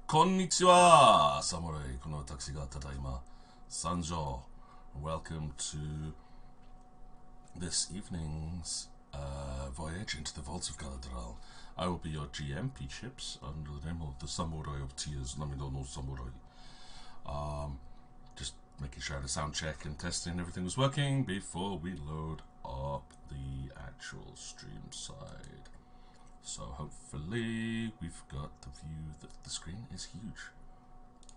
Konnichiwa, samurai. Kono taxi ga tadaima sanjo. Welcome to this evening's voyage into the Vault of Galudrahl. I will be your GM, P-Chips, under the name of the Samurai of Tears, Namido no Samurai. Just making sure the sound check and testing everything was working before we load up the actual stream side. So hopefully we've got the view that the screen is huge.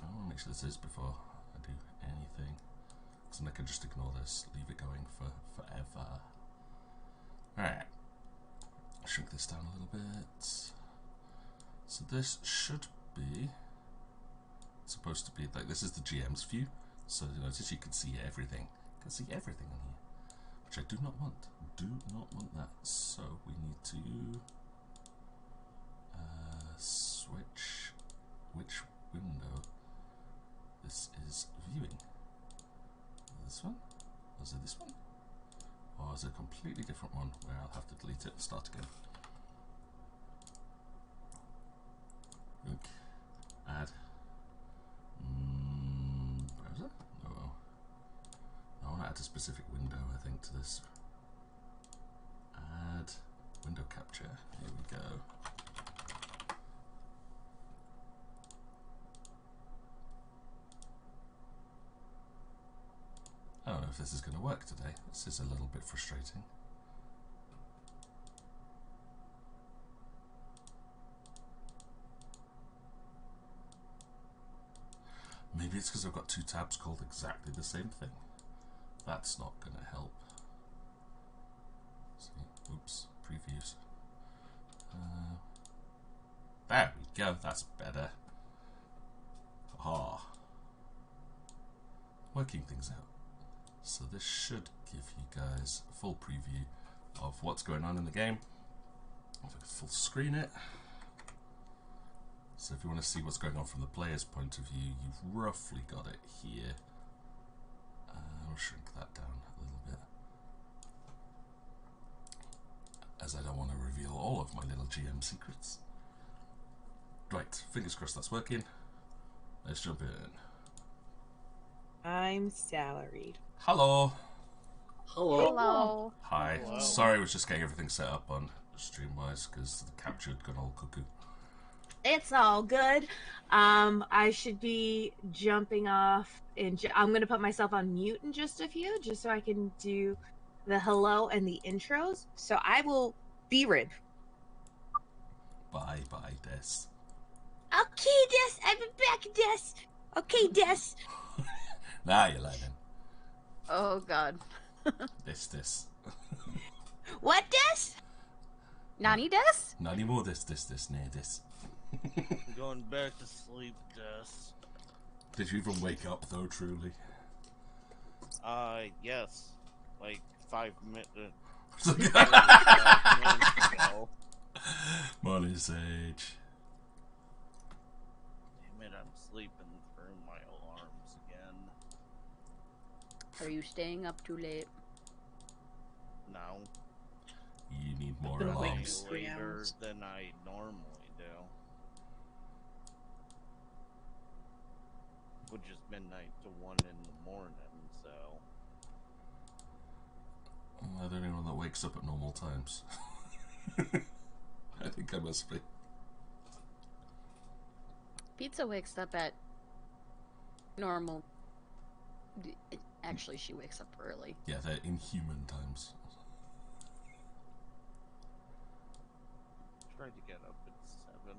I want to make sure this is before I do do anything. So I can just ignore this, leave it going for forever. Alright. Shrink this down a little bit. So this should be supposed to be like, this is the GM's view. So notice you can see everything. You can see everything on here. Which I do not want. Do not want that. So we need to switch which window this is viewing. This one? Or is it this one? Or is it a completely different one where I'll have to delete it and start again? Look. Add. Browser? No. I want to add a specific window, I think, to this. Add window capture. Here we go. I don't know if this is going to work today. This is a little bit frustrating. Maybe it's because I've got two tabs called exactly the same thing. That's not going to help. See, oops, previews. There we go, that's better. Ah, working things out. So this should give you guys a full preview of what's going on in the game. If I can full screen it. So if you want to see what's going on from the player's point of view, you've roughly got it here. I'll shrink that down a little bit, as I don't want to reveal all of my little GM secrets. Right, fingers crossed that's working. Let's jump in. I'm salaried. Hello. Hello. Hi. Hello. Sorry, I was just getting everything set up on Streamwise because the capture had gone all cuckoo. It's all good. I should be jumping off, and I'm going to put myself on mute in just a few, just so I can do the hello and the intros. So I will be rib. Bye, Des. Okay, Des. I'm back, Des. Okay, Des. Now you're learning. Oh God. This. What, Des? Nani des? Not anymore this, nay, this. I'm going back to sleep, Des. Did you even wake up though, truly? Yes. Like 5 minutes. Morning, Sage. Damn it, I'm sleeping through my alarms again. Are you staying up too late? No. You need more Been awake alarms. for 3 Later hours. than I normally do. Which is midnight to 1 in the morning, so... I'm the only one that wakes up at normal times. I think I must be. Pizza wakes up at normal. Actually, she wakes up early. Yeah, they're inhuman times. Tried to get up at 7.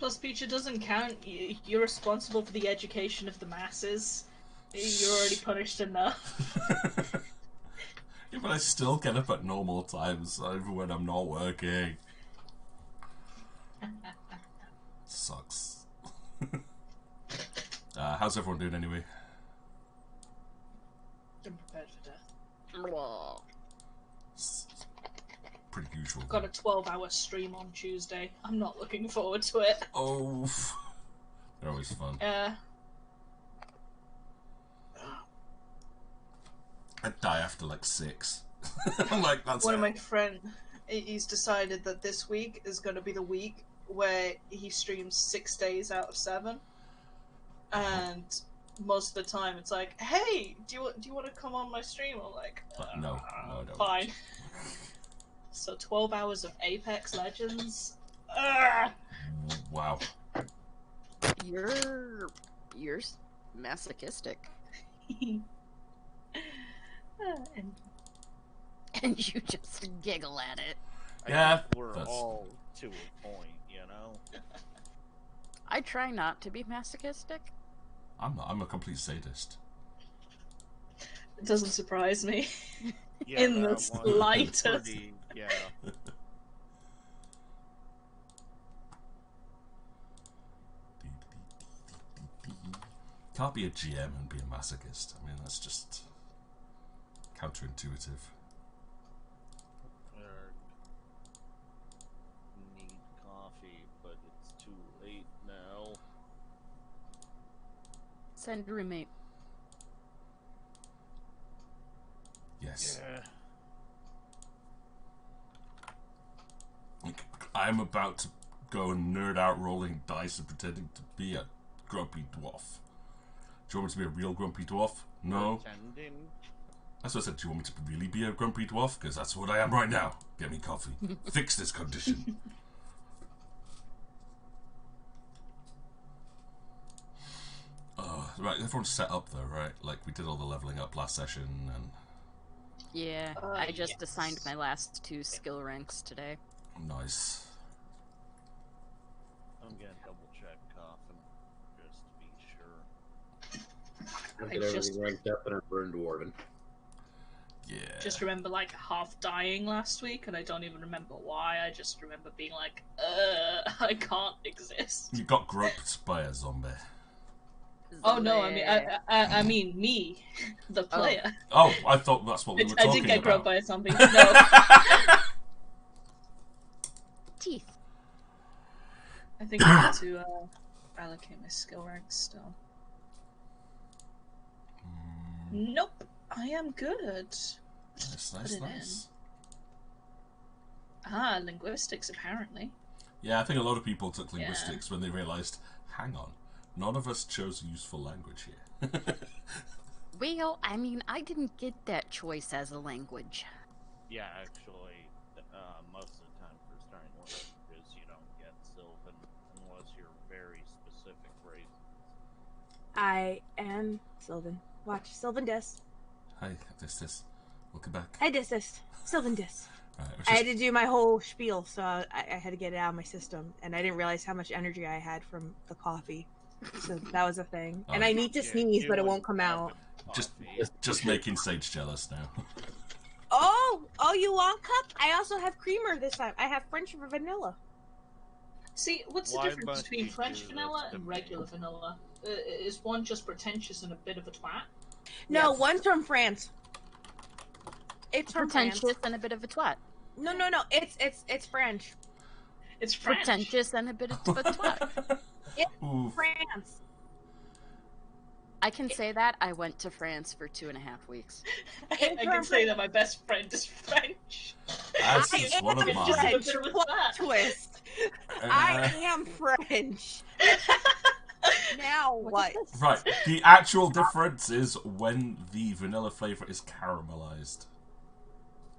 Plus, Peach, doesn't count. You're responsible for the education of the masses. You're already punished enough. Yeah, but I still get up at normal times, even when I'm not working. Sucks. How's everyone doing anyway? I'm prepared for death. Whoa. Pretty usual. Got a 12-hour stream on Tuesday. I'm not looking forward to it. Oh, they're always fun. I die after like 6. I'm like, that's One it. of my friends, he's decided that this week is going to be the week where he streams 6 days out of 7. And most of the time it's like, hey, do you want to come on my stream? I'm like, No, I don't. fine. So 12 hours of Apex Legends. Ugh. Wow. You're masochistic. And you just giggle at it. I Yeah, think we're that's- all to a point, you know? I try not to be masochistic. I'm not. I'm a complete sadist. It doesn't surprise me. Yeah, In the that one slightest. pretty- yeah. Can't be a GM and be a masochist. I mean, that's just counterintuitive. Need coffee, but it's too late now. Send roommate. Yes. Yeah. I'm about to go and nerd out rolling dice and pretending to be a grumpy dwarf. Do you want me to be a real grumpy dwarf? No. Pretending. That's what I said. Do you want me to really be a grumpy dwarf? Because that's what I am right now. Get me coffee. Fix this condition. Right, everyone's set up though, right? Like, we did all the leveling up last session, and... Yeah, I just yes. assigned my last 2 skill ranks today. Nice. I'm gonna double check coffin just to be sure. I've I got everything just- ranked up and I'm burned dwarven. Yeah. Just remember like half dying last week, and I don't even remember why. I just remember being like, I can't exist. You got groped by a zombie. Oh no, I mean me, the player. Oh, I thought that's what we were I talking did get about. groped by a zombie. No. Teeth. I think I need to allocate my skill ranks still. Nope, I am good. Nice, Put nice, it nice. Linguistics apparently. Yeah, I think a lot of people took linguistics when they realised, hang on, none of us chose a useful language here. Well, I mean, I didn't get that choice as a language. Yeah, actually, most of the time for starting languages, you don't get Sylvan unless you're very specific races. I am Sylvan. Watch Sylvan Dis. Hi, this. Welcome back. Hi Dis. Sylvan Dis. Right, I had to do my whole spiel, so I had to get it out of my system, and I didn't realize how much energy I had from the coffee. So that was a thing. And I need to sneeze, but it won't come out. Just making Sage jealous now. Oh, you want cup? I also have creamer this time. I have French vanilla. See, what's the Why difference must between you French do vanilla this to and me? regular vanilla? Is one just pretentious and a bit of a twat? No, Yes. one's from France. It's from France. Pretentious and a bit of a twat. No. It's French. It's French. Pretentious and a bit of a twat. Ooh. France. I can say that. I went to France for 2.5 weeks. I can say that my best friend is French. As I is am one of It's mine. just a French. bit of a Plot twat. twist. I am French. Now what? is this? Right, the actual difference is when the vanilla flavour is caramelized.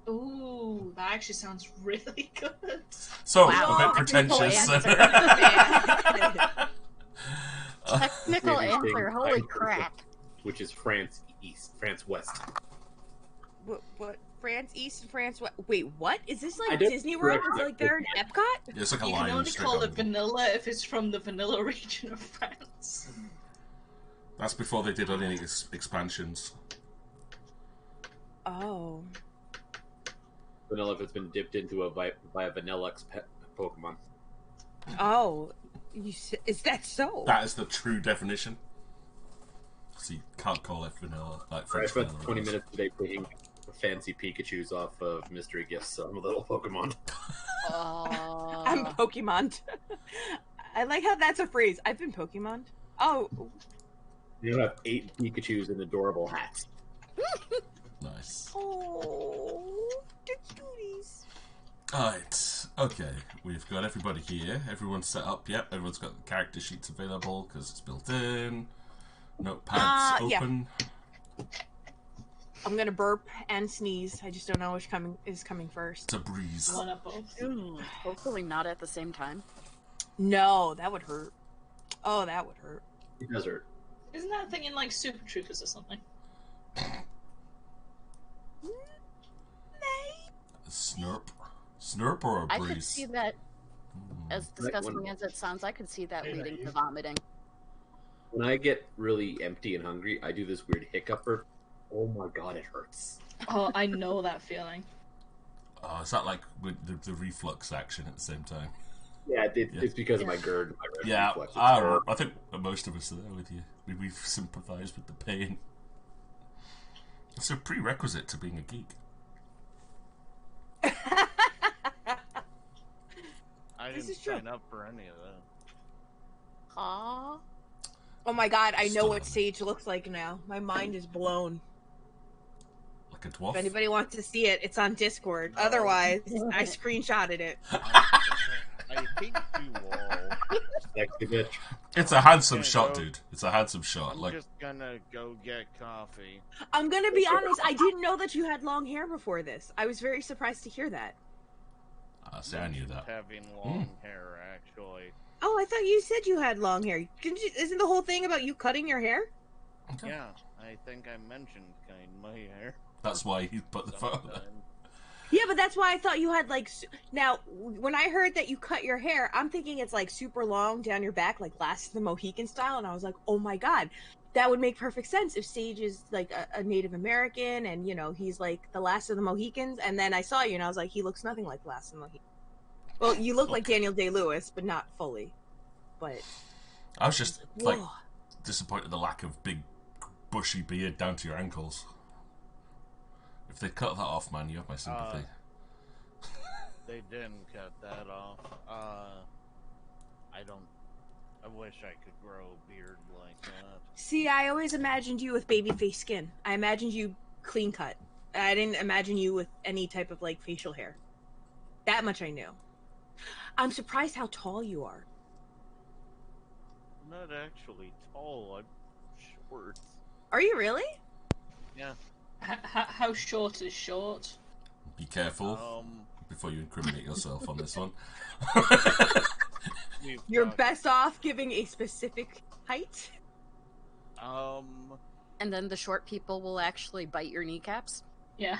Ooh, that actually sounds really good. So, Wow. a bit pretentious. Technical Maybe answer. saying Holy I- crap. Which is France East, France West. What? France East and France West? Wait, what? Is this I like did Disney World? correct Is that. like they're in Epcot? It's like a You line can only straight call down it the middle. vanilla if it's from the vanilla region of France. That's before they did any expansions. Oh. Vanilla if it's been dipped into by a vanilla Pokemon. Oh. Is that so? That is the true definition. So you can't call it vanilla. Like I French spent vanilla 20 is. minutes today picking fancy Pikachus off of mystery gifts on a little Pokemon. I'm Pokemon. I like how that's a phrase. I've been Pokemon. Oh. You have 8 Pikachus in adorable hats. Nice. Oh. The cuties. Alright, okay. We've got everybody here. Everyone's set up. Yep, everyone's got the character sheets available because it's built in. Notepads Yeah. open. I'm gonna burp and sneeze. I just don't know which is coming first. It's a breeze. One of both. Hopefully not at the same time. No, that would hurt. Oh, that would hurt. It does hurt. Isn't that a thing in like Super Troopers or something? Snurp. Snurp or a I could breeze? see that. As disgusting as it sounds, I could see that leading to vomiting. When I get really empty and hungry, I do this weird hiccup. Oh my god, it hurts. Oh, I know that feeling. Oh, is that like with the reflux action at the same time? Yeah, it's because of my GERD. My Yeah, reflex. I think most of us are there with you. We've sympathised with the pain. It's a prerequisite to being a geek. I This didn't is true. sign up for any of that. Aww. Oh my god, I know Still what haven't. Sage looks like now. My mind is blown. Like a dwarf. If anybody wants to see it, it's on Discord. No. Otherwise, I screenshotted it. I hate you all. Sexy bitch. It's a handsome Yeah, shot, go. dude. It's a handsome shot. I'm Like, just gonna go get coffee. I'm gonna be honest, I didn't know that you had long hair before this. I was very surprised to hear that. see, I knew that. Having long hair, actually. Oh, I thought you said you had long hair. Isn't the whole thing about you cutting your hair? Okay. Yeah, I think I mentioned cutting my hair. That's why he put the photo there. sometime. Yeah, but that's why I thought you had like. Now, when I heard that you cut your hair, I'm thinking it's like super long down your back, like Last of the Mohican style, and I was like, oh my god, that would make perfect sense if Sage is like a Native American, and you know he's like the Last of the Mohicans. And then I saw you, and I was like, he looks nothing like Last of the Mohicans. Well, you look like Daniel Day-Lewis, but not fully. But I was just like whoa. disappointed the lack of big, bushy beard down to your ankles. If they cut that off, man, you have my sympathy. They didn't cut that off. I wish I could grow a beard like that. See, I always imagined you with baby face skin. I imagined you clean cut. I didn't imagine you with any type of like facial hair. That much I knew. I'm surprised how tall you are. I'm not actually tall, I'm short. Are you really? Yeah. How short is short? Be careful before you incriminate yourself on this one. we've You're talked- best off giving a specific height. And then the short people will actually bite your kneecaps. Yeah.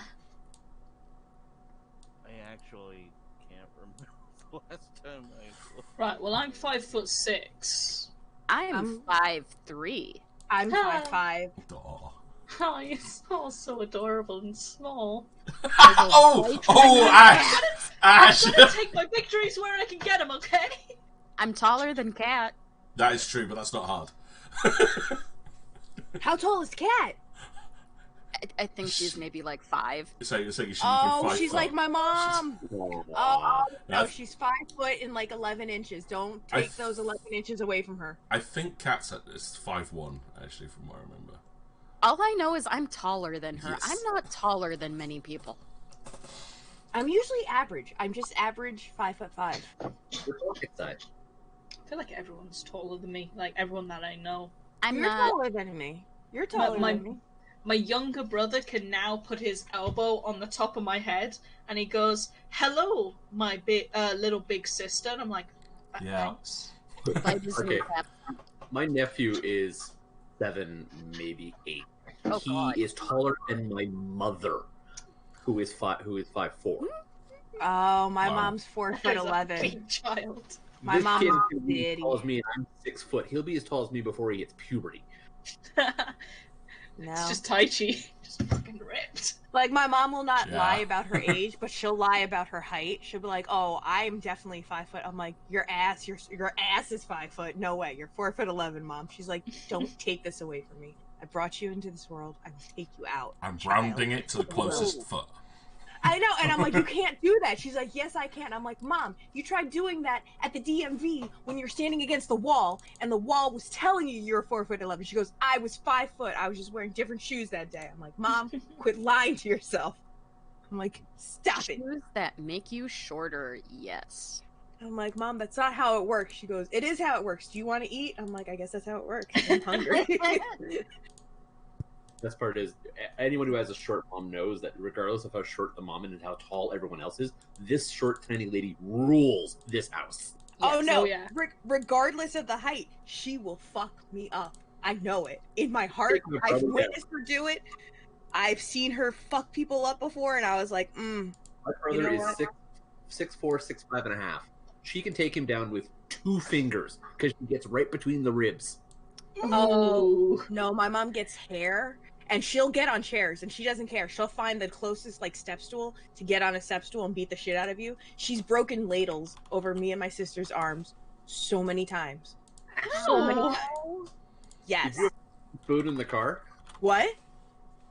I actually can't remember the last time I looked. Right. Well, I'm 5'6". I'm 5'3". I'm Ah. 5'5". Aw. Oh, you're all so adorable and small. Oh, Ash! Ash! I'm gonna take my victories where I can get them, okay? I'm taller than Kat. That is true, but that's not hard. How tall is Kat? I think she's maybe like 5. So you should Oh, be 5 she's foot. like my mom. Oh, no, That's- she's 5 foot and like 11 inches. Don't take those 11 inches away from her. I think Kat's is 5'1", actually, from what I remember. All I know is I'm taller than her. Yes. I'm not taller than many people. I'm usually average. I'm just average 5'5". We're talking side. I feel like everyone's taller than me. Like everyone that I know. I'm You're not. taller than me. You're taller my- than me. My younger brother can now put his elbow on the top of my head, and he goes, "Hello, my little big sister." And I'm like, Yeah. "Thanks." Bite his Okay. kneecap. My nephew is 7, maybe 8. Oh, He God. is taller than my mother, who is 5'4". Oh, my Wow. mom's 4'11". Big child. My This mom kid was can be as bitty. tall as me, and I'm 6 foot. He'll be as tall as me before he hits puberty. No. It's just Tai Chi. Just fucking ripped. Like, my mom will not Yeah. lie about her age, but she'll lie about her height. She'll be like, "Oh, I'm definitely 5 foot." I'm like, "Your ass is 5 foot. No way. You're 4'11", Mom." She's like, "Don't take this away from me. I brought you into this world. I will take you out." I'm child." rounding it to the closest foot. I know, and I'm like, "You can't do that." She's like, "Yes, I can." I'm like, "Mom, you tried doing that at the DMV when you're standing against the wall, and the wall was telling you you're 4'11". She goes, "I was 5 foot. I was just wearing different shoes that day." I'm like, "Mom, quit lying to yourself." I'm like, "Stop it." Shoes that make you shorter, yes. I'm like, "Mom, that's not how it works." She goes, "It is how it works. Do you want to eat?" I'm like, "I guess that's how it works. I'm hungry." Best part is, anyone who has a short mom knows that regardless of how short the mom is and how tall everyone else is, this short, tiny lady rules this house. Oh Yes. no! Oh, yeah. Regardless of the height, she will fuck me up. I know it in my heart. Take my I've brother witnessed her do it. I've seen her fuck people up before, and I was like, My brother You know is what? 6'4", 6'5" and a half. she can take him down with 2 fingers because she gets right between the ribs. Oh no, my mom gets hair, and she'll get on chairs, and she doesn't care. She'll find the closest like step stool to get on a step stool and beat the shit out of you. She's broken ladles over me and my sister's arms so many times. So many times. Yes. Did you have a spoon in the car? What?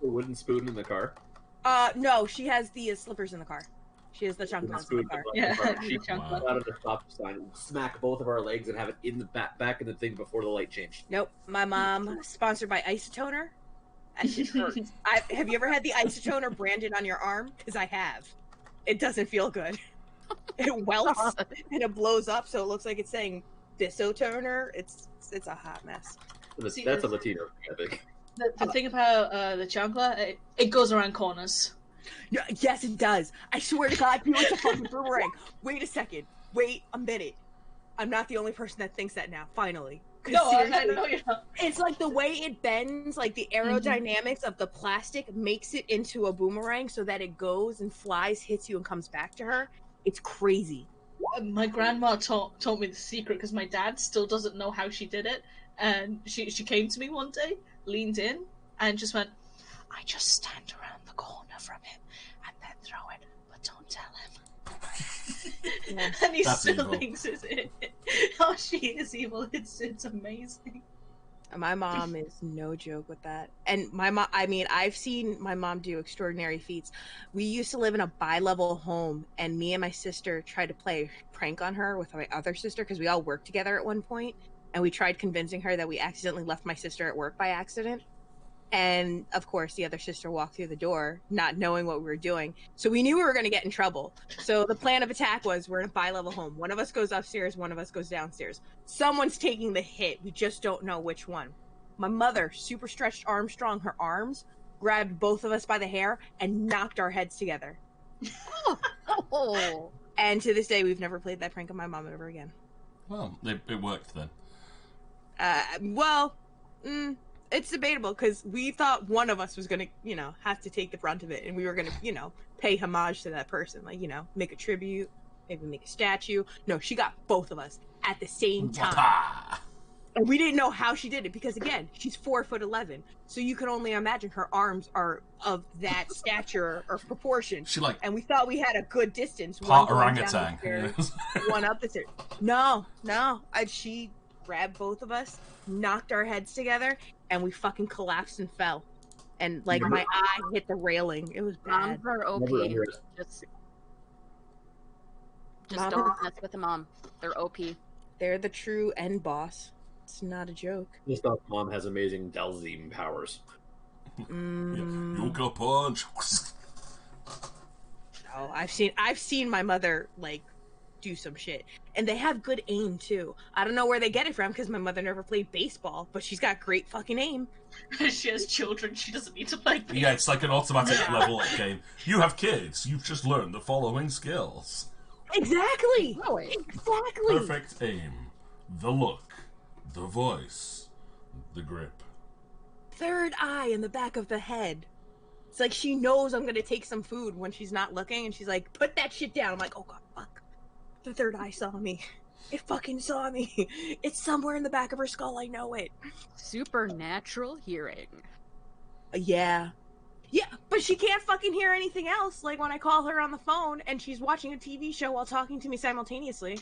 A wooden spoon in the car? No, she has the slippers in the car. She has the Wooden chanclas in spoon the car. Yeah, She the chancla. got out of the stop sign, smack both of our legs, and have it in the back in the thing before the light changed. Nope. My mom, sponsored by Isotoner. That shit hurts. Have you ever had the Isotoner branded on your arm? Because I have. It doesn't feel good. It welts and it blows up, so it looks like it's saying Bisotoner. It's a hot mess. See, That's a Latino, I think. The thing about the chancla, it goes around corners. No, yes, it does. I swear to God, it's a fucking boomerang. Wait a second. Wait a minute. I'm not the only person that thinks that now. Finally. No, I Seriously, know you're not. it's like the way it bends, like the aerodynamics of the plastic makes it into a boomerang so that it goes and flies, hits you, and comes back to her. It's crazy. My grandma told me the secret because my dad still doesn't know how she did it, and she came to me one day, leaned in, and just went, "I just stand around the corner from him and then throw it, but don't tell him." Yes. And he That's still evil. thinks it's it. Oh, she is evil. It's amazing. My mom is no joke with that. And my mom, I mean, I've seen my mom do extraordinary feats. We used to live in a bi-level home, and me and my sister tried to play a prank on her with my other sister because we all worked together at one point, and we tried convincing her that we accidentally left my sister at work by accident. And of course, the other sister walked through the door, not knowing what we were doing. So we knew we were going to get in trouble. So the plan of attack was we're in a bi-level home. One of us goes upstairs, one of us goes downstairs. Someone's taking the hit. We just don't know which one. My mother, super stretched Armstrong, her arms, grabbed both of us by the hair and knocked our heads together. Oh. And to this day, we've never played that prank on my mom ever again. Well, it worked then. It's debatable because we thought one of us was going to, have to take the brunt of it. And we were going to, pay homage to that person. Like, make a tribute, maybe make a statue. No, she got both of us at the same time. Wah-pa! And we didn't know how she did it because, again, she's 4'11". So you can only imagine her arms are of that stature or proportion. She like And we thought we had a good distance. part one going down orangutan. the stairs, Yes. one up the stairs. No. She grabbed both of us, knocked our heads together, and we fucking collapsed and fell. And like my eye hit the railing. It was bad. Moms are OP. Never underestimate. Just Mom- don't mess with a mom. They're OP. They're the true end boss. It's not a joke. This dog mom has amazing Dalzim powers. Yuka punch. No, I've seen my mother like do some shit, and they have good aim too. I don't know where they get it from because my mother never played baseball, but she's got great fucking aim. She has children. She doesn't need to play. Yeah, it's like an automatic level up game. You have kids. You've just learned the following skills. Exactly. Really? Exactly. Perfect aim. The look. The voice. The grip. Third eye in the back of the head. It's like she knows I'm gonna take some food when she's not looking, and she's like, "Put that shit down." I'm like, "Oh god, fuck." The third eye saw me. It fucking saw me. It's somewhere in the back of her skull. I know it. Supernatural hearing. Yeah. Yeah, but she can't fucking hear anything else. Like when I call her on the phone and she's watching a TV show while talking to me simultaneously.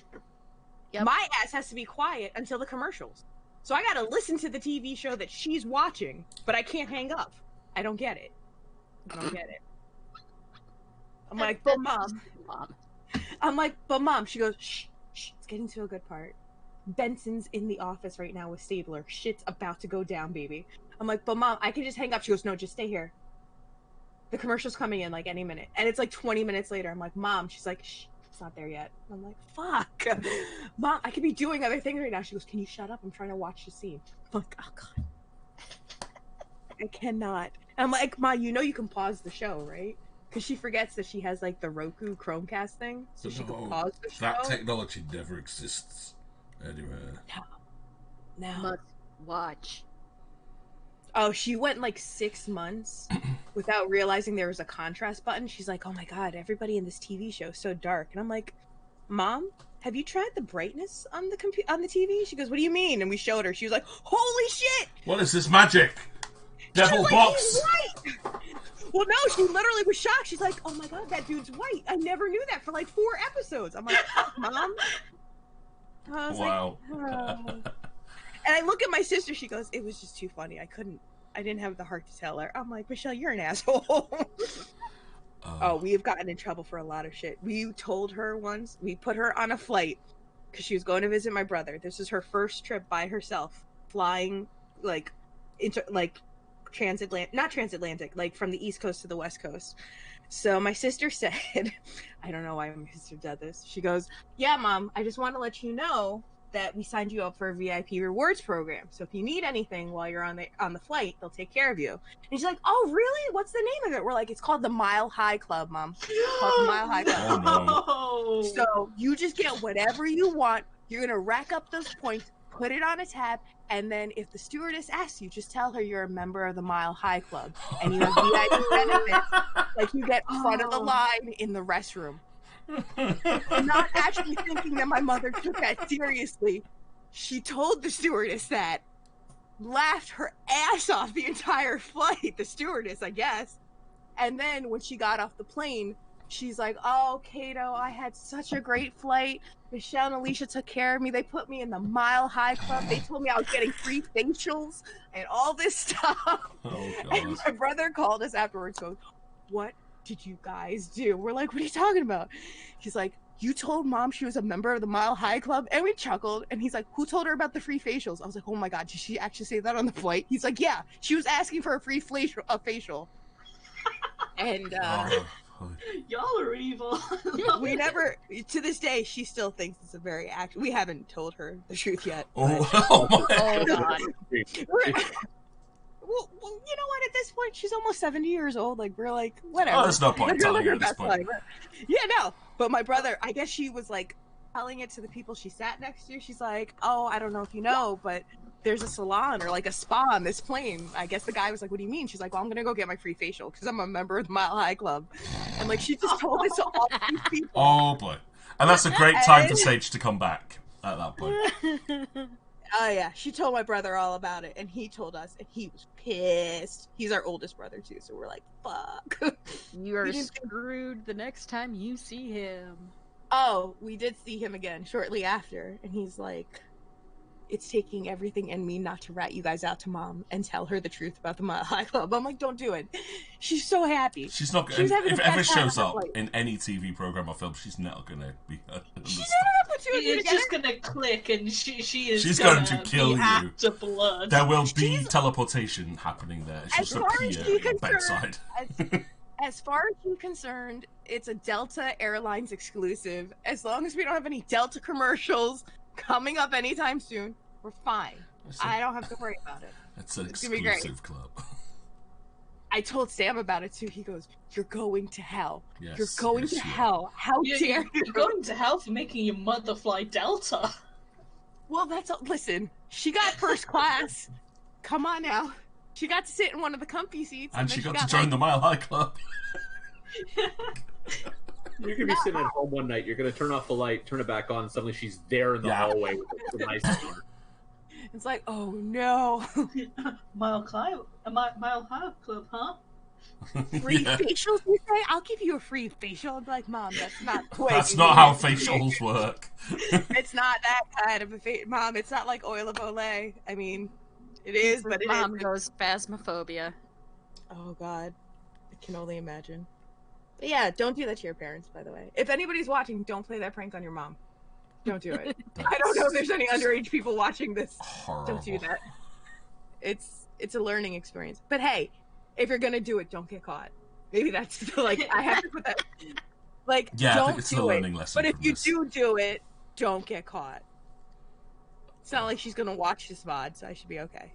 Yep. My ass has to be quiet until the commercials. So I gotta listen to the TV show that she's watching, but I can't hang up. I don't get it. I don't get it. I'm like, but mom. I'm like, but mom. She goes, shh, it's getting to a good part. Benson's in the office right now with Stabler. Shit's about to go down, baby. I'm like, but mom, I can just hang up. She goes, no, just stay here. The commercial's coming in like any minute. And it's like 20 minutes later. I'm like, mom. She's like, shh, it's not there yet. I'm like, fuck. Mom, I could be doing other things right now. She goes, can you shut up? I'm trying to watch the scene. I'm like, oh god. I cannot. And I'm like, Ma, you can pause the show, right? Because she forgets that she has like the Roku Chromecast thing, so she can pause the show. That technology never exists anywhere. No. Must watch. Oh, she went like 6 months without realizing there was a contrast button. She's like, oh my god, everybody in this TV show is so dark. And I'm like, Mom, have you tried the brightness on the on the TV? She goes, what do you mean? And we showed her. She was like, holy shit! What is this magic? Devil She's box! He's white! Well, no, she literally was shocked. She's like, oh my god, that dude's white. I never knew that for like 4 episodes. I'm like, Mom? I was Wow. like, oh. And I look at my sister, she goes, it was just too funny. I didn't have the heart to tell her. I'm like, Michelle, you're an asshole. Oh, we have gotten in trouble for a lot of shit. We told her once, we put her on a flight because she was going to visit my brother. This is her first trip by herself, flying like not transatlantic, like from the East Coast to the West Coast. So my sister said, I don't know why my sister did this. She goes, yeah, Mom, I just want to let you know that we signed you up for a VIP rewards program. So if you need anything while you're on the flight, they'll take care of you. And she's like, oh, really? What's the name of it? We're like, it's called the Mile High Club, Mom. It's called the Mile High Club. Oh, no. So you just get whatever you want. You're going to rack up those points, put it on a tab, and then if the stewardess asks you, just tell her you're a member of the Mile High Club. And you have VIP benefits, like you get front of the line in the restroom. Not actually thinking that my mother took that seriously. She told the stewardess that, laughed her ass off the entire flight, the stewardess, I guess. And then when she got off the plane, she's like, oh, Kato, I had such a great flight. Michelle and Alicia took care of me. They put me in the Mile High Club. They told me I was getting free facials and all this stuff. Oh, And God. my brother called us afterwards, goes, what did you guys do? We're like, what are you talking about? He's like, you told Mom she was a member of the Mile High Club? And we chuckled. And he's like, who told her about the free facials? I was like, oh my God, did she actually say that on the flight? He's like, yeah, she was asking for a free facial. And Y'all are evil. we never, to this day, she still thinks it's a very we haven't told her the truth yet. Oh, oh my. Oh God. Well, you know what? At this point, she's almost 70 years old. Like, we're like, whatever. Oh, there's no point Let her telling live her her at this best point. life. Yeah, no. But my brother, I guess she was like telling it to the people she sat next to. She's like, oh, I don't know if you know, but there's a salon or like a spa on this plane. I guess the guy was like, what do you mean? She's like, well, I'm going to go get my free facial because I'm a member of the Mile High Club. And like, she just told it to all these people. Oh, boy. And that's a great time for Sage to come back at that point. Oh yeah, she told my brother all about it, and he told us, and he was pissed. He's our oldest brother too, so we're like, fuck. You are screwed the next time you see him. Oh, we did see him again shortly after, and he's like, it's taking everything in me not to rat you guys out to Mom and tell her the truth about the Mile High Club. I'm like, don't do it. She's so happy. She's not going to, if it ever shows up in any TV program or film, she's not going to be She's never put two and two It's together. just gonna click, and she's going to kill you. After blood. There will be teleportation happening there. She'll just appear at your bedside. As far as I'm concerned, it's a Delta Airlines exclusive. As long as we don't have any Delta commercials coming up anytime soon, we're fine. I don't have to worry about it. It's an gonna be great. exclusive club. I told Sam about it too. He goes, "You're going to hell. Yes, You're going to hell. How dare you?" You're going to hell for making your mother fly Delta. Well, listen, she got first class. Come on now. She got to sit in one of the comfy seats. And then she got to join the Mile High Club. You're gonna be sitting at home one night. You're gonna turn off the light, turn it back on. And suddenly, she's there in the hallway with a nice car. It's like, oh no. Mile High Club, huh? Free facials, you say? I'll give you a free facial. I'm like, Mom, that's not the way. That's not how facials work. It's not that kind of a Mom, it's not like oil of Olay. I mean, it is, but it Mom is. goes phasmophobia. Oh God, I can only imagine. But yeah, don't do that to your parents, by the way. If anybody's watching, don't play that prank on your mom. Don't do it. I don't know if there's any underage people watching this. Horrible. Don't do that. It's a learning experience. But hey, if you're gonna do it, don't get caught. Maybe that's like I have to put that. Like, yeah, don't I think it's do the learning it. lesson. But if from you this. do it, don't get caught. It's not like she's gonna watch this VOD, so I should be okay.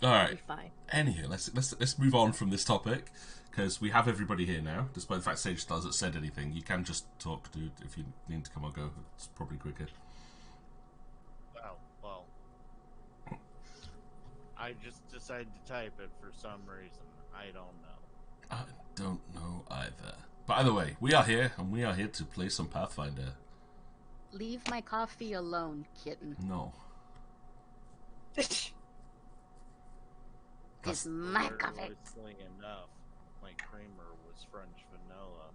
All right. Be fine. Anywho, let's move on from this topic because we have everybody here now. Despite the fact Sage hasn't said anything, you can just talk, dude. If you need to come or go, it's probably quicker. Well, I just decided to type it for some reason. I don't know. I don't know either. By the way, we are here, and we are here to play some Pathfinder. Leave my coffee alone, kitten. No. It's my coffee. Curiously enough, my creamer was French vanilla.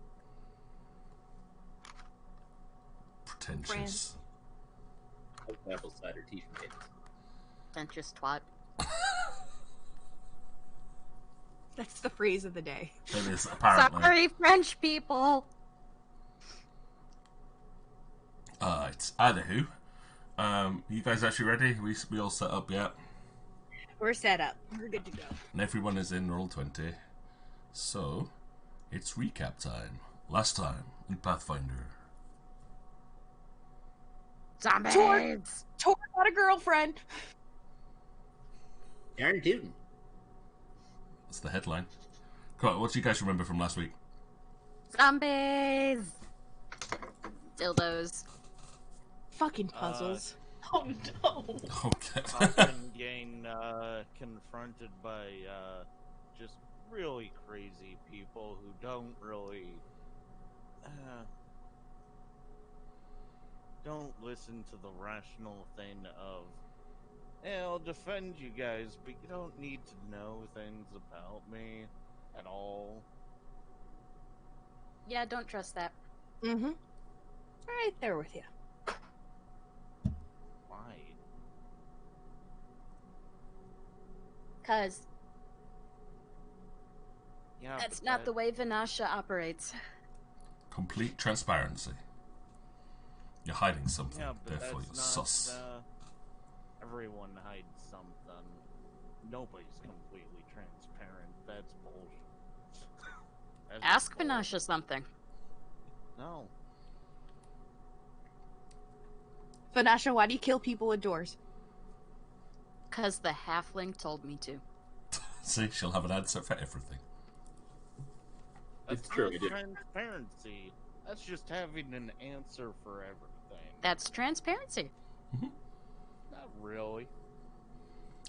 Pretentious. Apple cider tea from it. Pretentious twat. That's the phrase of the day. It is, apparently. Sorry, French people. It's anywho. You guys actually ready? We all set up yet? We're set up. We're good to go. And everyone is in Roll20. So, it's recap time. Last time in Pathfinder. Zombies. Tor got a girlfriend. Aaron Tootin. That's the headline. Come on, what do you guys remember from last week? Zombies. Dildos. Fucking puzzles. Oh no! Okay. Often getting confronted by just really crazy people who don't really don't listen to the rational thing of, hey, I'll defend you guys, but you don't need to know things about me at all. Yeah, don't trust that. Mm-hmm. Right there with you. Why? Cause Yeah, that's but not the way Vanasha operates. Complete transparency. You're hiding something, Yeah, but therefore you're that's not. sus. Everyone hides something. Nobody's completely transparent. That's bullshit. That's Ask bull. Vanasha something. No. Vanasha, why do you kill people with doors? Cause the halfling told me to. See, she'll have an answer for everything. That's It's true, not we do. transparency. That's just having an answer for everything. That's transparency. Not really.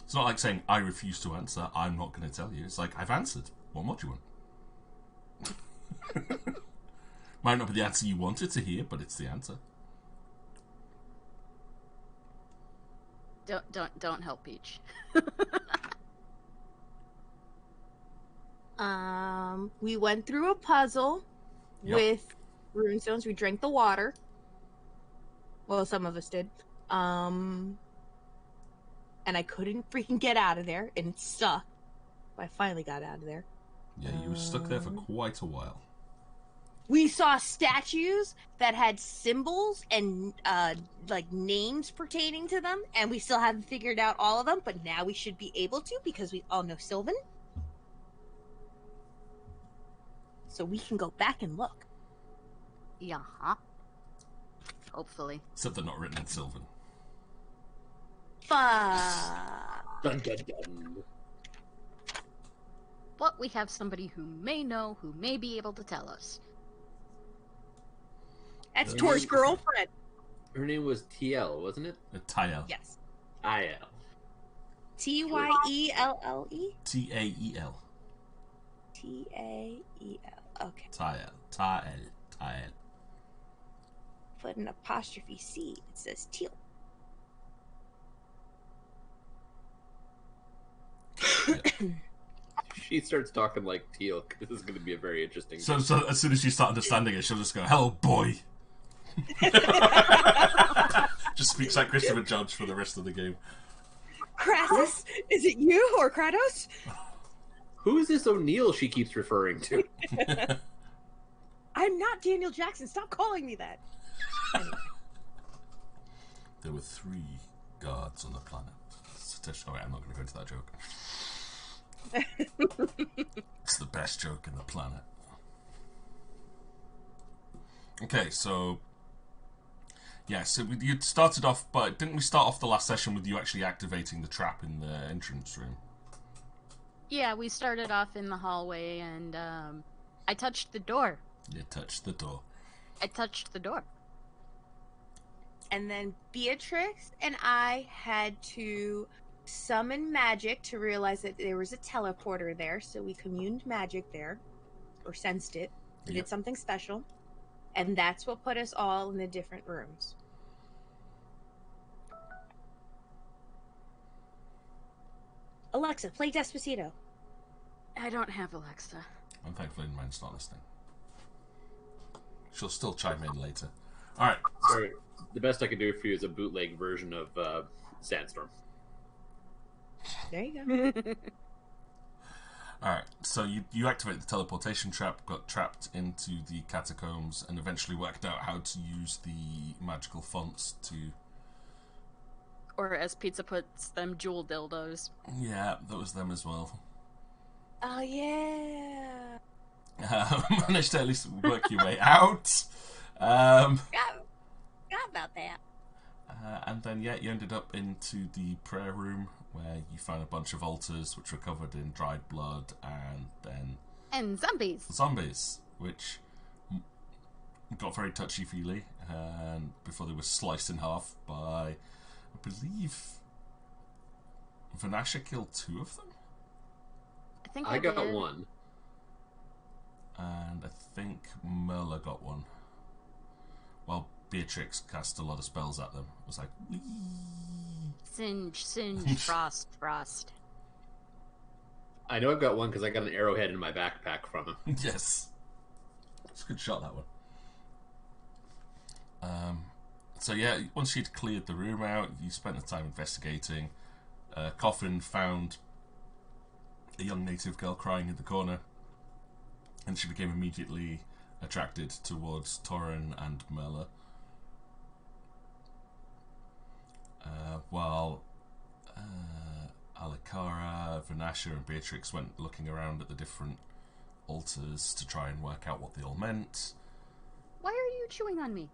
It's not like saying, I refuse to answer, I'm not going to tell you. It's like, I've answered. What more do you want? Might not be the answer you wanted to hear, but it's the answer. Don't help Peach. We went through a puzzle Yep. with runestones. We drank the water. Well, some of us did. And I couldn't freaking get out of there, and it sucked. But I finally got out of there. Yeah, you were stuck there for quite a while. We saw statues that had symbols and like names pertaining to them, and we still haven't figured out all of them. But now we should be able to because we all know Sylvan, so we can go back and look. Yeah. Hopefully. Except they're not written in Sylvan. Fuck. Dun dun dun. But we have somebody who may know, who may be able to tell us. That's Yeah. Tor's girlfriend. Her name was TL, wasn't it? Tael. Yes. IL. Tyelle. Tael. Tael. Okay. Tael. Tael. Tael. Put an apostrophe C. It says teal. She starts talking like Teal. This is going to be a very interesting. So as soon as you start understanding it, she'll just go, hello, boy. Just speaks like Christopher Judge for the rest of the game. Kratos? Is it you or Kratos? Who is this O'Neill she keeps referring to? I'm not Daniel Jackson. Stop calling me that. Anyway. There were 3 gods on the planet. Oh, wait, I'm not going to go into that joke. It's the best joke in the planet. Okay, so... Yeah, so you started off, but didn't we start off the last session with you actually activating the trap in the entrance room? Yeah, we started off in the hallway and I touched the door. You touched the door. I touched the door. And then Beatrix and I had to summon magic to realize that there was a teleporter there, so we communed magic there, or sensed it. We Yep. did something special, and that's what put us all in the different rooms. Alexa, play Despacito. I don't have Alexa. And thankfully mine's not listening. She'll still chime in later. Alright. Sorry, the best I can do for you is a bootleg version of Sandstorm. There you go. Alright, so you activate the teleportation trap, got trapped into the catacombs, and eventually worked out how to use the magical fonts to... Or as Pizza puts them, jewel dildos. Yeah, that was them as well. Oh, yeah. Managed to at least work your way out. Forgot about that. And then, yeah, you ended up into the prayer room, where you found a bunch of altars which were covered in dried blood, and then And zombies. zombies, which got very touchy-feely, and before they were sliced in half by, I believe, Vanasha killed 2 of them, I think I got did. one. and I think Merla got one. Well, Beatrix cast a lot of spells at them. It was like, "Whee." Singe, singe, frost, frost. I know I've got one because I got an arrowhead in my backpack from him. Yes. It's a good shot, that one. So yeah, once you'd cleared the room out, you spent the time investigating. Coffin found a young native girl crying in the corner, and she became immediately attracted towards Torin and Merla. While Alikara, Vanasha and Beatrix went looking around at the different altars to try and work out what they all meant. Why are you chewing on me?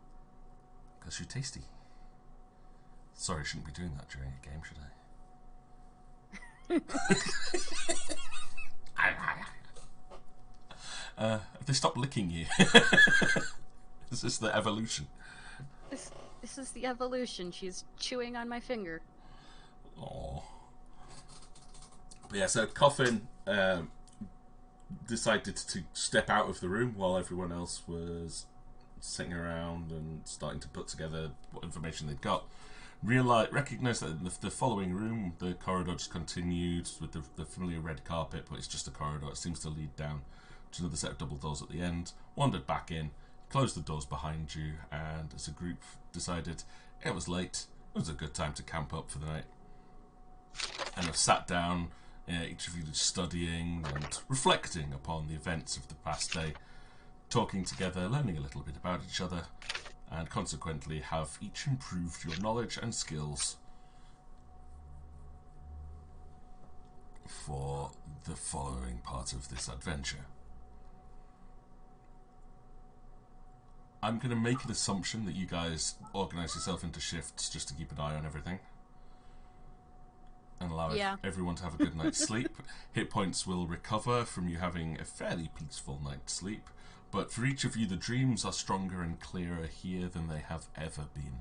Because you're tasty. Sorry, I shouldn't be doing that during a game, should I? Have they stopped licking you? Is this the evolution? This is the evolution. She's chewing on my finger. Aww. But yeah, so Coffin decided to step out of the room while everyone else was sitting around and starting to put together what information they'd got. Recognise that in the following room, the corridor just continued with the familiar red carpet, but it's just a corridor. It seems to lead down to another set of double doors at the end. Wandered back in, closed the doors behind you, and as a group decided it was late, it was a good time to camp up for the night. And have sat down, each of you studying and reflecting upon the events of the past day, talking together, learning a little bit about each other, and consequently have each improved your knowledge and skills for the following part of this adventure. I'm going to make an assumption that you guys organise yourself into shifts just to keep an eye on everything. And allow everyone to have a good night's sleep. Hit points will recover from you having a fairly peaceful night's sleep. But for each of you, the dreams are stronger and clearer here than they have ever been.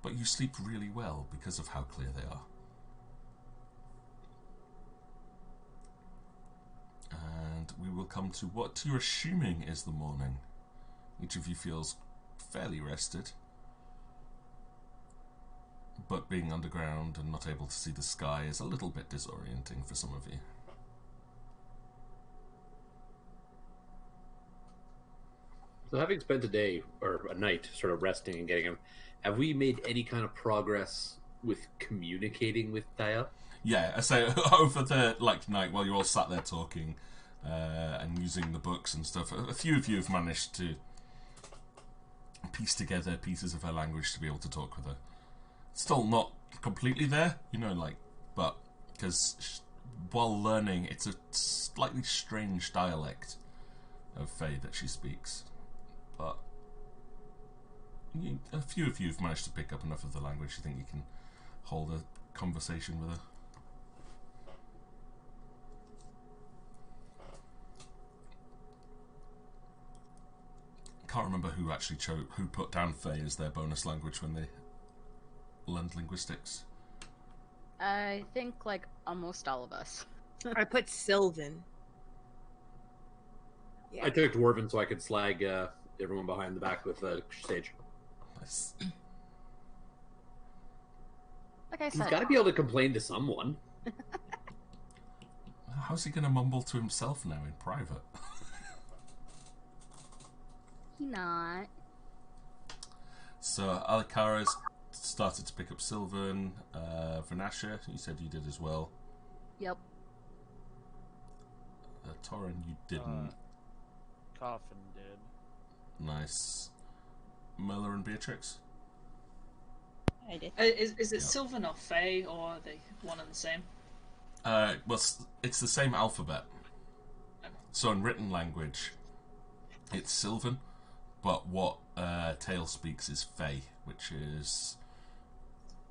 But you sleep really well because of how clear they are. And we will come to what you're assuming is the morning. Each of you feels fairly rested. But being underground and not able to see the sky is a little bit disorienting for some of you. So having spent a day or a night sort of resting and getting him, have we made any kind of progress with communicating with Daya? Yeah, so over the night while you're all sat there talking and using the books and stuff, a few of you have managed to piece together pieces of her language to be able to talk with her. Still not completely there, but because while learning, it's a slightly strange dialect of Fae that she speaks. But a few of you have managed to pick up enough of the language you think you can hold a conversation with her. Can't remember who actually who put down Fae as their bonus language when they learned linguistics. I think almost all of us. I put Sylvan. Yeah. I took Dwarven so I could slag everyone behind the back with Sage. Nice. Like I He's said, got to be able to complain to someone. How's he going to mumble to himself now in private? he not. So Alikara's started to pick up Sylvan. Vanasha, you said you did as well. Yep. Torin, you didn't. Coffin did. Nice. Muller and Beatrix? I did. Is it Yeah. Sylvan or Fae, or are they one and the same? Well, it's the same alphabet. So in written language, it's Sylvan, but what Tale speaks is Fae, which is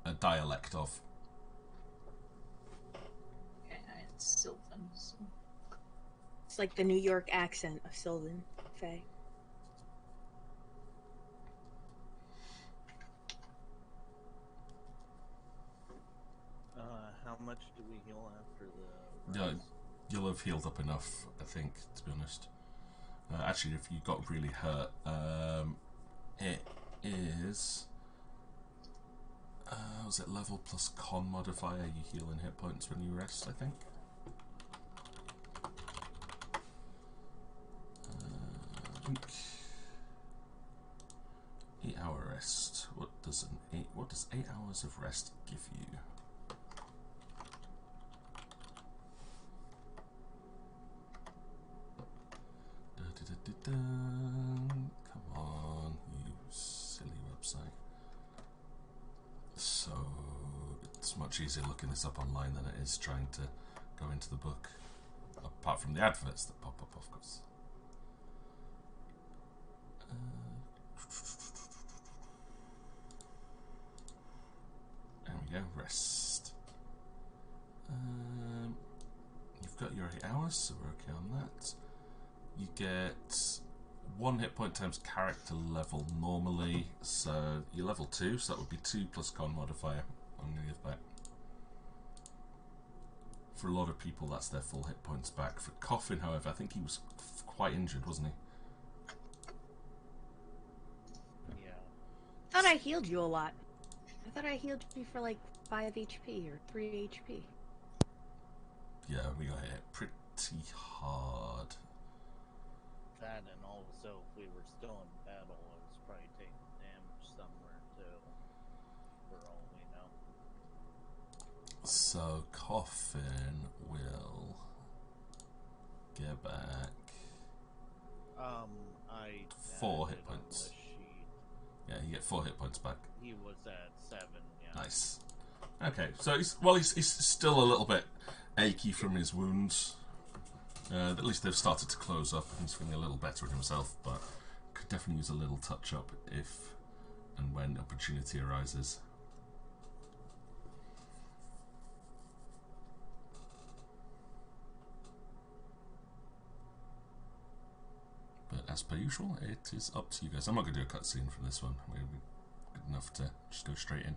a dialect of. Okay, it's Sylvan. So. It's like the New York accent of Sylvan Faye. How much do we heal after the Yeah, rest? you'll have healed up enough, I think, to be honest. Actually, if you got really hurt, it is... was it level plus con modifier? You heal in hit points when you rest, I think. 8-hour rest. What does 8 hours of rest give you? Come on, you silly website. So it's much easier looking this up online than it is trying to go into the book. Apart from the adverts that pop up, of course. There we go, rest. You've got your 8 hours, so we're okay on that. You get 1 hit point times character level normally, so you're level 2, so that would be 2 plus con modifier. I'm going to give that. For a lot of people, that's their full hit points back. For Coffin, however, I think he was quite injured, wasn't he? Yeah. I thought I healed you a lot. I thought I healed you for like 5 HP or 3 HP. Yeah, we got hit pretty hard. That, and also if we were still in battle, I was probably taking damage somewhere too. For all we know. So Coffin will get back I 4 added hit on points. the sheet. Yeah, you get 4 hit points back. He was at 7. Yeah. Nice. Okay, so he's still a little bit achy from his wounds. At least they've started to close up and he's feeling a little better in himself, but could definitely use a little touch up if and when opportunity arises. But as per usual, it is up to you guys. I'm not going to do a cutscene from this one. We're good enough to just go straight in.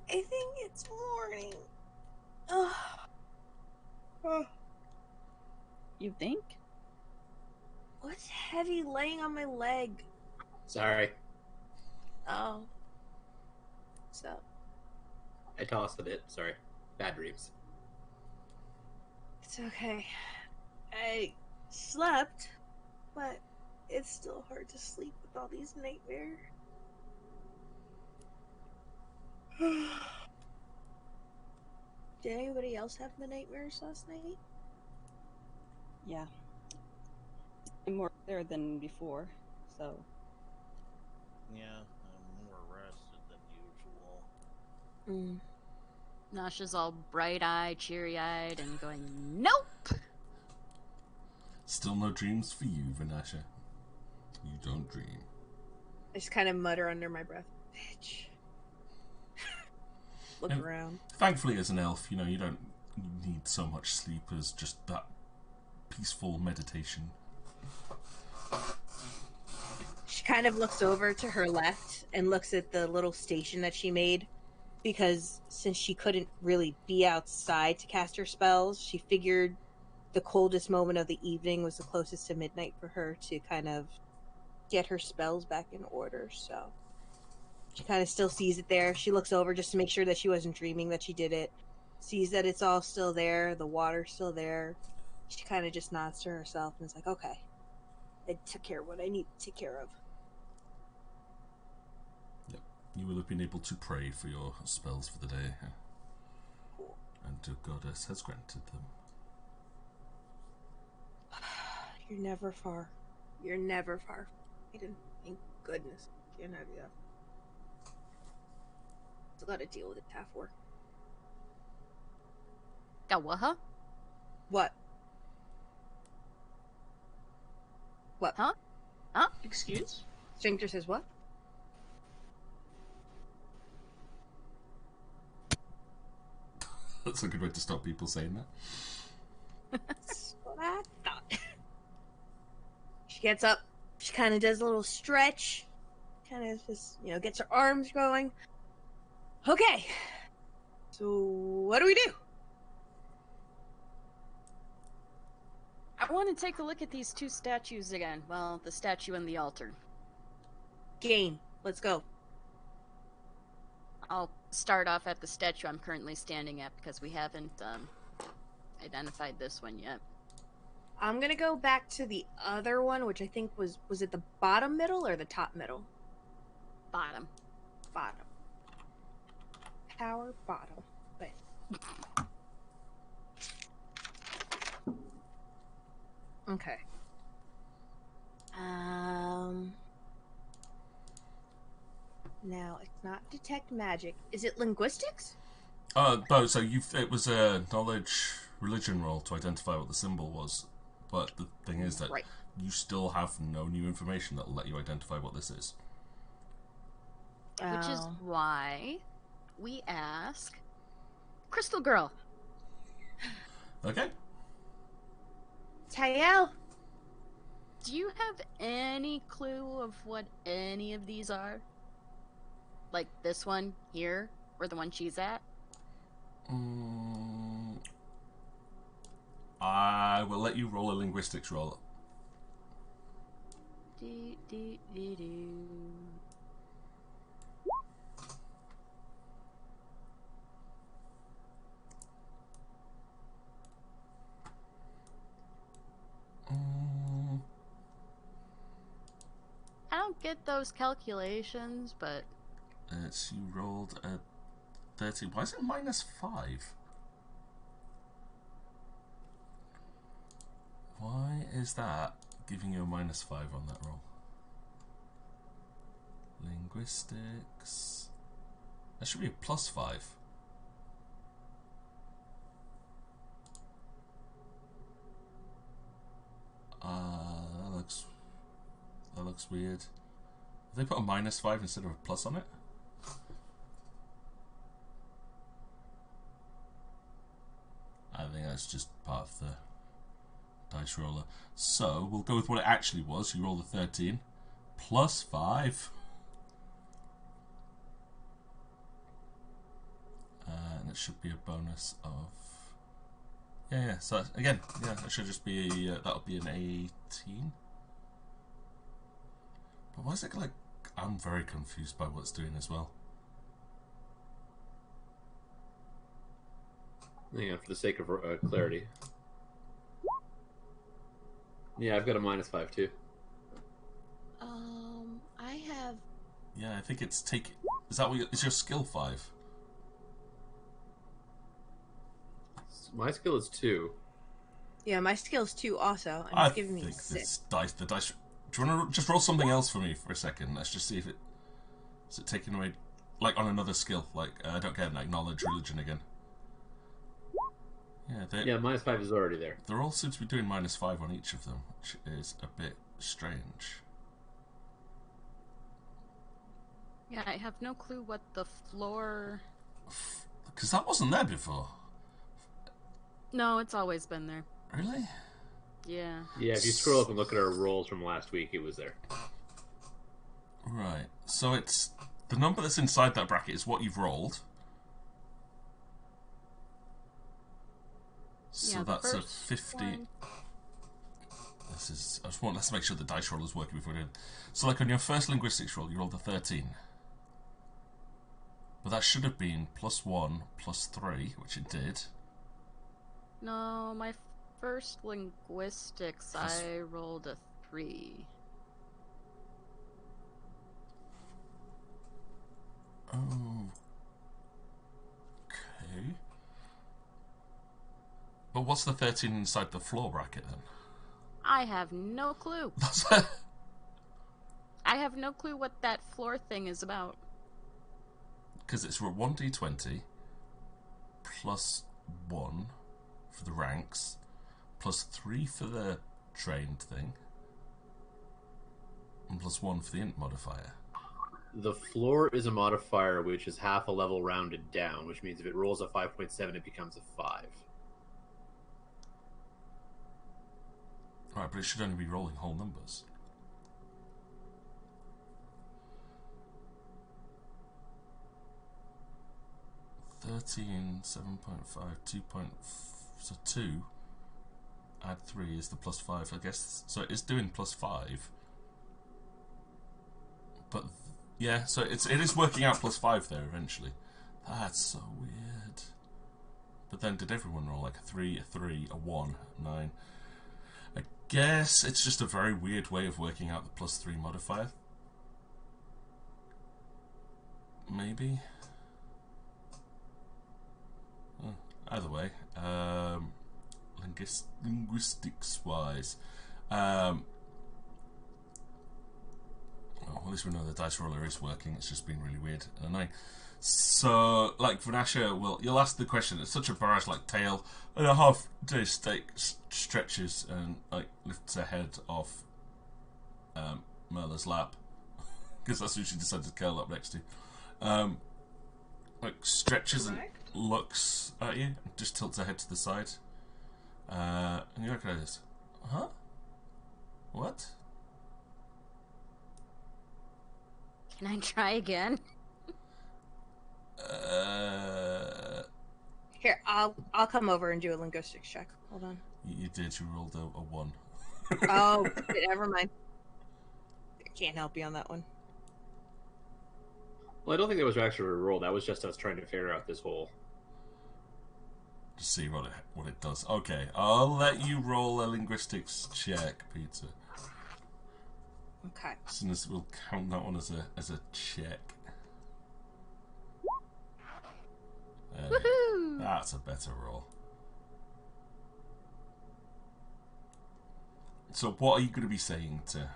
I think it's morning. You think? What's heavy laying on my leg? Sorry, Oh. So, I tossed a bit. Sorry. Bad dreams. it's okay. I slept, but it's still hard to sleep with all these nightmares. Did anybody else have the nightmares last night? Yeah. I'm more there than before, so Yeah, I'm more rested than usual. Nasha's all bright-eyed, cheery-eyed, and going, nope! Still no dreams for you, Vanasha. You don't dream. I just kind of mutter under my breath, bitch. Look And- around. Thankfully, as an elf, you know, you don't need so much sleep as just that peaceful meditation. kind of looks over to her left and looks at the little station that she made, because since she couldn't really be outside to cast her spells, she figured the coldest moment of the evening was the closest to midnight for her to kind of get her spells back in order. So she kind of still sees it there. She looks over just to make sure that she wasn't dreaming that she did it. Sees that it's all still there, the water's still there. She kind of just nods to herself and is like, okay, I took care of what I need to take care of. Yep. You will have been able to pray for your spells for the day. Cool. And the goddess has granted them. You're never far. You're never far. Thank goodness. Can't have you. Still gotta deal with it, Tafor. Got what, huh? What? What? Huh? Huh? Excuse? Sphincter says what? That's a good way to stop people saying that. That's what I thought. She gets up. She kind of does a little stretch. Kind of just, gets her arms going. Okay. So, what do we do? I want to take a look at these two statues again. Well, the statue and the altar. Game. Let's go. I'll start off at the statue I'm currently standing at because we haven't identified this one yet. I'm gonna go back to the other one, which I think was it the bottom middle or the top middle? Bottom. Bottom. Power bottom. But okay. Now it's not detect magic. Is it linguistics? No, so it was a knowledge religion roll to identify what the symbol was. But the thing is that you still have no new information that will let you identify what this is. Which is why we ask Crystal Girl. Okay. Tael. Do you have any clue of what any of these are? Like this one here, or the one she's at? I will let you roll a linguistics roll. I don't get those calculations, but You rolled a 30. Why is it -5? Why is that giving you a -5 on that roll? Linguistics. That should be a +5. That looks weird. Have they put a -5 instead of a plus on it? I think that's just part of the dice roller. So we'll go with what it actually was. You rolled a 13 +5. And it should be a bonus of... Yeah, so again, it should just be, that'll be an 18. But why is it like... I'm very confused by what it's doing as well. Hang on, for the sake of clarity. Yeah, I've got a -5 too. I have... Yeah, I think it's take... Is that what is your skill 5? My skill is 2. Yeah, my skill's 2 also, and I it's giving me think 6. the dice... Do you want to just roll something else for me for a second? Let's just see if it... Is it taking away... Like, on another skill? Like, I don't get like knowledge religion again. Yeah, -5 is already there. They all seem to be doing -5 on each of them, which is a bit strange. yeah, I have no clue what the floor... Because that wasn't there before. No, it's always been there. Really? Yeah. Yeah, if you scroll up and look at our rolls from last week, it was there. Right. So it's the number that's inside that bracket is what you've rolled. So Yeah, the that's a first 50. one. This is. Let's make sure the dice roll is working before we do it. So, like on your first linguistics roll, you rolled a 13. But that should have been +1, +3, which it did. No, my first linguistics, I rolled a 3. Oh. Okay. But what's the 13 inside the floor bracket then? I have no clue. That's I have no clue what that floor thing is about. because it's 1d20 +1 for the ranks, +3 for the trained thing, and +1 for the int modifier. The floor is a modifier which is half a level rounded down, which means if it rolls a 5.7, it becomes a 5. Right, but it should only be rolling whole numbers. (13), 7.5, 2. So 2 add 3 is the +5, I guess. So it's doing +5. But yeah, so it is working out +5 there eventually. That's so weird. But then did everyone roll like a 3, a 3, a 1, 9? I guess it's just a very weird way of working out the +3 modifier. Maybe. Either way, linguistics-wise, well, at least we know the dice roller is working. It's just been really weird and annoying. So, like Vanasha, you'll ask the question. It's such a barrage, like tail and a half-day steak stretches and like lifts her head off Merla's lap because that's who she decided to curl up next to. Like stretches and looks at you and just tilts her head to the side. And you look at this. Huh? What? Can I try again? Here, I'll come over and do a linguistics check. Hold on. You did. You rolled a 1. Oh, never mind. I can't help you on that one. Well, I don't think that was actually a roll. That was just us trying to figure out this whole. To see what it does. Okay, I'll let you roll a linguistics check, Peter. Okay. As soon as we'll count that one as a check. Woohoo! That's a better roll. So, what are you going to be saying to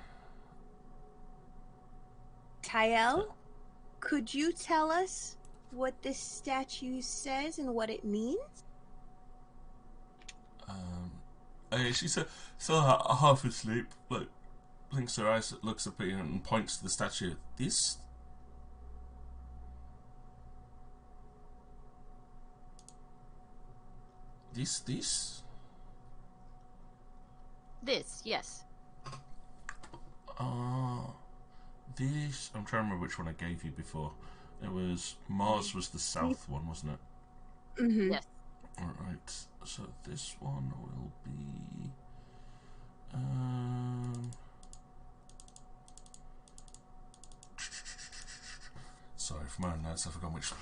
Tyel, could you tell us what this statue says and what it means? She's still half asleep, like blinks her eyes, looks up at you and points to the statue. This? This? This, yes. This. I'm trying to remember which one I gave you before. It was Mars was the south one, wasn't it? Mm-hmm. Yes. Alright, so this one will be sorry, for my own notes I've forgotten which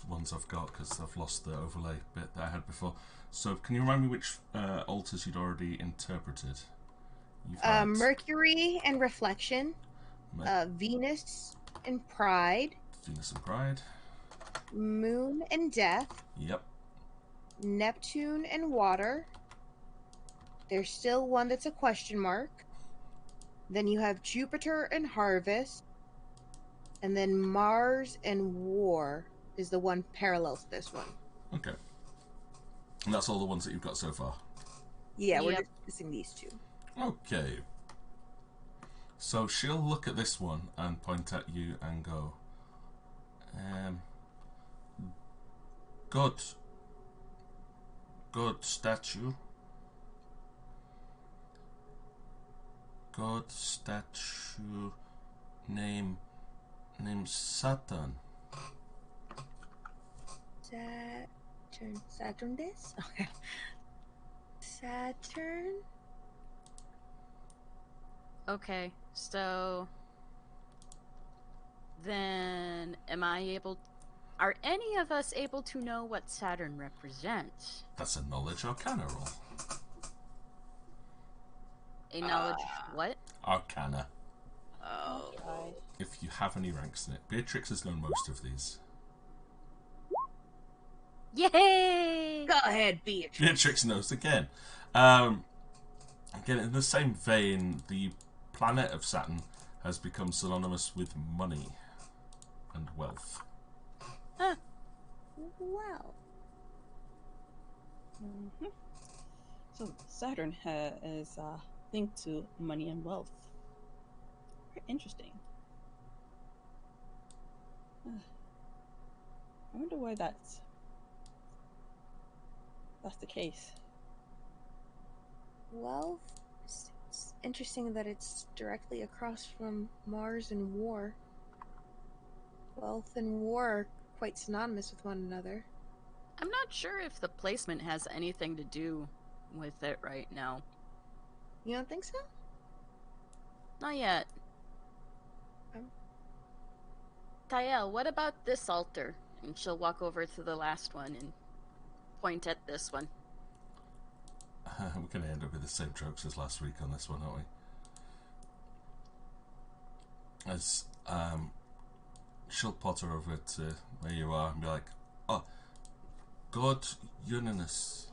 ones I've got because I've lost the overlay bit that I had before. So can you remind me which altars you'd already interpreted? You've had Mercury and Reflection, Venus and Pride, Venus and Pride. Moon and Death, Yep. Neptune and Water. There's still one that's a question mark. Then you have Jupiter and Harvest. And then Mars and War is the one parallel to this one. Okay. And that's all the ones that you've got so far? Yeah, we're Yep. just missing these two. Okay. So she'll look at this one and point at you and go, God statue. God statue name named Saturn. Saturn this? Okay. Saturn? Okay, so then are any of us able to know what Saturn represents? That's a knowledge arcana roll. A knowledge what? Arcana. Oh. Try. If you have any ranks in it. Beatrix has known most of these. Yay! Go ahead, Beatrice. Beatrix knows again. Again, in the same vein, the planet of Saturn has become synonymous with money and wealth. Wow. Mhm. So Saturn is linked to money and wealth. Very interesting. I wonder why that's the case. Well, it's interesting that it's directly across from Mars and war. Wealth and war are quite synonymous with one another. I'm not sure if the placement has anything to do with it right now. You don't think so? Not yet. Tael, what about this altar? And she'll walk over to the last one and point at this one. We're going to end up with the same jokes as last week on this one, aren't we? As she'll potter over to where you are and be like, "Oh, God, Uranus."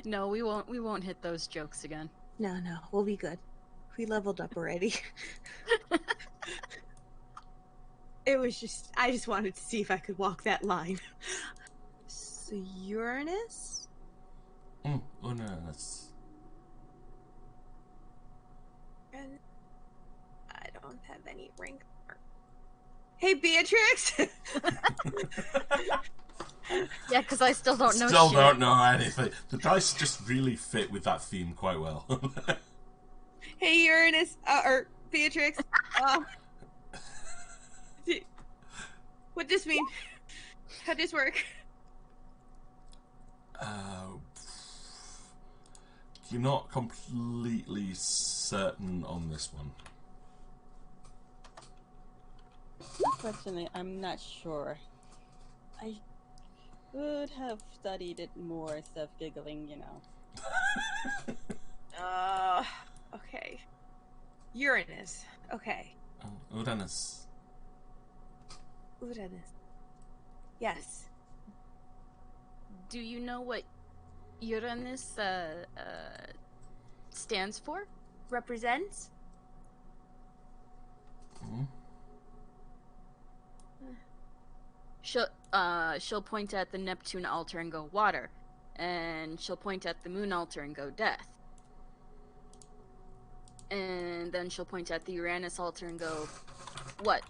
No, we won't hit those jokes again. No, we'll be good. We leveled up already. I just wanted to see if I could walk that line. So Uranus? Uranus. And I don't have any rank. Hey, Beatrix! Yeah, because I still don't know Still shit. don't know anything. The dice just really fit with that theme quite well. Hey, Uranus, or Beatrix. What this mean? How'd this work? You're not completely certain on this one. Unfortunately, I'm not sure. I would have studied it more instead of giggling, you know. Okay. Uranus. Okay. Uranus. Uranus. Yes. Do you know what Uranus stands for? Represents? She'll point at the Neptune altar and go water, and she'll point at the Moon altar and go death, and then she'll point at the Uranus altar and go what?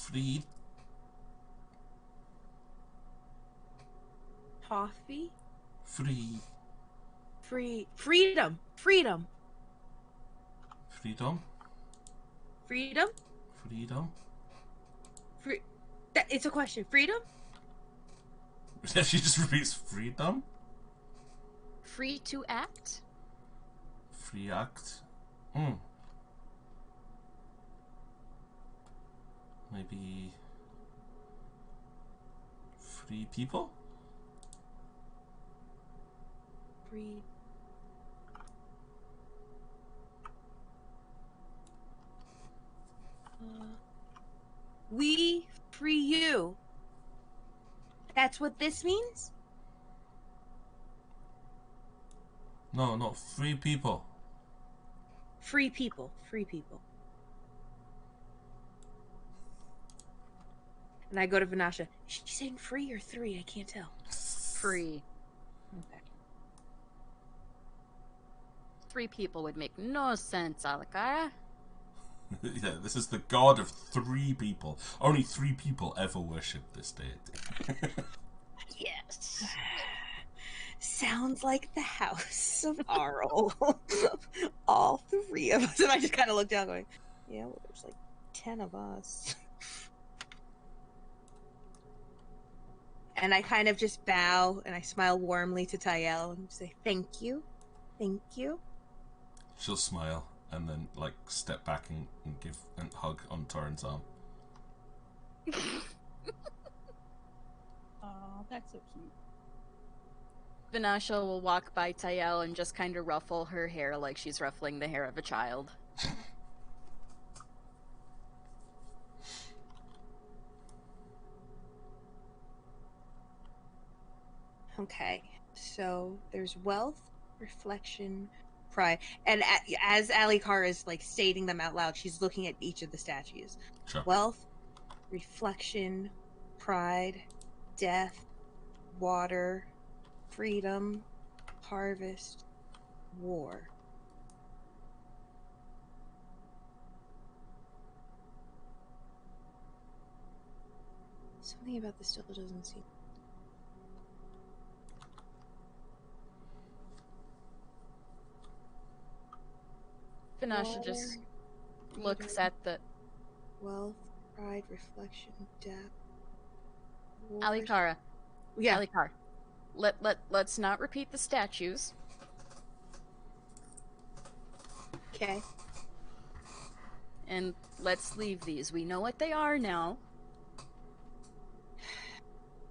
Free. Coffee? Free. Freedom. Freedom. Freedom? Freedom. It's a question. Freedom? She just repeats freedom. Free to act? Free act. Maybe free people? Free. We free you. That's what this means? No, not free people. Free people. Free people. And I go to Vanasha. Is she saying free or three? I can't tell. Free. Okay. 3 people would make no sense, Alakara. Yeah, this is the god of 3 people. Only 3 people ever worship this deity. Yes. Sounds like the house of Arl. All 3 of us. And I just kind of looked down going, yeah, well, there's like 10 of us. And I kind of just bow and I smile warmly to Tyel and say, thank you. Thank you. She'll smile and then, like, step back and give a hug on Torrent's arm. Oh, that's so cute. Vanasha will walk by Tyel and just kind of ruffle her hair like she's ruffling the hair of a child. Okay, so there's wealth, reflection, pride. And as Alikar is like stating them out loud, she's looking at each of the statues. Sure. Wealth, reflection, pride, death, water, freedom, harvest, war. Something about this still doesn't seem... Vanasha just looks at the... Wealth, pride, reflection, death. War. Alikara. Yeah. Alikar. Let's not repeat the statues. Okay. And let's leave these. We know what they are now.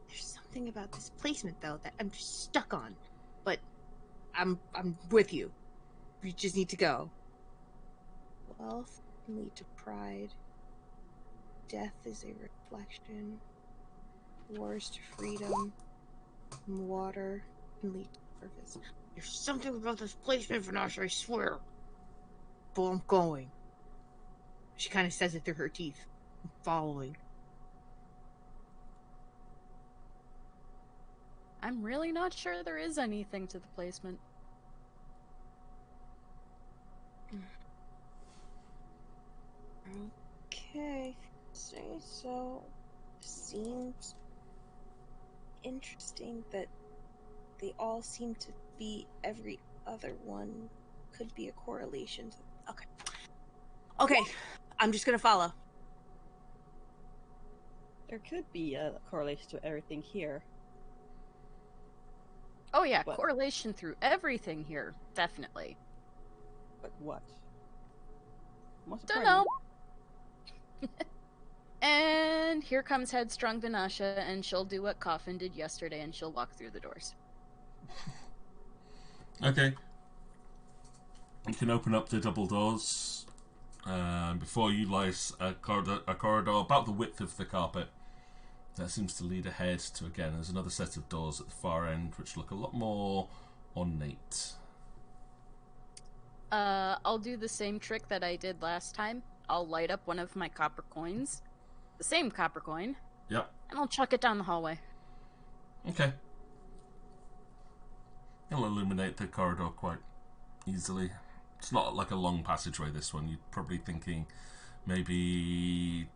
There's something about this placement though that I'm just stuck on. But I'm with you. You just need to go. Wealth can lead to pride. Death is a reflection. Wars to freedom. And water can lead to purpose. There's something about this placement, Vanasha, I swear. But I'm going. She kind of says it through her teeth. I'm following. I'm really not sure there is anything to the placement. Okay, say so. Seems interesting that they all seem to be every other one. Could be a correlation to... Okay, I'm just gonna follow. There could be a correlation to everything here. Oh yeah, What? correlation through everything here. Definitely. But what? Most Don't importantly, know. And here comes Headstrong Vanasha, and she'll do what Coffin did yesterday, and she'll walk through the doors. Okay. You can open up the double doors. Before you lies a corridor about the width of the carpet that seems to lead ahead to, again, there's another set of doors at the far end which look a lot more ornate. I'll do the same trick that I did last time. I'll light up one of my copper coins. The same copper coin. Yep. And I'll chuck it down the hallway. Okay. It'll illuminate the corridor quite easily. It's not like a long passageway, this one. You're probably thinking maybe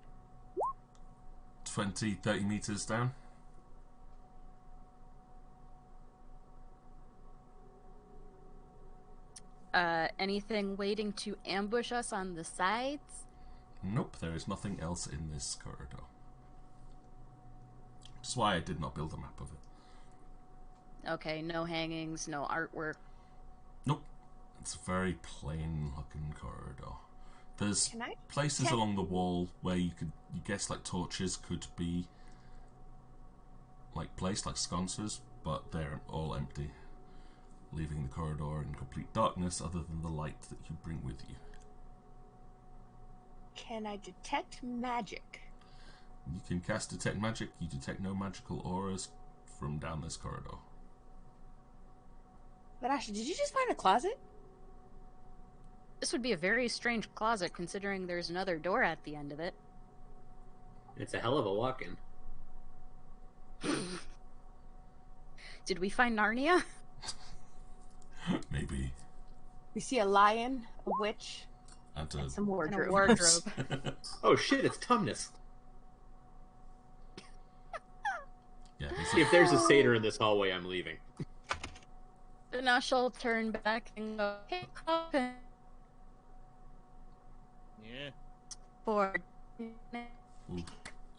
20, 30 meters down. Anything waiting to ambush us on the sides? Nope, there is nothing else in this corridor. That's why I did not build a map of it. Okay, no hangings, no artwork. Nope. It's a very plain looking corridor. There's Can I places check? along the wall where you guess like torches could be like placed, like sconces, but they're all empty, leaving the corridor in complete darkness other than the light that you bring with you. Can I detect magic? You can cast Detect Magic. You detect no magical auras from down this corridor. But Ashley, did you just find a closet? This would be a very strange closet considering there's another door at the end of it. It's a hell of a walk-in. Did we find Narnia? Maybe. We see a lion, a witch, And And some And a wardrobe. wardrobe. Oh shit, it's Tumnus. Yeah, If there's a satyr in this hallway, I'm leaving. But now she'll turn back and go, hey, Coffin. Yeah. For Ooh,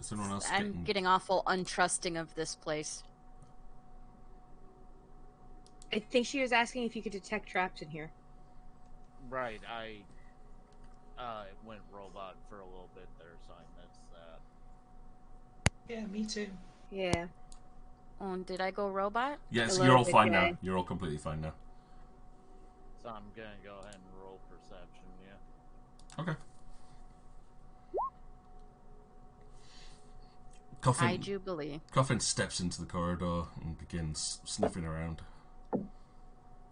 is anyone else I'm getting awful untrusting of this place. I think she was asking if you could detect traps in here. Right, I went robot for a little bit there, so I missed that. Yeah, me too. Yeah. Oh, did I go robot? Yes, A you're all little bit fine gray. now. You're all completely fine now. So I'm gonna go ahead and roll perception, yeah. Okay. High Jubilee. Coffin steps into the corridor and begins sniffing around,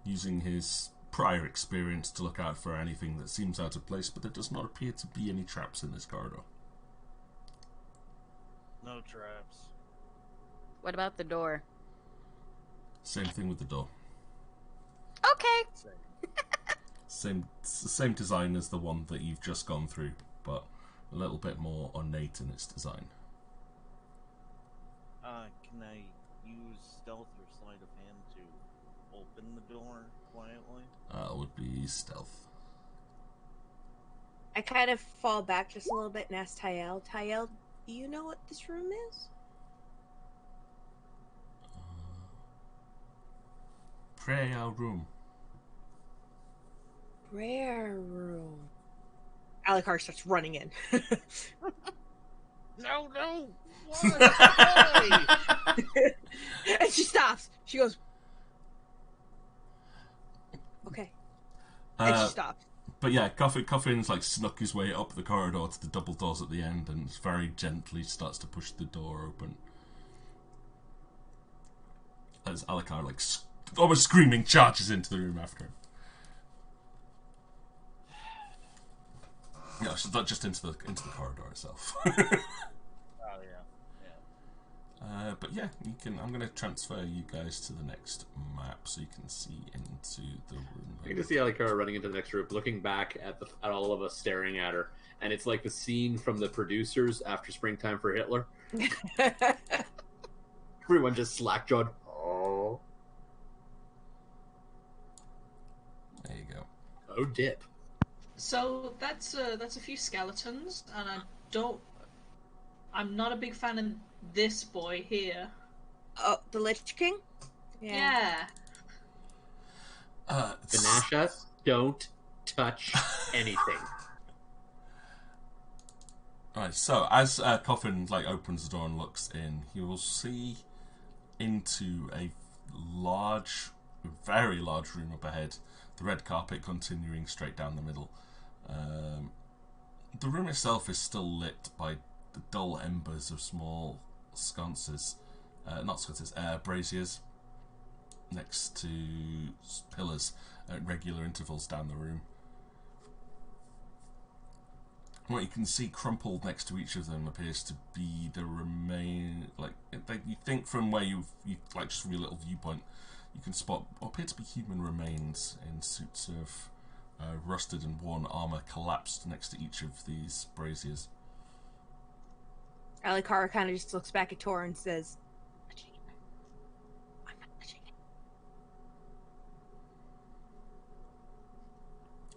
using his prior experience to look out for anything that seems out of place, but there does not appear to be any traps in this corridor. No traps. What about the door? Same thing with the door. Okay. Same design as the one that you've just gone through, but a little bit more ornate in its design. Can I use stealth or sleight of hand to open the door quietly? Would be stealth. I kind of fall back just a little bit and ask Tyel. Tyel, do you know what this room is? Prayer room. Prayer room. Alucard starts running in. No! Why? And she stops. She goes, okay. And she stops. But yeah, Coffin's like snuck his way up the corridor to the double doors at the end and very gently starts to push the door open. As Alucard, like, almost screaming, charges into the room after him. No, she's not just into the corridor itself. Oh, yeah. But yeah, you can. I'm going to transfer you guys to the next map so you can see into the room. You can just see Alikara running into the next room, looking back at all of us staring at her, and it's like the scene from the producers after Springtime for Hitler. Everyone just slack-jawed. Oh, There you go. oh, dip. So that's a few skeletons, and I'm not a big fan of this boy here. Oh, the Lich King? Yeah. Vanasha, don't touch anything. Right, so as Coffin like opens the door and looks in, he will see into a large, very large room up ahead. The red carpet continuing straight down the middle. The room itself is still lit by the dull embers of small braziers next to pillars at regular intervals down the room. What you can see crumpled next to each of them appears to be the you think from where you like just from your little viewpoint, you can spot what appear to be human remains in suits of rusted and worn armor collapsed next to each of these braziers. Alucard kind of just looks back at Tor and says, I'm not touching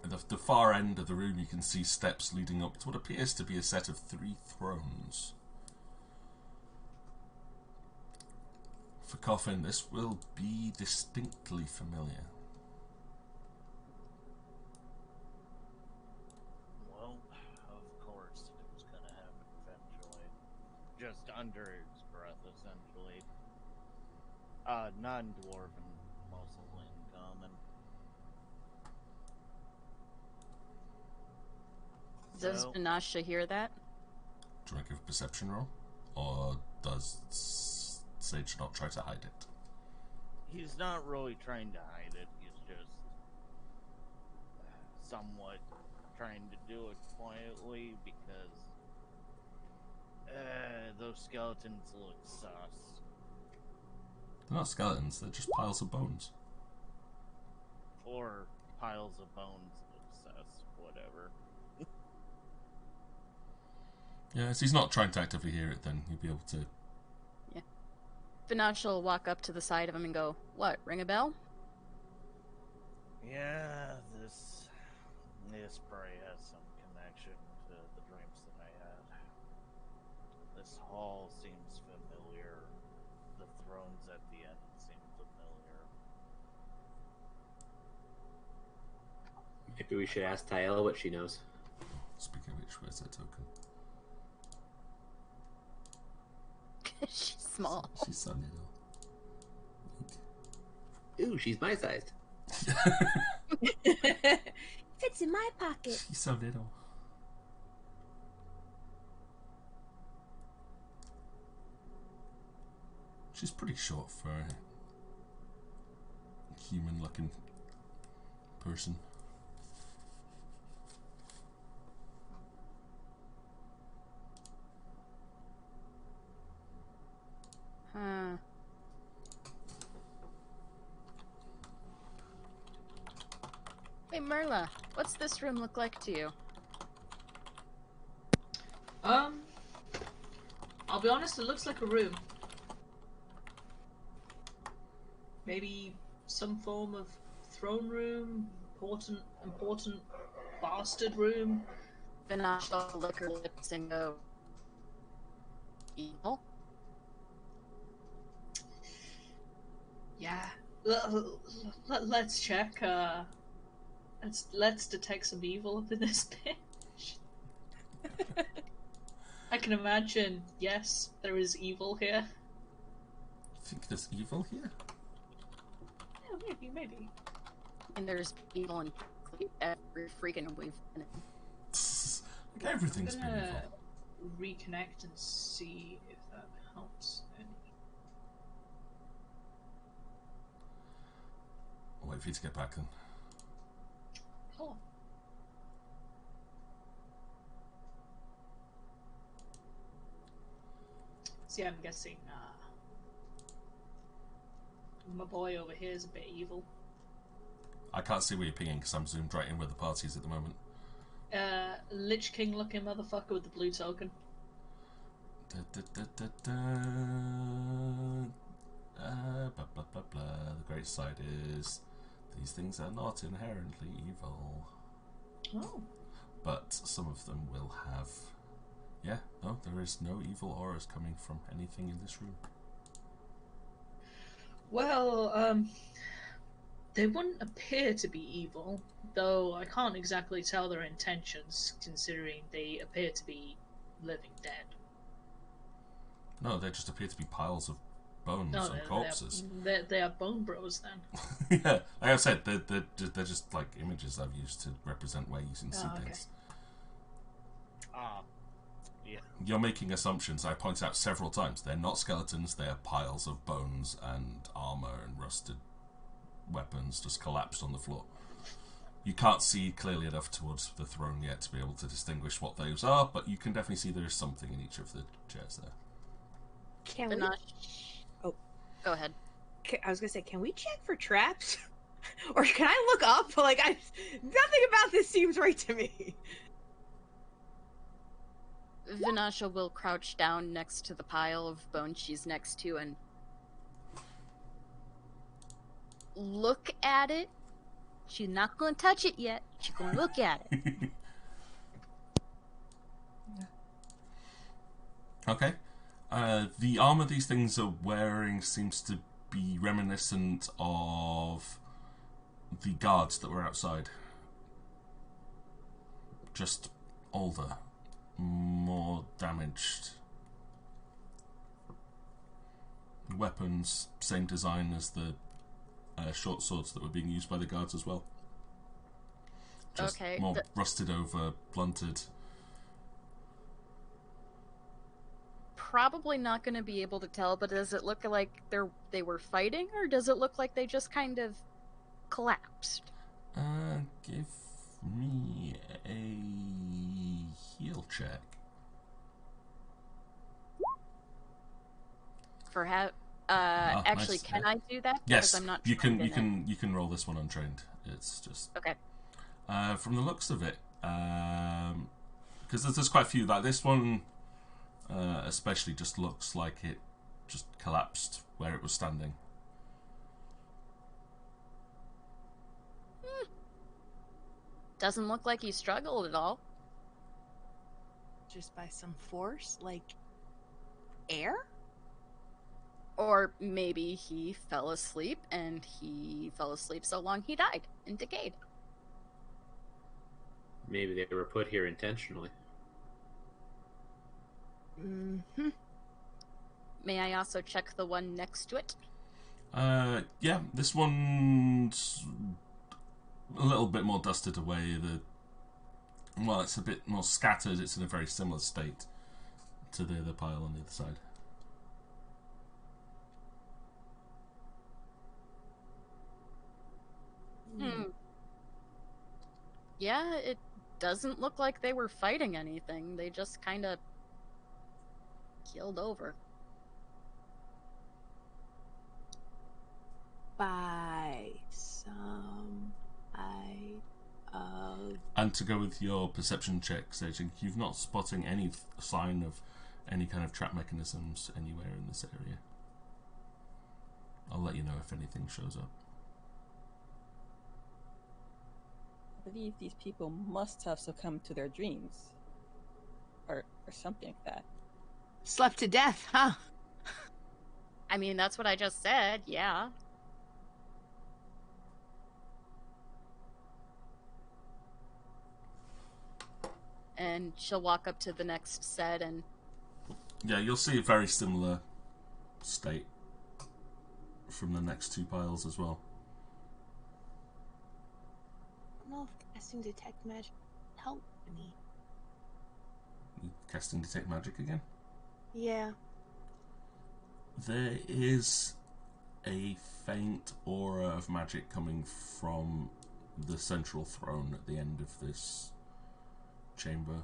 it. At the far end of the room, you can see steps leading up to what appears to be a set of 3 thrones. For Coffin, this will be distinctly familiar. Well, of course it was gonna happen eventually. Just under its breath, essentially. Non-dwarven, mostly in common. Does So- Vanasha hear that? Do you want to give a perception roll? Or does Sage not try to hide it? He's not really trying to hide it, he's just somewhat trying to do it quietly because those skeletons look sus. They're not skeletons, they're just piles of bones. Or piles of bones look sus, whatever. Yeah, so he's not trying to actively hear it, then he'll be able to... Vinash will walk up to the side of him and go, "What, ring a bell?" Yeah, this probably has some connection to the dreams that I had. This hall seems familiar. The thrones at the end seem familiar. Maybe we should ask Tael what she knows. Speaking of which, where's that token? She's small. She's so little. Ooh, she's my sized. Fits in my pocket. She's so little. She's pretty short for a human-looking person. Huh. Hey, Merla, what's this room look like to you? I'll be honest, it looks like a room. Maybe some form of throne room, important bastard room. Vinash will lick her lips and go, "Evil?" Yeah. Let's check. Let's detect some evil up in this bitch. I can imagine. Yes, there is evil here. You think there's evil here? Yeah, maybe. And there's evil in every freaking we've been in. Like everything's been I'm gonna evil. reconnect and see if that helps any. I'll wait for you to get back then. Oh. See, I'm guessing my boy over here is a bit evil. I can't see where you're pinging because I'm zoomed right in where the party is at the moment. Lich King looking motherfucker with the blue token. Blah, blah, blah, blah. The great side is these things are not inherently evil. Oh. But some of them will have... Yeah, no, there is no evil auras coming from anything in this room. Well, they wouldn't appear to be evil, though I can't exactly tell their intentions, considering they appear to be living dead. No, they just appear to be piles of bones No, and corpses. they are bone bros then. Yeah, like I said, they're just like images I've used to represent ways you can see okay. things. Yeah. You're making assumptions. I point out several times. They're not skeletons. They're piles of bones and armor and rusted weapons just collapsed on the floor. You can't see clearly enough towards the throne yet to be able to distinguish what those are, but you can definitely see there is something in each of the chairs there. Can we? Vinash. Oh. Go ahead. I was gonna say, can we check for traps, or can I look up? Like, nothing about this seems right to me. Vinasha will crouch down next to the pile of bones she's next to and look at it. She's not going to touch it yet. She's going to look at it. Okay. The armor these things are wearing seems to be reminiscent of the guards that were outside. Just older. More damaged. Weapons, same design as the short swords that were being used by the guards as well. Just Okay, more rusted over, blunted. Probably not going to be able to tell, but does it look like they were fighting, or does it look like they just kind of collapsed? Give me a heal check. For actually, nice. can I do that? Yes, Because I'm not you trained in it. you can roll this one untrained. It's just Okay. from the looks of it, because there's quite a few like this one. Especially just looks like it just collapsed where it was standing. Doesn't look like he struggled at all. Just by some force, like air? Or maybe he fell asleep, and he fell asleep so long he died and decayed. Maybe they were put here intentionally. Mm-hmm. May I also check the one next to it? Yeah, this one's a little bit more dusted away. Well, it's a bit more scattered. It's in a very similar state to the other pile on the other side. Yeah, it doesn't look like they were fighting anything. They just kind of keeled over. By some of... And to go with your perception check, Sage, you've not spotting any sign of any kind of trap mechanisms anywhere in this area. I'll let you know if anything shows up. I believe these people must have succumbed to their dreams. Or something like that. Slept to death, huh? I mean, that's what I just said, yeah. And she'll walk up to the next set and... Yeah, you'll see a very similar state from the next two piles as well. I don't know if casting detect magic helped me. You casting detect magic again? Yeah. There is a faint aura of magic coming from the central throne at the end of this chamber.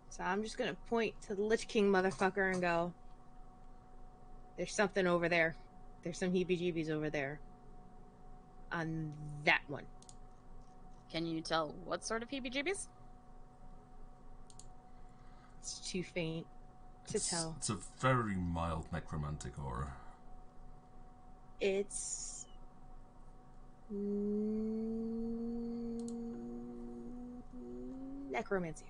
So I'm just gonna point to the Lich King motherfucker and go, there's something over there. There's some heebie-jeebies over there. On that one. Can you tell what sort of heebie-jeebies? It's too faint to tell. It's a very mild necromantic aura. It's... necromancy.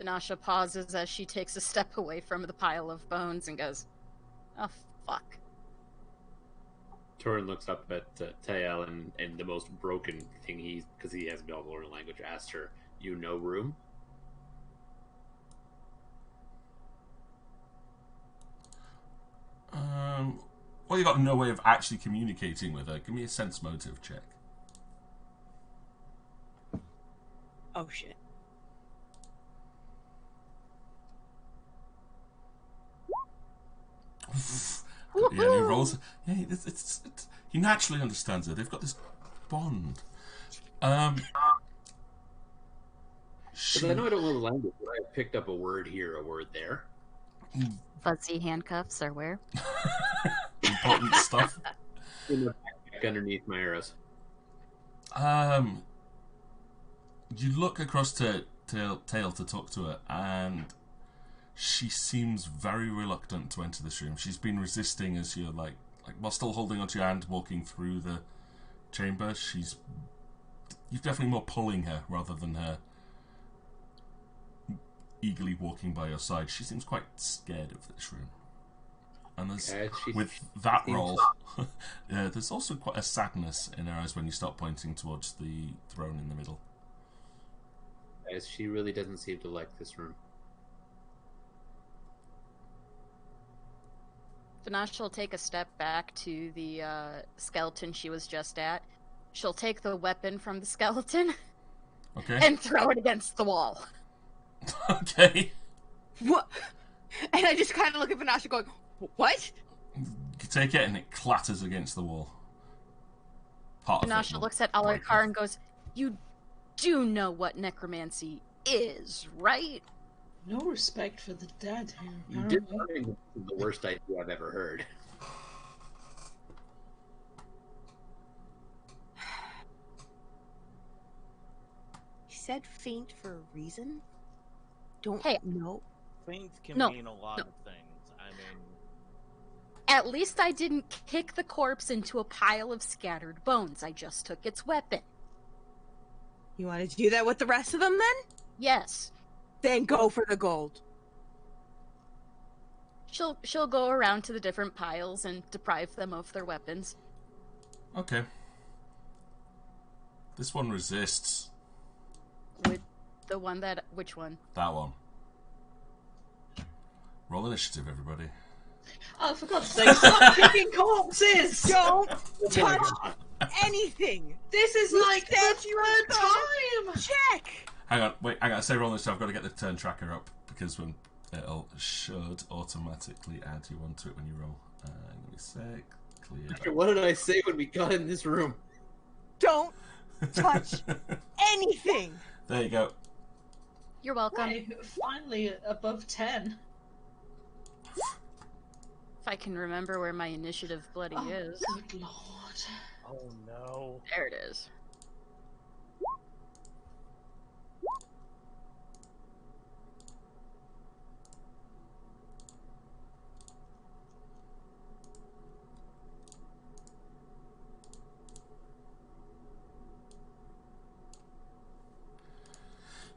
Vanasha pauses as she takes a step away from the pile of bones and goes, oh, fuck. Torin looks up at Tael and the most broken thing because he has Belgorian language, asked her, "You know room?" Well, you got no way of actually communicating with her. Give me a sense motive check. Oh shit. Yeah, he rolls. Yeah, he naturally understands her. They've got this bond. Because I know I don't know the language, but I picked up a word here, a word there. Fuzzy handcuffs are where? Important stuff. In the backpack underneath my arrows. You look across to Tail to talk to her, and she seems very reluctant to enter this room. She's been resisting as you're like while still holding onto your hand, walking through the chamber. You're definitely more pulling her rather than her eagerly walking by your side. She seems quite scared of this room. And with that roll, there's also quite a sadness in her eyes when you start pointing towards the throne in the middle. As she really doesn't seem to like this room. Vanasha will take a step back to the skeleton she was just at. She'll take the weapon from the skeleton and throw it against the wall. Okay. What? And I just kind of look at Vanasha going, what? You take it and it clatters against the wall. Vanasha looks at Alucard and goes, you do know what necromancy is, right? No respect for the dead here. You did something the worst idea I've ever heard. He said faint for a reason? Don't Hey. no. Things can No, mean a lot no. of things. I mean, At least I didn't kick the corpse into a pile of scattered bones. I just took its weapon. You want to do that with the rest of them then? Yes. Then go for the gold. She'll go around to the different piles and deprive them of their weapons. Okay. This one resists. With the one that... Which one? That one. Roll initiative, everybody. Oh, for God's sake, stop kicking corpses! Don't touch anything. This is You like the said you were third time! Check. Hang on, wait, I gotta say roll initiative. I've got to get the turn tracker up because when should automatically add you onto it when you roll. Give me a sec. Clear. What did I say when we got in this room? Don't touch anything. There you go. You're welcome. Right, finally above 10. If I can remember where my initiative bloody Oh, is. good lord. oh no. There it is.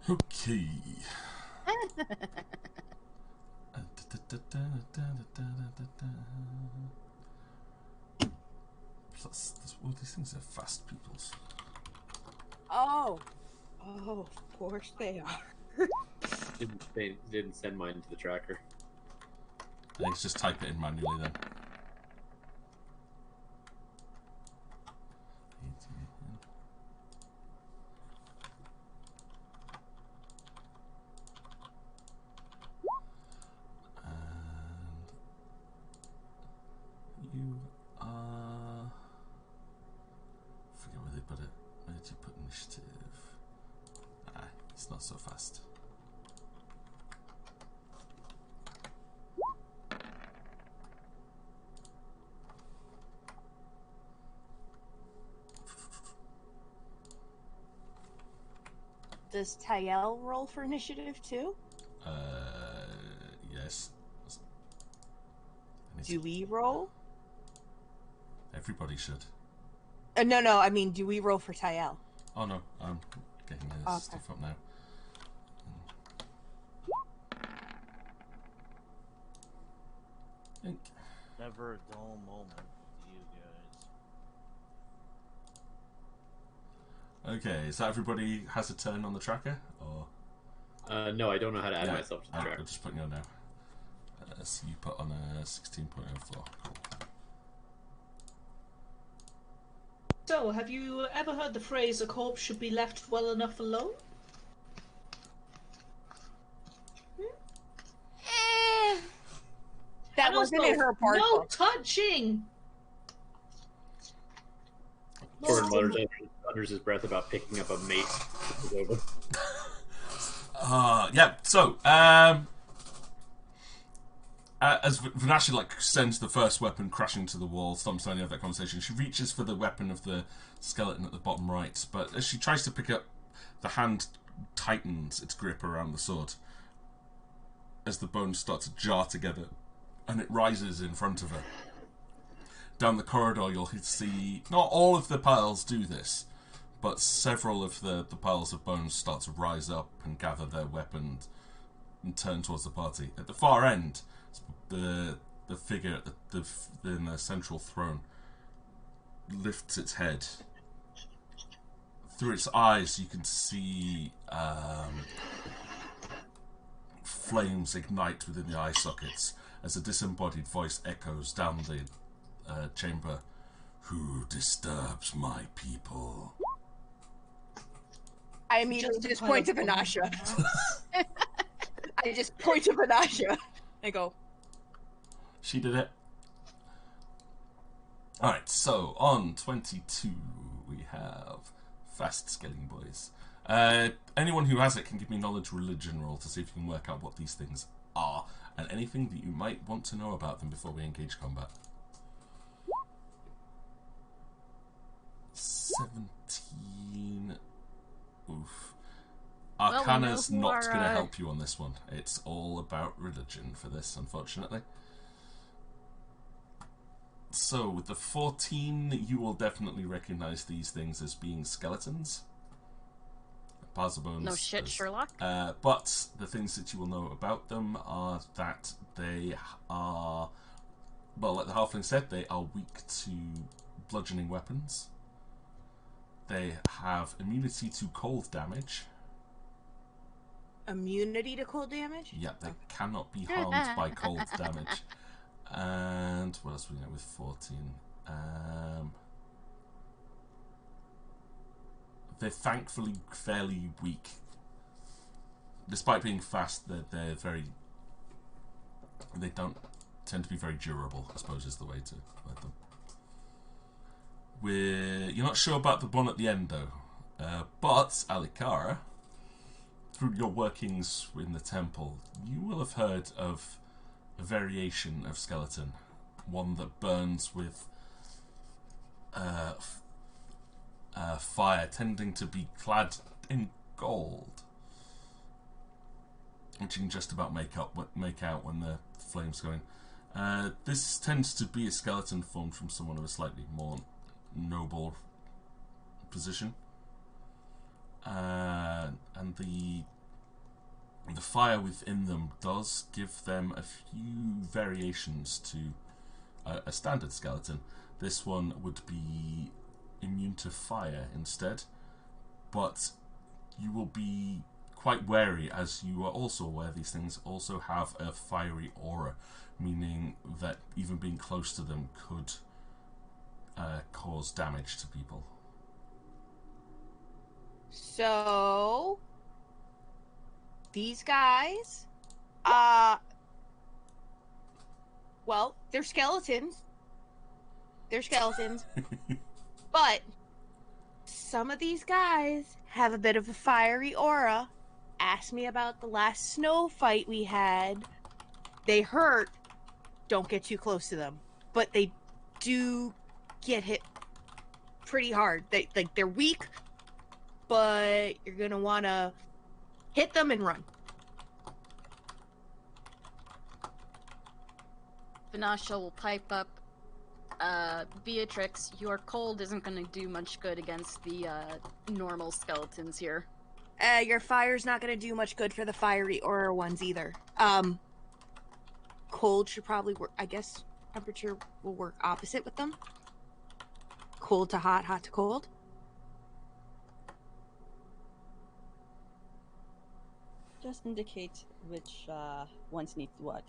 Okay. Plus, all these things are fast peoples. Oh, of course they are. They didn't send mine to the tracker. Let's just type it in manually then. You are... forget where they put it. Where did you put initiative? Ah, it's not so fast. Does Tyel roll for initiative too? Yes. Do we roll? Everybody should. No, I mean, do we roll for Tyel? Oh no, I'm getting this Okay. stuff up now. Think. Never a dull moment with you guys. Okay, is that everybody has a turn on the tracker? Or No, I don't know how to add yeah, myself to the I'm tracker. just putting you on now. So you put on a 16.04. Cool. So, have you ever heard the phrase, a corpse should be left well enough alone? That And wasn't also, in her part no book. touching! Corin mutters under his breath about picking up a mate. Yeah, so, as Vanasha sends the first weapon crashing to the wall, stomps down the other conversation, she reaches for the weapon of the skeleton at the bottom right, but as she tries to pick up, the hand tightens its grip around the sword as the bones start to jar together, and it rises in front of her. Down the corridor, you'll see, not all of the piles do this, but several of the piles of bones start to rise up and gather their weapons and turn towards the party. At the far end, the figure in the central throne lifts its head. Through its eyes, you can see flames ignite within the eye sockets as a disembodied voice echoes down the chamber. Who disturbs my people? I immediately just point to Vanasha. I just point to Vanasha and go, She did it. Alright, so on 22 we have fast scaling boys. Anyone who has it can give me knowledge religion roll to see if you can work out what these things are and anything that you might want to know about them before we engage combat. 17. Oof. Arcana's not going to help you on this one. It's all about religion for this, unfortunately. So, with the 14, you will definitely recognize these things as being skeletons. Parzabones. No shit, Sherlock. But the things that you will know about them are that they are, well, like the halfling said, they are weak to bludgeoning weapons. They have immunity to cold damage. Immunity to cold damage? Yeah, they cannot be harmed by cold damage. And what else we got with 14? They're thankfully fairly weak. Despite being fast, they're very... They don't tend to be very durable, I suppose is the way to word them. You're not sure about the one at the end, though. But, Alikara, through your workings in the temple, you will have heard of a variation of skeleton. One that burns with fire, tending to be clad in gold, which you can just about make out when the flame's going. This tends to be a skeleton formed from someone of a slightly more noble position, and the fire within them does give them a few variations to a standard skeleton. This one would be immune to fire instead, but you will be quite wary, as you are also aware these things also have a fiery aura, meaning that even being close to them could cause damage to people. So these guys, well, they're skeletons. They're skeletons. But some of these guys have a bit of a fiery aura. Ask me about the last snow fight we had. They hurt. Don't get too close to them. But they do get hit pretty hard. They're weak, but you're gonna wanna hit them and run. Vanasha will pipe up. Beatrix, your cold isn't going to do much good against the normal skeletons here. Your fire's not going to do much good for the fiery aura ones either. Cold should probably work. I guess temperature will work opposite with them. Cold to hot, hot to cold. Just indicate which ones need what.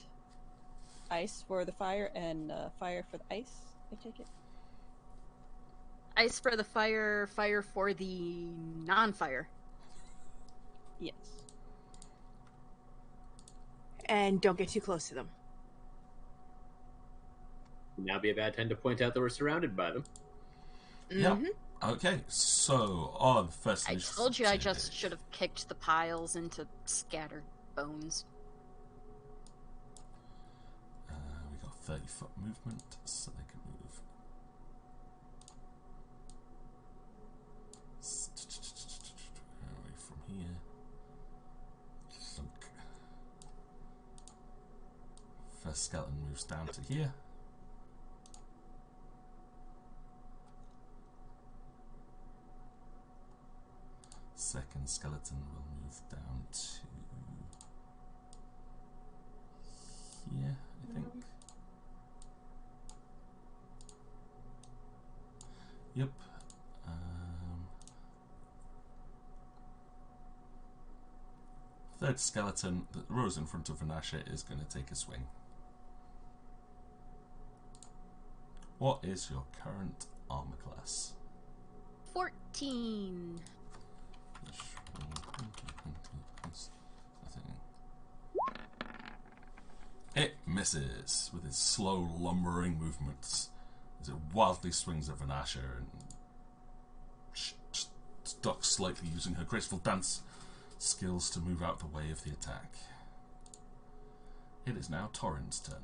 Ice for the fire and fire for the ice, I take it? Ice for the fire, fire for the non-fire. Yes. And don't get too close to them. Now be a bad time to point out that we're surrounded by them. Yeah. Okay, so on first I told you I just should have kicked the piles into scattered bones. We got 30-foot movement, so they can move. Away from here. Thunk. First skeleton moves down to here. Second skeleton will move down to here, I think. Yep. Third skeleton that rose in front of Vanasha is going to take a swing. What is your current armor class? 14. It misses with its slow, lumbering movements as it wildly swings at Vanasha and ducks slightly, using her graceful dance skills to move out the way of the attack. It is now Torrin's turn.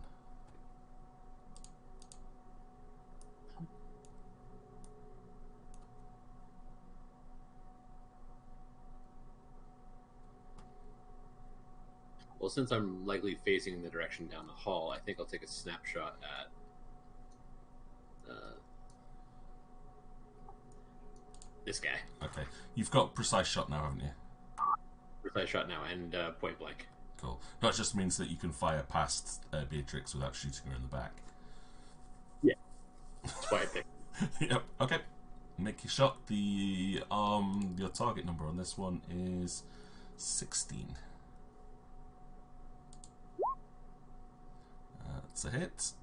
Well, since I'm likely facing in the direction down the hall, I think I'll take a snapshot at this guy. Okay. You've got precise shot now, haven't you? Precise shot now, and point blank. Cool. That just means that you can fire past Beatrix without shooting her in the back. Yeah. That's why I picked. Yep. Okay. Make your shot. The your target number on this one is 16. That's a hit.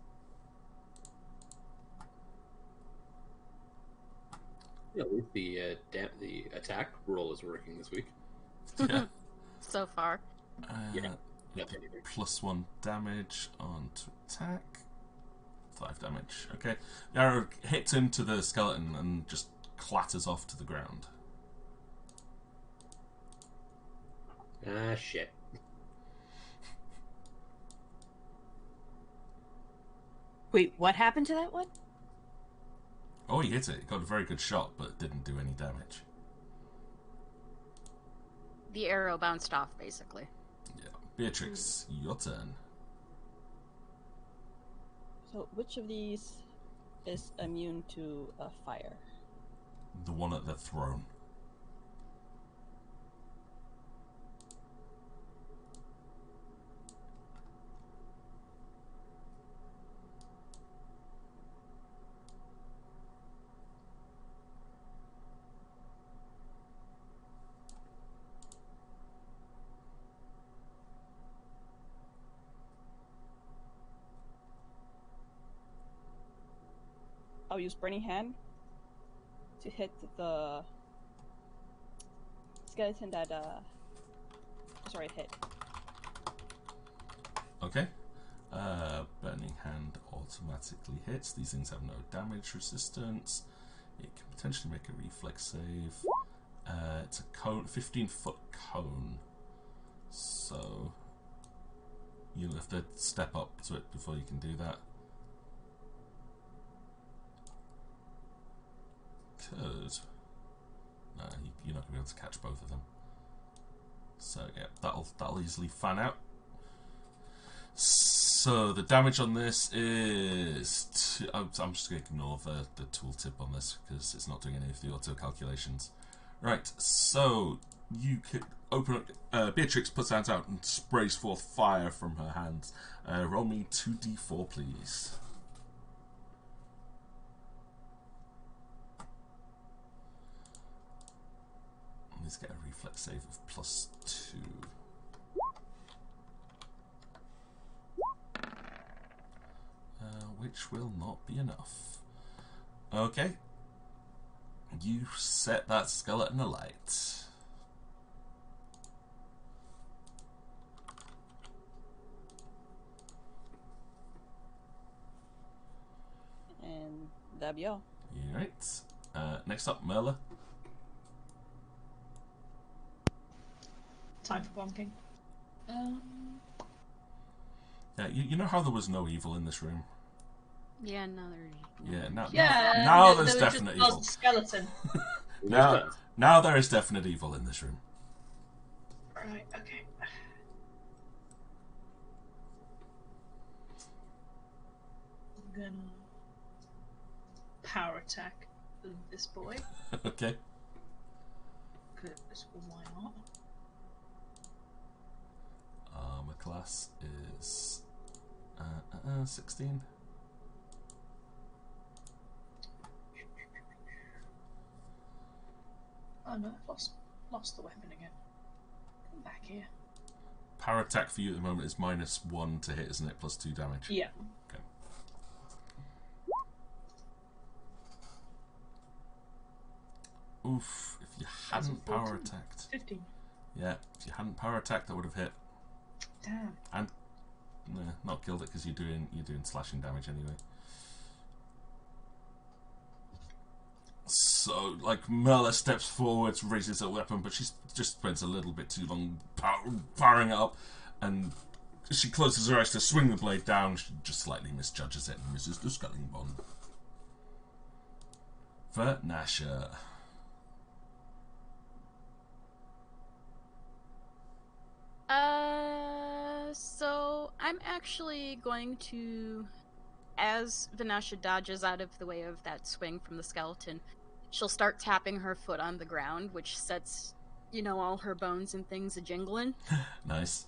Yeah, at least the attack roll is working this week. Yeah. So far. Yeah. +1 damage on to attack. 5 damage. Okay. The arrow hits into the skeleton and just clatters off to the ground. Ah, shit. Wait, what happened to that one? Oh, he hit it. It got a very good shot, but it didn't do any damage. The arrow bounced off, basically. Yeah. Beatrix, your turn. So, which of these is immune to fire? The one at the throne. I'll use Burning Hand to hit the skeleton that hit. Okay. Burning Hand automatically hits. These things have no damage resistance. It can potentially make a reflex save. It's a cone, 15-foot cone. So you'll have to step up to it before you can do that. No, you're not going to be able to catch both of them. So yeah, that'll easily fan out. So the damage on this is I'm just going to ignore the tooltip on this because it's not doing any of the auto calculations. Right, so you could open up. Beatrix puts hands out and sprays forth fire from her hands. Roll me 2d4, please. Let's get a reflex save of +2. Which will not be enough. Okay. You set that skeleton alight. And that'll be all. Alright. Next up, Merla. Time for bonking. Yeah, you know how there was no evil in this room? Yeah, no, Yeah, Now there's definite evil. Skeleton. Now there is definite evil in this room. Right. Okay. I'm gonna power attack this boy. Okay. Because why not? Armor class is 16. Oh no, I've lost the weapon again. Come back here. Power attack for you at the moment is -1 to hit, isn't it? +2 damage. Yeah. Okay. Oof! If you hadn't power attacked. 15. Yeah, if you hadn't power attacked, that would have hit. Damn. And not killed it because you're doing slashing damage anyway. So, like, Merla steps forward, raises her weapon, but she just spends a little bit too long powering it up, and she closes her eyes to swing the blade down. She just slightly misjudges it and misses the sculling bond. For Nasha. So I'm actually going to, as Vanessa dodges out of the way of that swing from the skeleton, she'll start tapping her foot on the ground, which sets, all her bones and things a-jingling. Nice.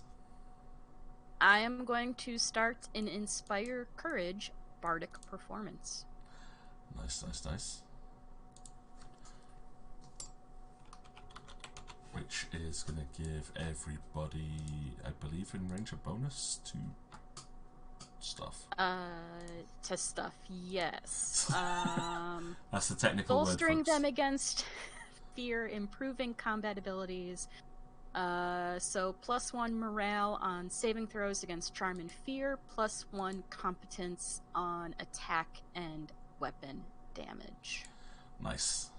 I am going to start an Inspire Courage bardic performance. Nice, nice, nice. Which is going to give everybody, I believe, in range a bonus to stuff. To stuff, yes. That's the technical word. Bolstering them against fear, improving combat abilities. So +1 morale on saving throws against charm and fear, +1 competence on attack and weapon damage. Nice.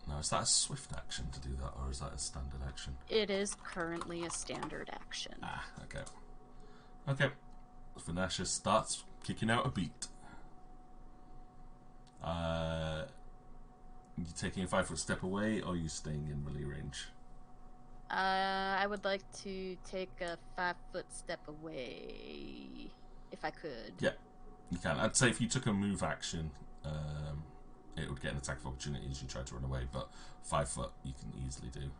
Now, is that a swift action to do that, or is that a standard action? It is currently a standard action. Ah, okay. Okay. Vanessa starts kicking out a beat. You taking a 5-foot step away, or are you staying in melee range? I would like to take a 5-foot step away, if I could. Yeah, you can. I'd say if you took a move action, it would get an attack of opportunity as you try to run away, but 5 foot you can easily do.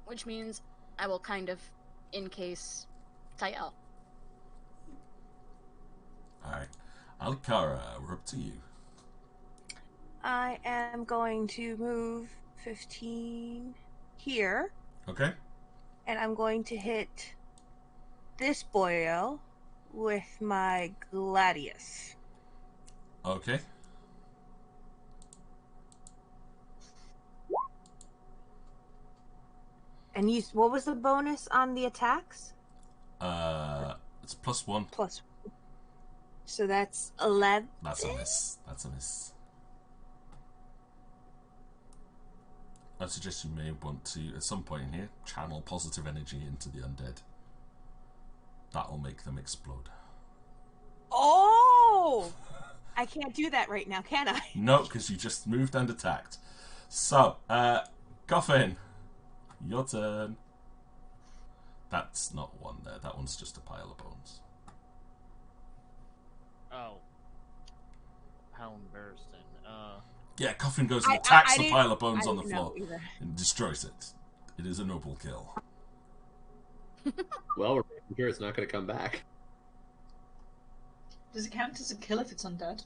Which means I will kind of, in case, Tyel. Alright. Alcara, we're up to you. I am going to move 15 here. Okay. And I'm going to hit this boyo with my Gladius. Okay. And what was the bonus on the attacks? It's +1. Plus. So that's 11. That's a miss. That's a miss. I suggest you may want to, at some point in here, channel positive energy into the undead. That'll make them explode. Oh! I can't do that right now, can I? No, because you just moved and attacked. So, Coffin, your turn. That's not one there. That one's just a pile of bones. Oh. How embarrassing. Yeah, Coffin goes and attacks the pile of bones on the floor either. and destroys it. It is a noble kill. Well, we're making sure it's not going to come back. Does it count as a kill if it's undead?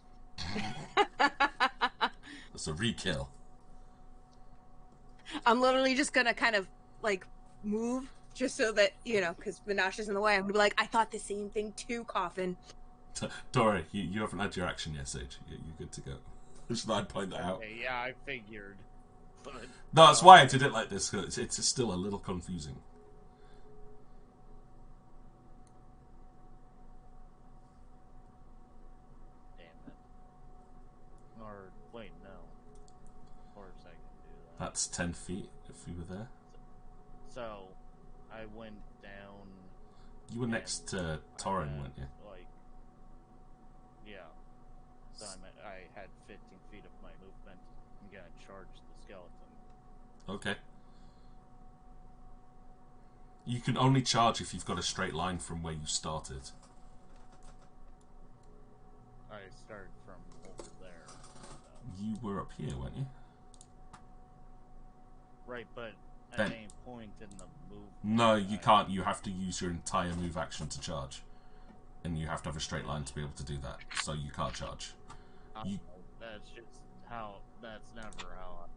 It's a re-kill. I'm literally just gonna kind of like move just so that because Vinasha's in the way. I'm gonna be like, I thought the same thing too, Coffin. Dora, you haven't had your action yet, Sage. You're good to go. Should I point that out? Okay, yeah, I figured. But, No, that's why I did it like this. Cause it's still a little confusing. Damn it. Or, wait, no. Of course I can do that. That's 10 feet if you were there. So, I went down... You were next to Torrin, weren't you? Yeah. So I had 15 feet of my movement. I'm gonna charge the skeleton. Okay. You can only charge if you've got a straight line from where you started. I started from over there. So. You were up here, weren't you? Right, but at Then- any point in the move... No, you can't. You have to use your entire move action to charge. And you have to have a straight line to be able to do that. So you can't charge. That's just how... That's never how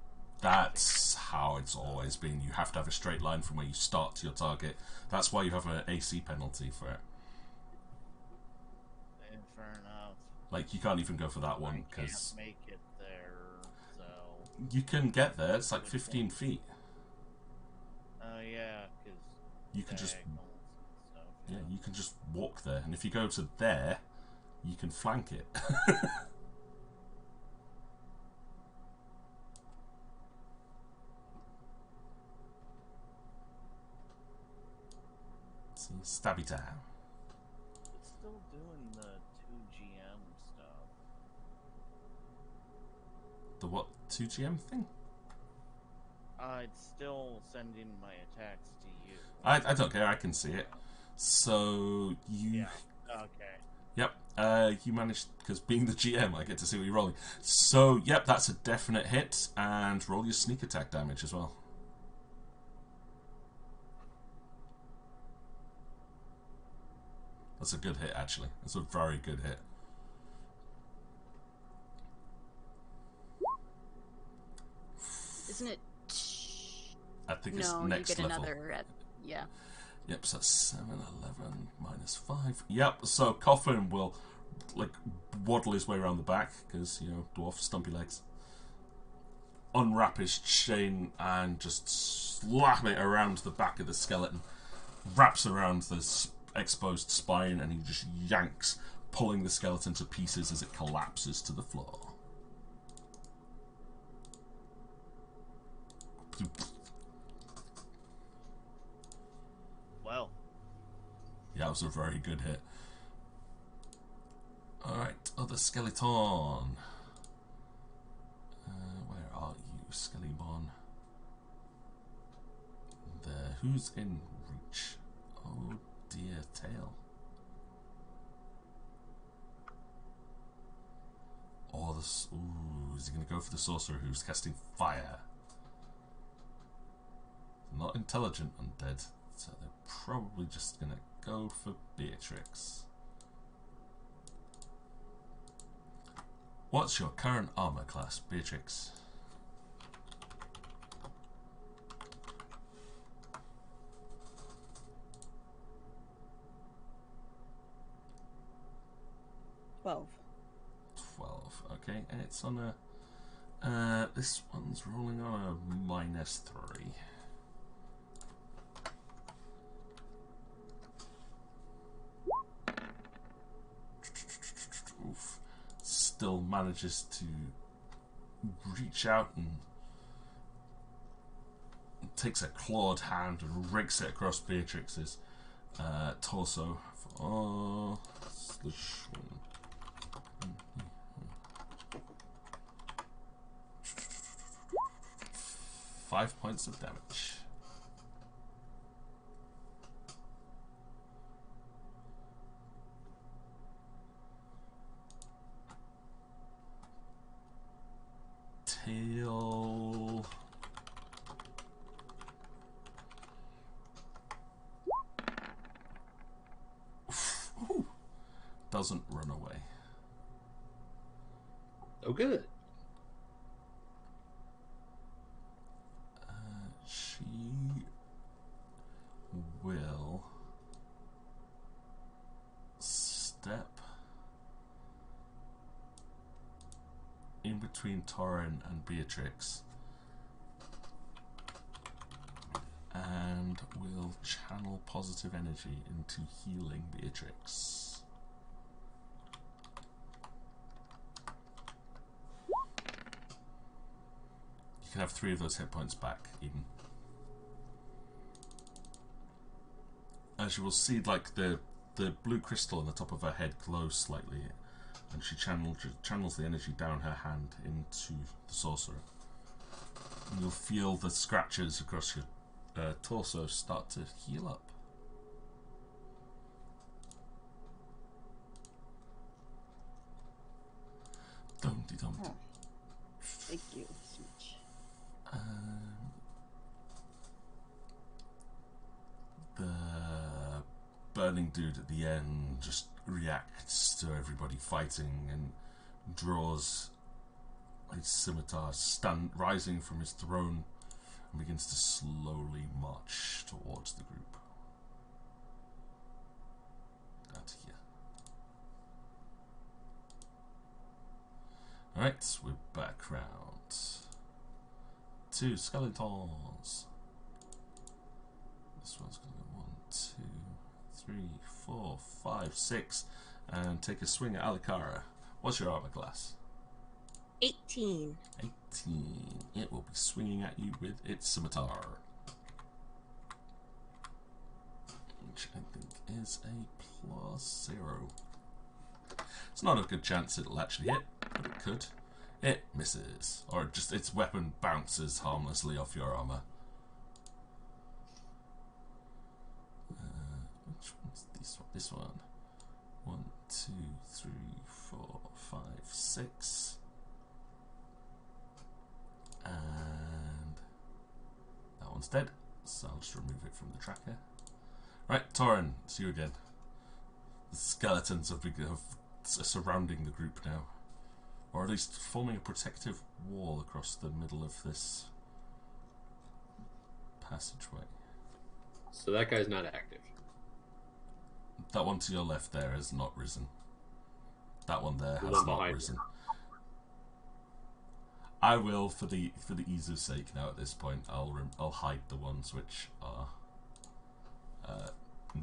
That's how it's always been. You have to have a straight line from where you start to your target. That's why you have an AC penalty for it. Fair enough. Like, you can't even go for that one, I can't because... make it there, so... You can get there. It's like 15 feet. Oh, yeah, because... You can just... Stuff, Yeah, you can just walk there. And if you go to there, you can flank it. Stabby down. It's still doing the 2GM stuff. The what? 2GM thing? It's still sending my attacks to you. I don't care. I can see it. So you. Yeah. Okay. Yep. You managed, because being the GM, I get to see what you're rolling. So yep, that's a definite hit, and roll your sneak attack damage as well. That's a good hit, actually. That's a very good hit. Isn't it? I think it's No, next you get level. another. Yeah. Yep, so that's 7, 11, minus 5. Yep, so Coffin will, like, waddle his way around the back, because, you know, dwarf, stumpy legs. Unwrap his chain and just slam it around the back of the skeleton. Wraps around the exposed spine, and he just yanks, pulling the skeleton to pieces as it collapses to the floor. Well, Yeah, that was a very good hit. Alright, other skeleton. Where are you, Skelebon? There. Who's in reach? Oh dear, tail. Oh, this. Ooh, is he going to go for the sorcerer who's casting fire? Not intelligent undead, so they're probably just going to go for Beatrix. What's your current armor class, Beatrix? Twelve. 12. Okay, and it's on a. This one's rolling on a -3. Oof. Still manages to reach out and takes a clawed hand and rakes it across Beatrix's torso. Oh, slush. 5 points of damage. Tail. Ooh. Doesn't run away. Oh, good. She will step in between Torin and Beatrix and will channel positive energy into healing Beatrix. You can have 3 of those hit points back, even. As you will see, like the blue crystal on the top of her head glows slightly, and she channels the energy down her hand into the sorcerer. And you'll feel the scratches across your torso start to heal up. Dumpty dumpty. Oh. Thank you so much. The burning dude at the end just reacts to everybody fighting and draws his scimitar, rising from his throne, and begins to slowly march towards the group. Out here. Alright, we're back round to skeletons. This one's going to go 1, 2, 3, 4, 5, 6, and take a swing at Alikara. What's your armor class? 18. 18. It will be swinging at you with its scimitar, which I think is a +0. It's not a good chance it'll actually hit, but it could. It misses. Or just its weapon bounces harmlessly off your armor. Which one's this one? This one. 1, 2, 3, 4, 5, 6. And that one's dead. So I'll just remove it from the tracker. Right, Torin, it's you again. The skeletons are surrounding the group now. Or at least forming a protective wall across the middle of this passageway. So that guy's not active. That one to your left there has not risen. That one there has not risen. I will, for the ease of sake now at this point, I'll hide the ones which are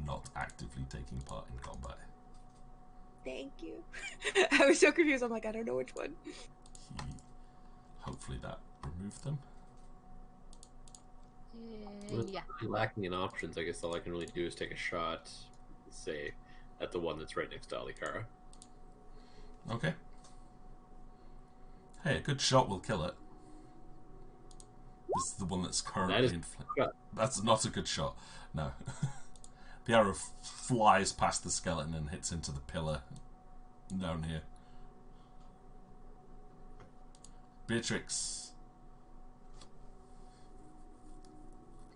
not actively taking part in combat. Thank you. I was so confused. I'm like, I don't know which one. Hopefully that removed them. Yeah. Lacking in options, I guess all I can really do is take a shot, say, at the one that's right next to Alikara. Okay. Hey, a good shot will kill it. This is the one that's currently in flame. That's not a good shot. No. The arrow flies past the skeleton and hits into the pillar down here. Beatrix.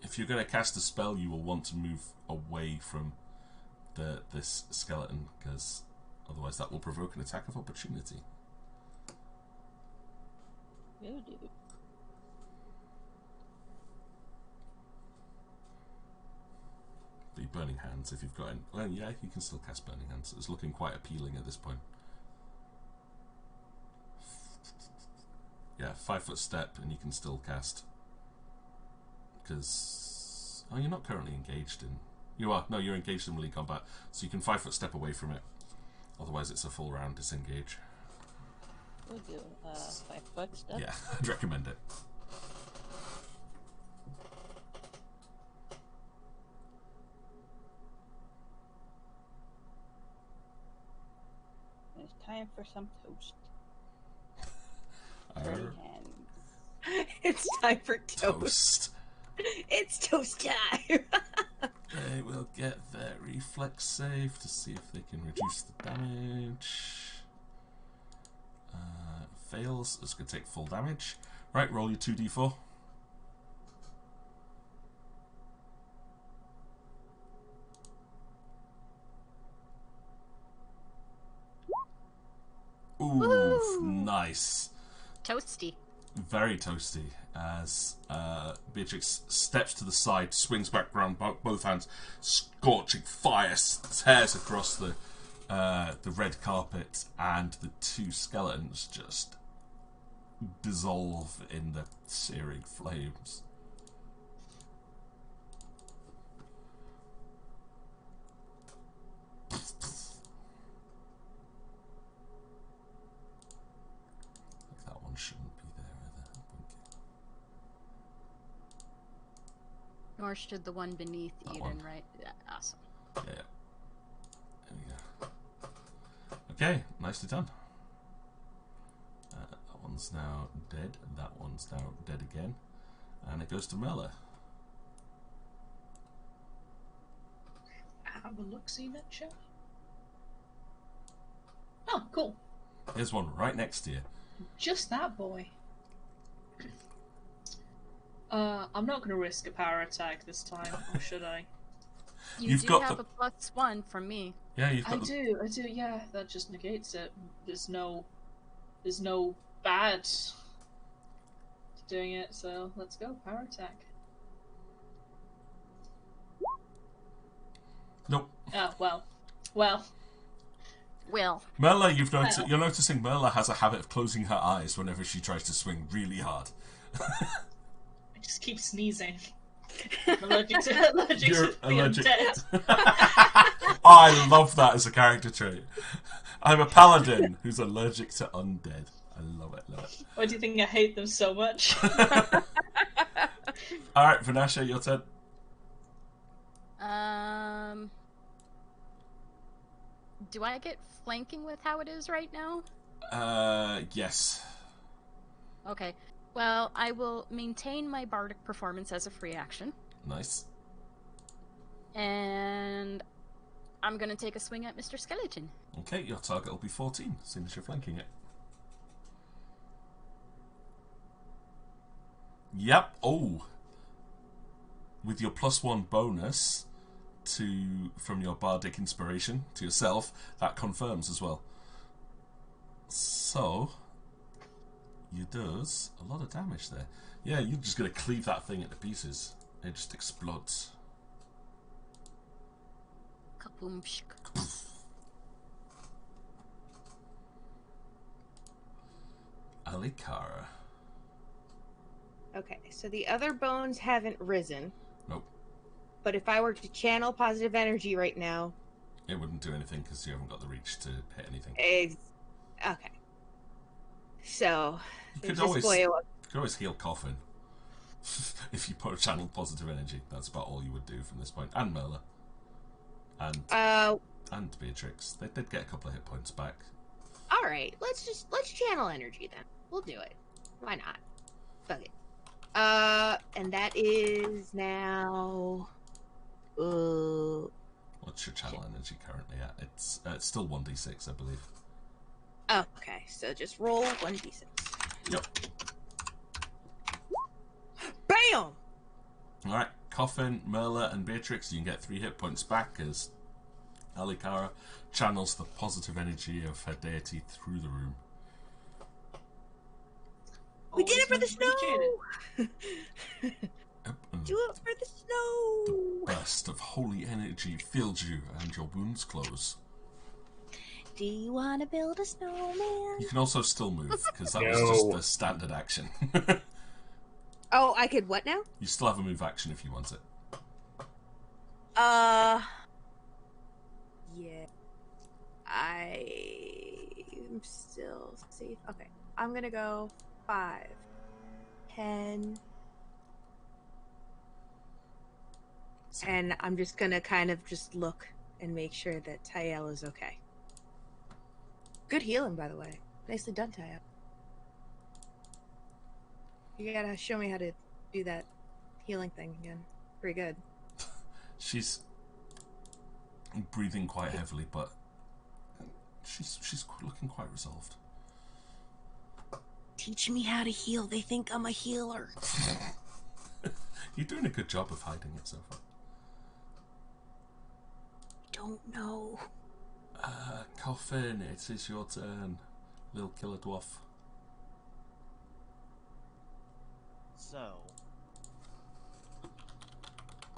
If you're going to cast a spell, you will want to move away from this skeleton, because otherwise that will provoke an attack of opportunity. Will do. The Burning Hands, if you've got any. Well, yeah, you can still cast Burning Hands. It's looking quite appealing at this point. Yeah, 5-foot step, and you can still cast. Because. Oh, you're not currently engaged in. You are. No, you're engaged in melee combat, so you can 5-foot step away from it. Otherwise, it's a full round disengage. Will do. 5-foot step? Yeah, I'd recommend it. It's time for some toast. Arr. Burning hands. It's time for toast. It's toast time. They will get their reflex save to see if they can reduce the damage. Fails. It's going to take full damage. Right, roll your 2d4. Ooh, Woo! Nice. Toasty. Very toasty as Beatrix steps to the side, swings back around both hands, scorching fire tears across the red carpet, and the two skeletons just dissolve in the searing flames. That one shouldn't be there either. Nor should the one beneath That Eden, one. right? Yeah, awesome. Yeah. There we go. Okay, nicely done. That one's now dead. That one's now dead again. And it goes to Merla. Have a look-see then, shall we? Oh, cool. Here's one right next to you. Just that boy. I'm not going to risk a power attack this time, or should I? You've do got have the- a +1 from me. Yeah, you've I got do, yeah, that just negates it. There's no bad to doing it, so let's go, power attack. Nope. Oh, well. Will. Merla, you're noticing Merla has a habit of closing her eyes whenever she tries to swing really hard. I just keep sneezing. I'm allergic to You're the allergic. undead. I love that as a character trait. I'm a paladin who's allergic to undead. I love it, Why do you think I hate them so much? Alright, Vanasha, your turn. Do I get flanking with how it is right now? Yes. Okay. Well, I will maintain my bardic performance as a free action, Nice. and I'm gonna take a swing at Mr. Skeleton. Okay, your target will be 14, seeing as you're flanking it. Yep. Oh. With your +1 bonus from your bardic inspiration to yourself, that confirms as well. So you does a lot of damage there. Yeah, you're just gonna cleave that thing into pieces. It just explodes. Kaboom, pshk. Alikara. Okay, so the other bones haven't risen. Nope. But if I were to channel positive energy right now, It wouldn't do anything because you haven't got the reach to hit anything. okay. So You there's could this boy. always heal Coffin. If you put a channel positive energy, that's about all you would do from this point. And Merla. And Beatrix. They did get a couple of hit points back. All right, let's channel energy then. We'll do it. Why not? Fuck it. And that is now. What's your channel energy currently at? It's still 1d6, I believe. Okay, so just roll 1d6. Yep. Bam! Alright, Coffin, Merla, and Beatrix, you can get 3 hit points back as Alikara channels the positive energy of her deity through the room. We did it for the Always snow! Do it for the snow! Burst of holy energy fills you and your wounds close. Do you want to build a snowman? You can also still move, because that No. was just the standard action. Oh, I could what now? You still have a move action if you want it. Yeah. I'm still safe. Okay. I'm gonna go 5, 10. And I'm just gonna kind of just look and make sure that Tael is okay. Good healing, by the way. Nicely done, Tael. You gotta show me how to do that healing thing again. Pretty good. She's breathing quite heavily, but she's looking quite resolved. Teach me how to heal. They think I'm a healer. You're doing a good job of hiding it so far. Don't know. Coffin, it is your turn. Little killer dwarf. So,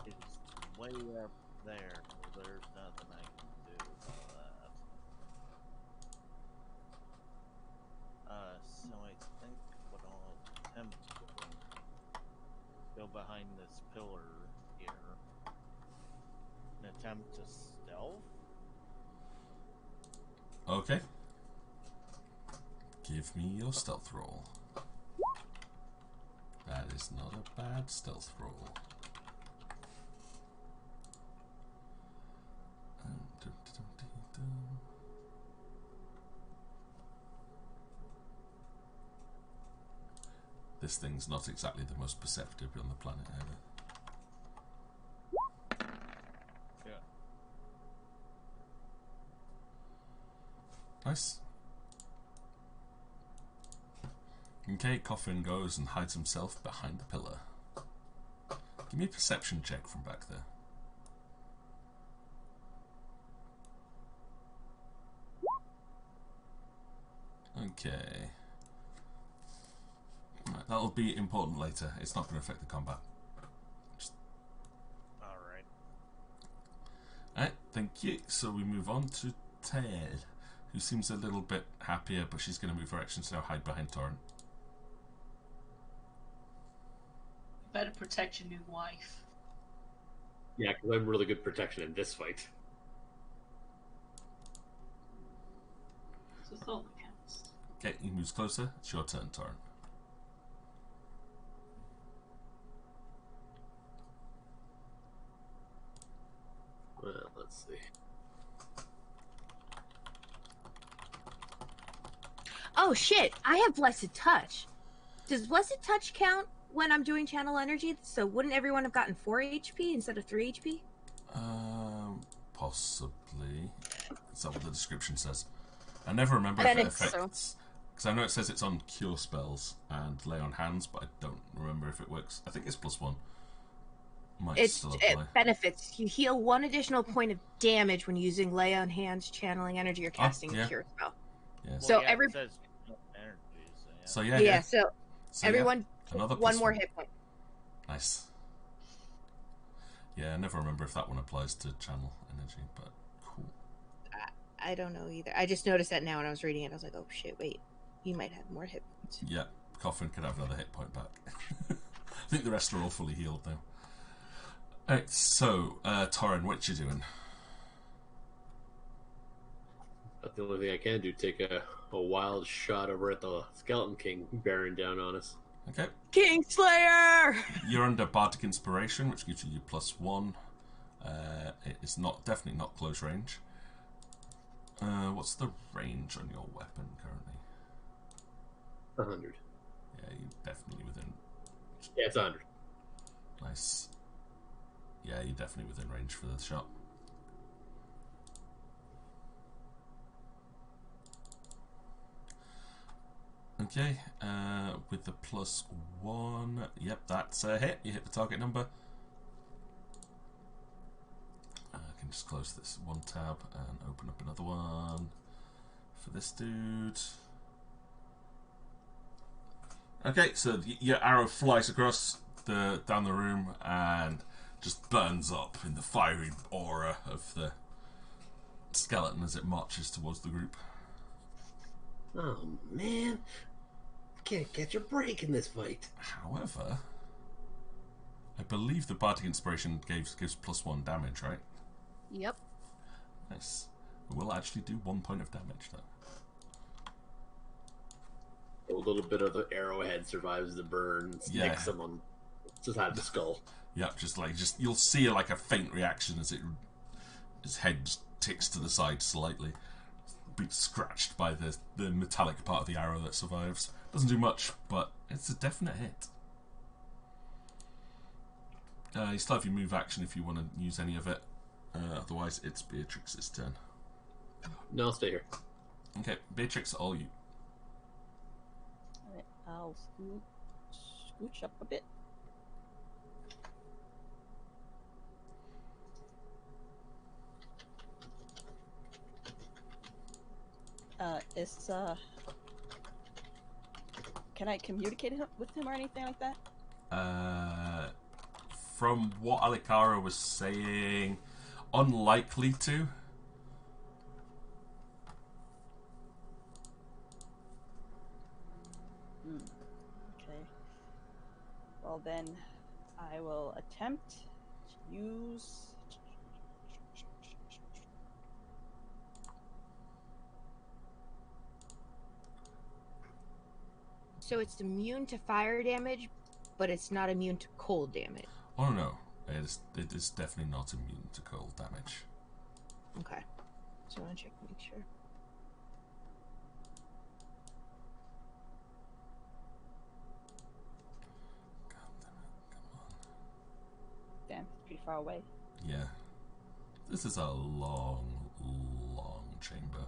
it's way up there, so there's nothing I can do about that. So I think what I'll attempt to go behind this pillar here and attempt to stealth. Okay. Give me your stealth roll. That is not a bad stealth roll. This thing's not exactly the most perceptive on the planet either. Yeah. Nice. Okay, Coffin goes and hides himself behind the pillar. Give me a perception check from back there. Okay. Right, that'll be important later. It's not going to affect the combat. Alright. Alright, thank you. So we move on to Tael, who seems a little bit happier, but she's going to move her action to now hide behind Torrent. Better protect your new wife. Yeah, because I'm really good protection in this fight. So it's all that counts. Okay, he moves closer. It's your turn, Torrent. Well, let's see. Oh shit! I have blessed touch. Was it touch count when I'm doing channel energy? So wouldn't everyone have gotten 4 HP instead of 3 HP? Possibly. Is that what the description says? I never remember I if it think so. affects... Because I know it says it's on cure spells and lay on hands, but I don't remember if it works. I think it's +1. Might still It apply. benefits. You heal 1 additional point of damage when using lay on hands, channeling energy, or casting yeah. a cure spell. Yeah. Well, So yeah, every- it says energy, So yeah, Yeah, so So, everyone yeah, another one more +1. hit point. Nice. Yeah, I never remember if that one applies to channel energy, but cool. I don't know either. I just noticed that now when I was reading it. I was like, oh shit, wait. You might have more hit points. Yeah, Coffin could have another hit point back. I think the rest are all fully healed now. Alright, so, Torrin, what you doing? That's the only thing I can do. Take a wild shot over at the Skeleton King bearing down on us. Okay. Kingslayer! You're under Bardic Inspiration, which gives you +1. It's definitely not close range. What's the range on your weapon currently? 100. Yeah, you're definitely within. Yeah, it's 100. Nice. Yeah, you're definitely within range for the shot. Okay, with the +1, yep, that's a hit. You hit the target number. I can just close this one tab and open up another one for this dude. Okay, so your arrow flies across down the room and just burns up in the fiery aura of the skeleton as it marches towards the group. Oh man, can't catch a break in this fight. However, I believe the Bardic Inspiration gives +1 damage, right? Yep. Nice. It will actually do 1 point of damage, though. A little bit of the arrowhead survives the burn. Yeah. Sticks someone just out of the skull. Yep, just you'll see like a faint reaction as his head just ticks to the side slightly, be scratched by the metallic part of the arrow that survives. Doesn't do much, but it's a definite hit. You still have your move action if you want to use any of it. Otherwise, it's Beatrix's turn. No, I'll stay here. Okay, Beatrix, all you. Alright, I'll scooch up a bit. Can I communicate with him or anything like that? From what Alikara was saying, unlikely to. Okay. Well then, I will attempt to use... So it's immune to fire damage, but it's not immune to cold damage. Oh no, it is definitely not immune to cold damage. Okay. So I want to check to make sure. God damn it, come on. Damn, it's pretty far away. Yeah. This is a long, long chamber.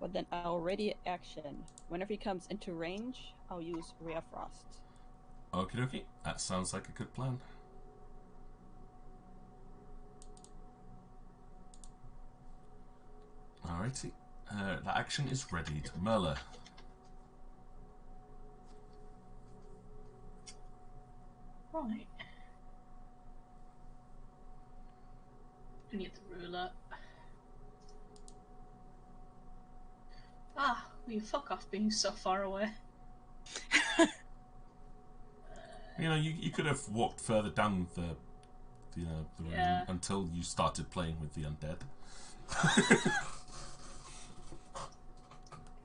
Well then, I'll ready action. Whenever he comes into range, I'll use Ray of Frost. Okie dokie, that sounds like a good plan. Alrighty, that action is readied. Merla. Right. I need the ruler. Ah, will you fuck off being so far away? You know, you could have walked further down the room Yeah. until you started playing with the undead.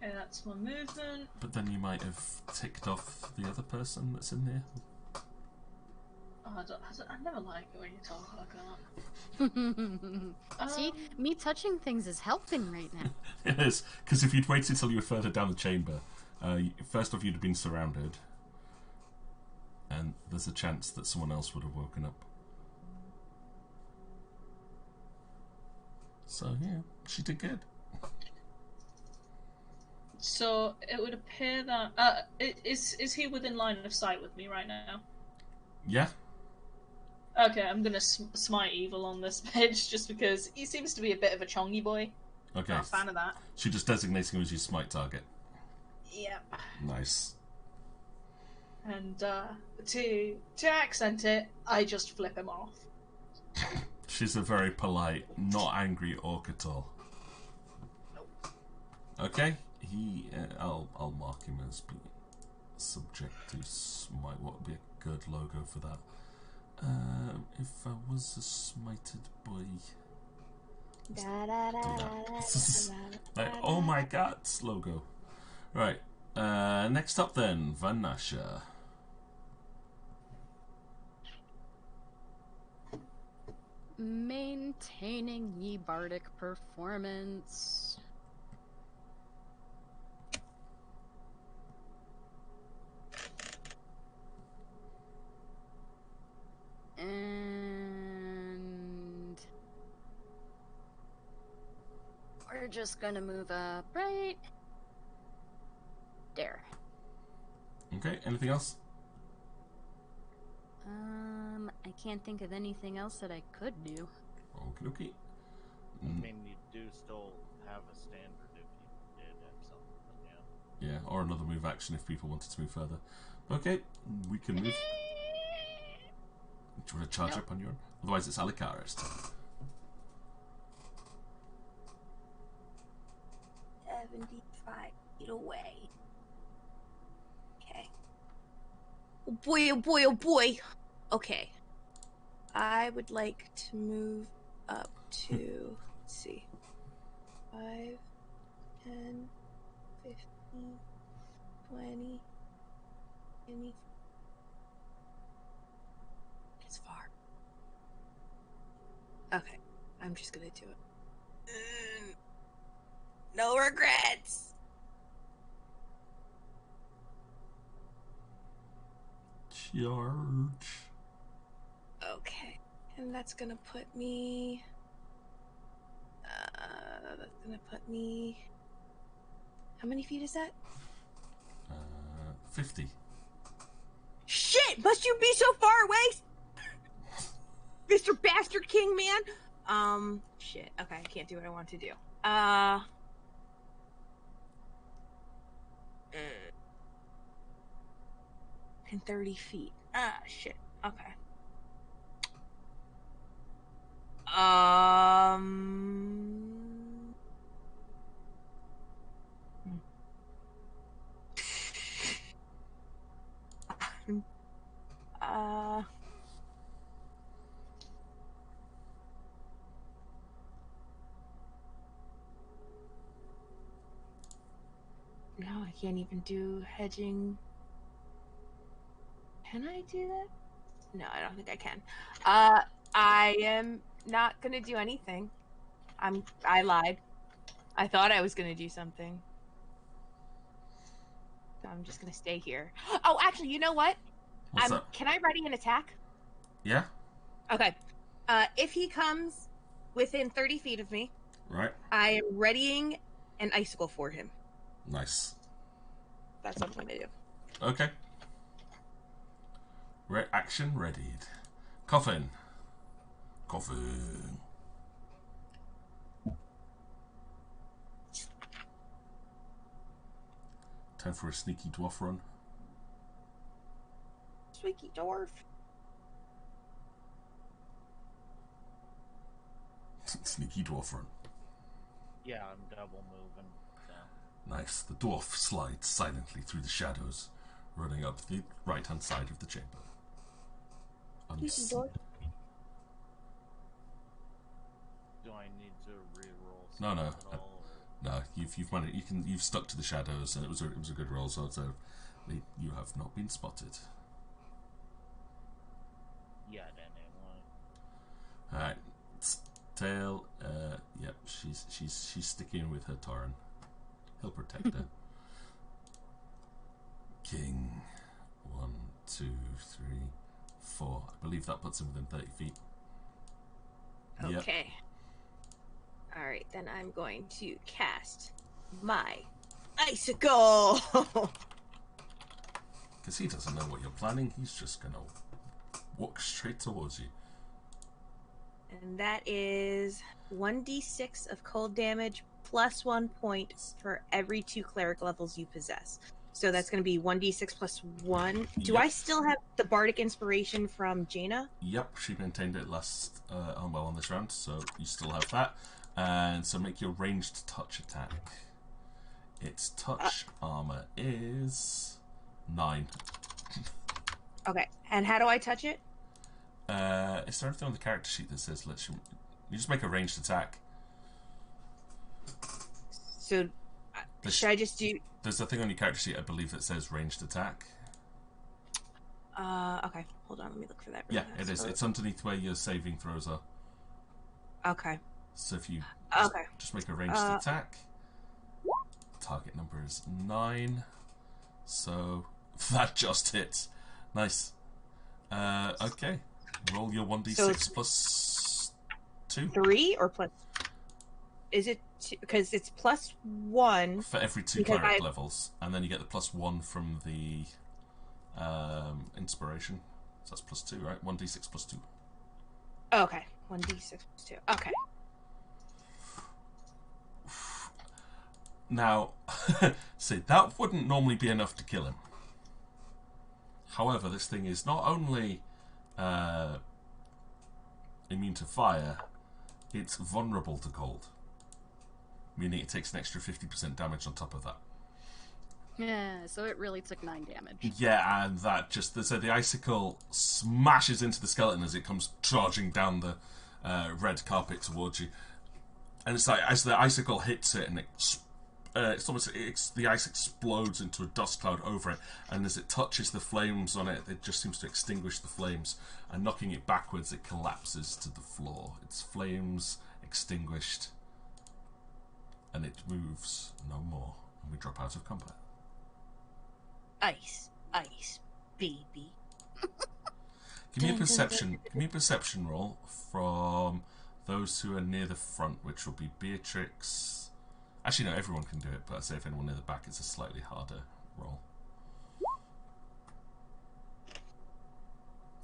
Okay, that's my movement. But then you might have ticked off the other person that's in there. I never like it when you talk like that. See, me touching things is helping right now. It is, because if you'd waited till you were further down the chamber, first off you'd have been surrounded, and there's a chance that someone else would have woken up. So yeah, she did good. So it would appear that is he within line of sight with me right now? Yeah. Okay, I'm gonna smite evil on this bitch just because he seems to be a bit of a chongy boy. Okay. Not a fan of that. She just designating him as your smite target. Yep. Nice. And to accent it, I just flip him off. She's a very polite, not angry orc at all. Nope. Okay. I'll mark him as being subject to smite. What would be a good logo for that? If I was a smited boy. Like, oh my god, logo. Right. Next up then, Vanasha. Maintaining ye bardic performance. And we're just gonna move up right there. Okay, anything else? I can't think of anything else that I could do. Okay, okay. I mean, you do still have a standard if you did have something, yeah. Yeah, or another move action if people wanted to move further. Okay, we can move. Do you want to charge up on your own? Otherwise, it's Alicara's turn. 75 feet away. Okay. Oh boy, oh boy, oh boy. Okay. I would like to move up to, let's see, 5, 10, 15, 20, 20. It's far. Okay, I'm just gonna do it. No regrets. Charge. Okay, and that's gonna put me. That's gonna put me. How many feet is that? 50. Shit! Must you be so far away, Mr. Bastard King Man? Shit. Okay, I can't do what I want to do. In 30 feet. Shit. Okay. No, I can't even do hedging. Can I do that? No, I don't think I can. I am not gonna do anything. I lied. I thought I was gonna do something. So I'm just gonna stay here. Oh, actually, you know what? What's up? Can I ready an attack? Yeah? Okay. If he comes within 30 feet of me, Right. I am readying an icicle for him. Nice. That's what I'm gonna do. Okay. Action readied. Coffin. Coffin. Time for a sneaky dwarf run. Squeaky dwarf. Sneaky dwarf run. Yeah, I'm double moving. So. Nice. The dwarf slides silently through the shadows, running up the right-hand side of the chamber. Squeaky dwarf. Do I need to re-roll? No, no. something at all, or- No, you've managed. You've stuck to the shadows, and it was a good roll. So you have not been spotted. Yet, anyway. Alright. Tail, yep, she's sticking with her Tauren. He'll protect her. King. 1, 2, 3, 4. I believe that puts him within 30 feet. Yep. Okay. Alright, then I'm going to cast my icicle. Because he doesn't know what you're planning, he's just gonna walk straight towards you. And that is 1d6 of cold damage plus 1 point for every 2 cleric levels you possess. So that's going to be 1d6 plus 1. Do Yep. I still have the bardic inspiration from Jaina? Yep, she maintained it last on this round, so you still have that. And so make your ranged touch attack. Its touch armor is 9. Okay, and how do I touch it? Is there anything on the character sheet that says let you just make a ranged attack? So should I just do... There's a thing on your character sheet, I believe, that says ranged attack. Okay, hold on, let me look for that. Yeah, it is. It's underneath where your saving throws are. Okay. So if you Okay. just make a ranged attack, target number is 9. So that just hits. Nice. Okay. Roll your 1d6 plus 2. 3 or plus... Is it... Because it's plus 1... For every 2 cleric levels. And then you get the plus 1 from the inspiration. So that's plus 2, right? 1d6 plus 2. Okay. 1d6 plus 2. Okay. Now, see, that wouldn't normally be enough to kill him. However, this thing is not only immune to fire, it's vulnerable to cold. Meaning it takes an extra 50% damage on top of that. Yeah, so it really took 9 damage. Yeah, and that just... So the icicle smashes into the skeleton as it comes charging down the red carpet towards you. And it's like, as the icicle hits it, and the ice explodes into a dust cloud over it, and as it touches the flames on it, it just seems to extinguish the flames, and knocking it backwards, it collapses to the floor. Its flames extinguished, and it moves no more, and we drop out of combat. Ice, ice, baby. Give me a perception roll from those who are near the front, which will be Beatrix. Actually, no, everyone can do it, but I say if anyone near the back, it's a slightly harder roll.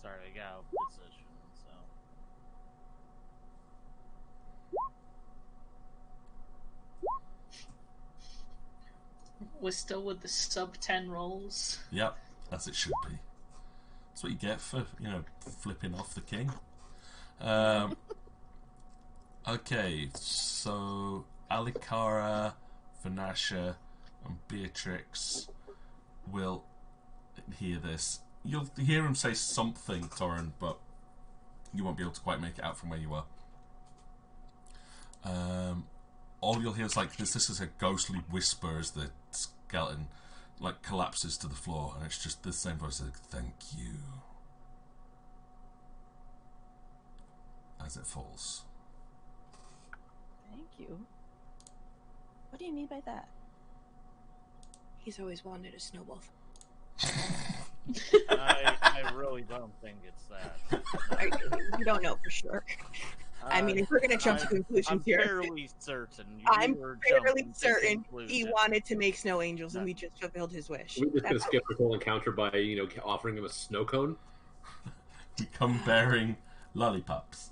Sorry, I got out of position, so... We're still with the sub 10 rolls. Yep, as it should be. That's what you get for, flipping off the king. Okay, so Alikara, Vanasha, and Beatrix will hear this. You'll hear him say something, Tauren, but you won't be able to quite make it out from where you are. All you'll hear is this is a ghostly whisper as the skeleton collapses to the floor, and it's just the same voice thank you, as it falls. Thank you. What do you mean by that? He's always wanted a snowball. I really don't think it's that. You don't know for sure. I mean, if we're going to jump to conclusions here, fairly certain. I'm fairly certain he wanted to make snow angels, and we just fulfilled his wish. We're just going to skip the whole encounter by, offering him a snow cone. We come bearing lollipops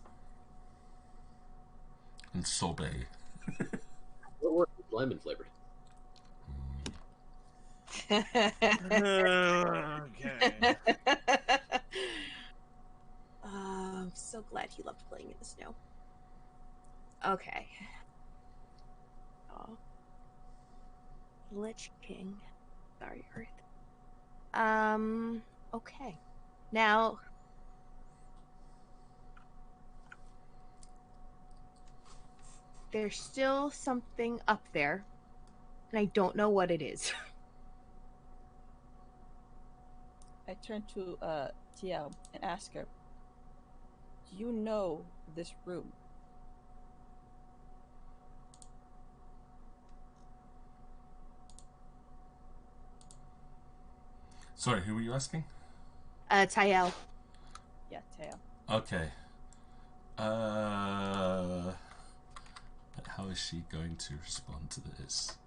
and sorbet. Or lemon flavored. Okay. I'm so glad he loved playing in the snow. Okay. Oh. Lich King. Sorry, Earth. Okay. Now... There's still something up there, and I don't know what it is. I turn to TL and ask her, Do you know this room? Sorry, who were you asking? Tyel. Yeah, Teo. Okay. How is she going to respond to this?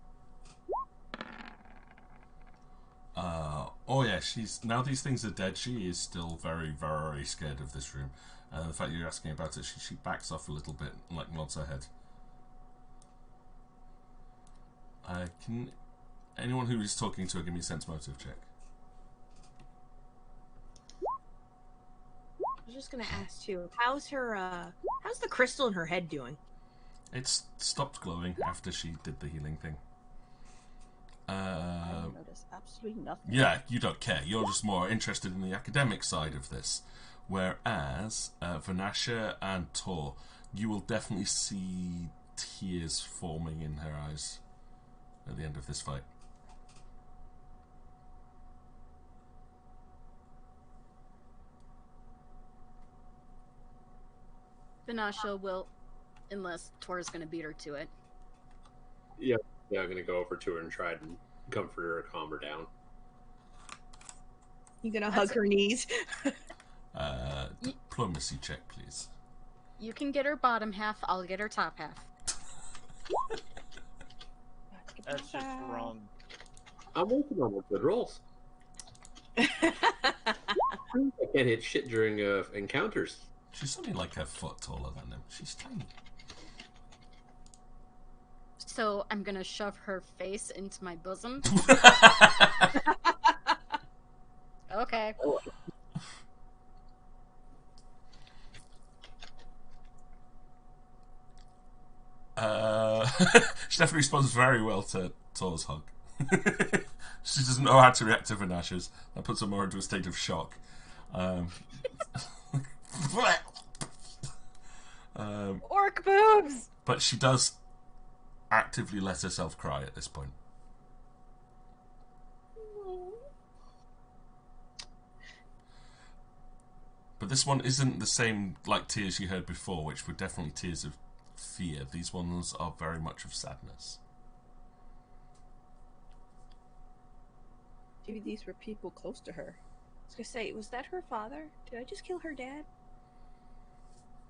Oh yeah, she's now these things are dead. She is still very, very scared of this room. The fact you're asking about it, she backs off a little bit, and, like, nods her head. Can anyone who is talking to her give me a sense motive check? I was just gonna ask too. How's the crystal in her head doing? It's stopped glowing after she did the healing thing. I notice absolutely nothing. Yeah, you don't care. You're just more interested in the academic side of this. Whereas Vanasha and Tor, you will definitely see tears forming in her eyes at the end of this fight. Vanasha will, unless Tor's going to beat her to it. Yeah, I'm gonna go over to her and try and comfort her, calm her down. You gonna hug her knees? Diplomacy check, please. You can get her bottom half, I'll get her top half. That's just wrong. I'm working on my good rolls. I can't hit shit during encounters. She's only like a foot taller than him. She's tiny. So I'm gonna shove her face into my bosom. Okay. She definitely responds very well to Tor's hug. She doesn't know how to react to Vanasha's. That puts her more into a state of shock. Orc boobs! But she does actively let herself cry at this point. But this one isn't the same like tears you heard before, which were definitely tears of fear. These ones are very much of sadness. Maybe these were people close to her. I was gonna say, was that her father? Did I just kill her dad?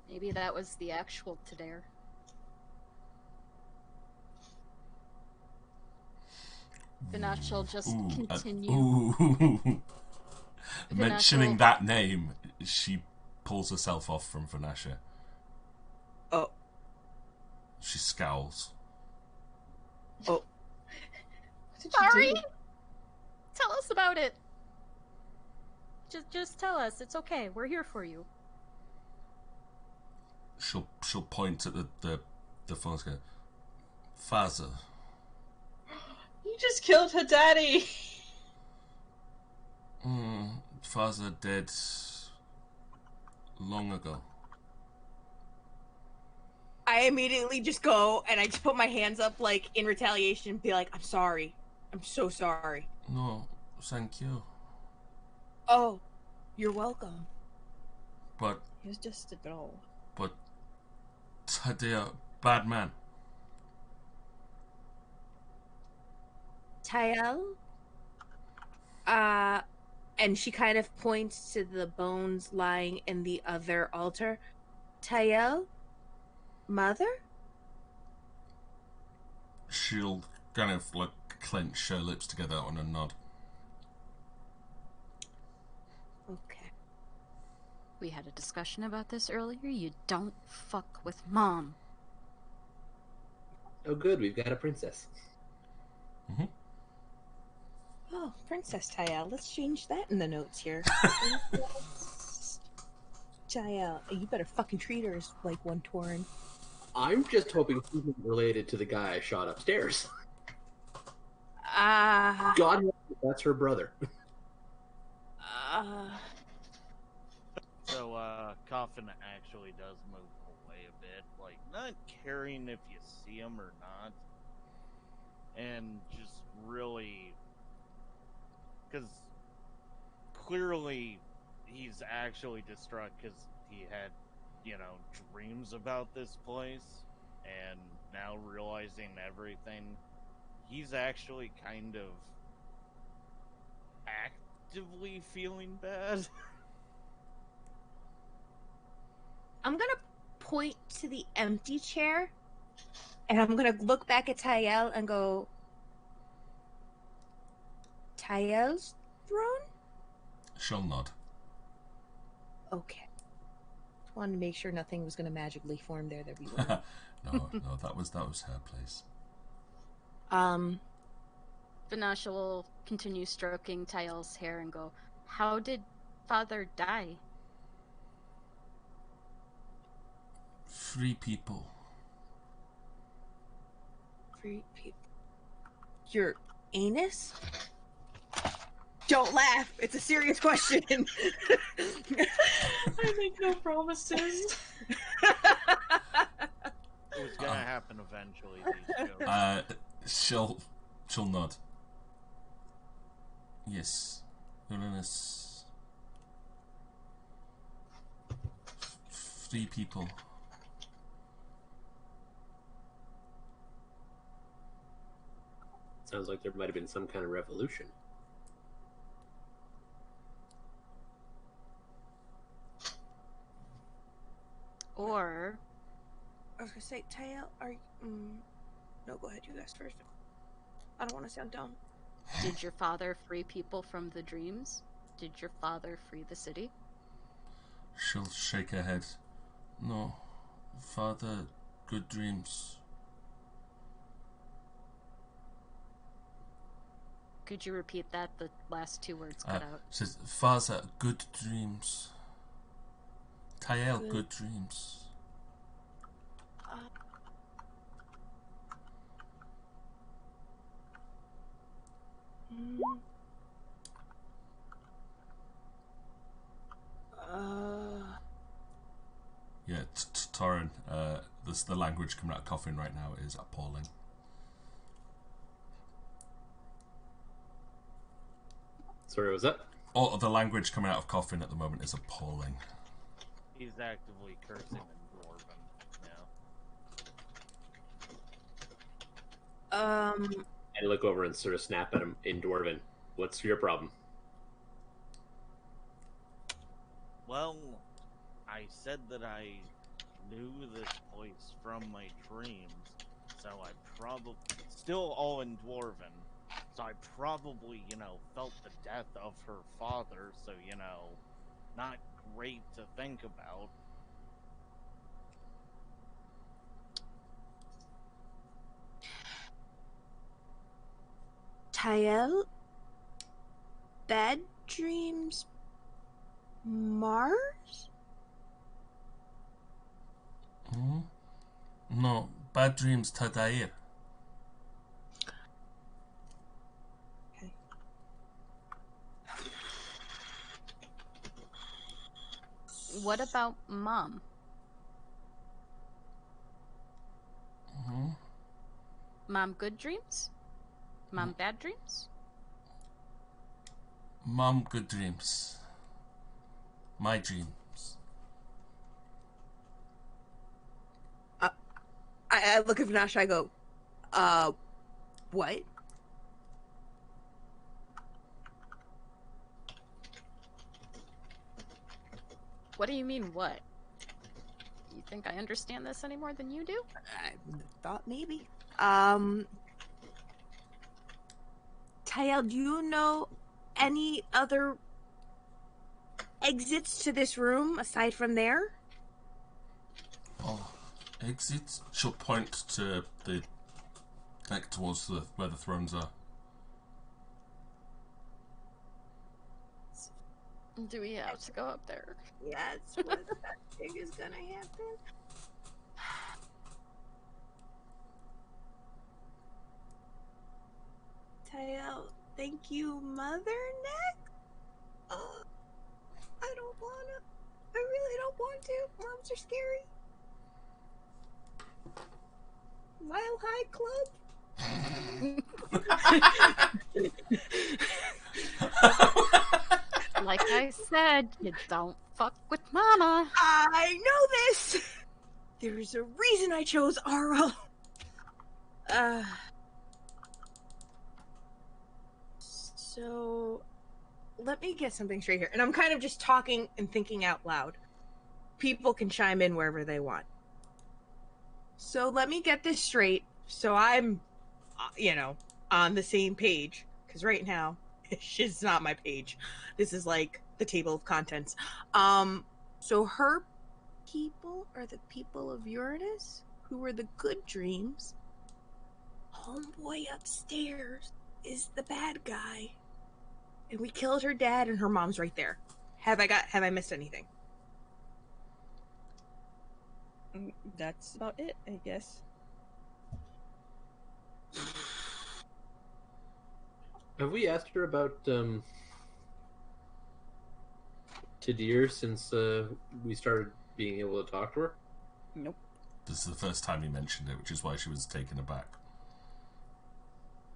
Maybe that was the actual Tadair. Vanasha will just continue. Mentioning that name, she pulls herself off from Vanasha. Oh. She scowls. Oh. Sorry? Tell us about it. Just tell us. It's okay. We're here for you. She'll point at the phone and go, Father. You just killed her daddy. Father dead long ago. I immediately just go and I just put my hands up like in retaliation and be like, I'm sorry. I'm so sorry. No, thank you. Oh, you're welcome. But He was just a doll. But Tadea, bad man. Tyel? And she kind of points to the bones lying in the other altar. Tyel? Mother? She'll kind of like clench her lips together on a nod. Okay. We had a discussion about this earlier. You don't fuck with Mom. Oh, good. We've got a princess. Mm-hmm. Oh, Princess Tyel. Let's change that in the notes here. Tyel, you better fucking treat her as like one Torin. I'm just hoping he's not related to the guy I shot upstairs. God knows that's her brother. So, Coffin actually does move away a bit, like, not caring if you see him or not. And just really... Because clearly he's actually distraught because he had dreams about this place, and now realizing everything, he's actually kind of actively feeling bad. I'm gonna point to the empty chair, and I'm gonna look back at Tael and go, Tael's throne? She'll nod. Okay. Just wanted to make sure nothing was gonna magically form there that we were. No, that was her place. Vanasha will continue stroking Tael's hair and go, how did father die? 3 people. 3 people. Your anus? Don't laugh. It's a serious question. I make no promises. It was gonna happen eventually. These jokes. She'll nod. Yes, Uranus. 3 people. Sounds like there might have been some kind of revolution. Or I was gonna say, Tael, are you... No, go ahead, you guys first. I don't want to sound dumb. did your father free people from the dreams? Did your father free the city? She'll shake her head. No, father, good dreams. Could you repeat that? The last 2 words cut out. Says, father, good dreams. Tael, good dreams. Yeah, Torrin, the language coming out of Coffin right now is appalling. Sorry, what was that? Oh, the language coming out of Coffin at the moment is appalling. He's actively cursing in Dwarven. I look over and sort of snap at him in Dwarven. What's your problem? Well, I said that I knew this place from my dreams, so I probably... Still all in Dwarven. So I probably, felt the death of her father, so, not great to think about. Tael? Bad dreams? Mars? No, bad dreams Tadair. What about Mom? Mom, good dreams? Mom, bad dreams? Mom, good dreams. My dreams. I look at Vanasha, I go, what? What do you mean, what? You think I understand this any more than you do? I thought maybe. Tael, Do you know any other exits to this room aside from there? Oh, exits? She'll point to the... like towards where the thrones are. Do we have to go up there? That's what I think is gonna happen. Tael, thank you, Mother Neck? I don't wanna. I really don't want to. Moms are scary. Mile High Club? Like I said, you don't fuck with mama. I know this. There's a reason I chose Arl. So let me get something straight here. And I'm kind of just talking and thinking out loud. People can chime in wherever they want. So let me get this straight so I'm, on the same page. Because right now, it's not my page. This is like the table of contents. So her people are the people of Uranus, who were the good dreams. Homeboy upstairs is the bad guy. And we killed her dad and her mom's right there. Have I missed anything? That's about it, I guess. Have we asked her about Tadir since we started being able to talk to her? Nope. This is the first time he mentioned it, which is why she was taken aback.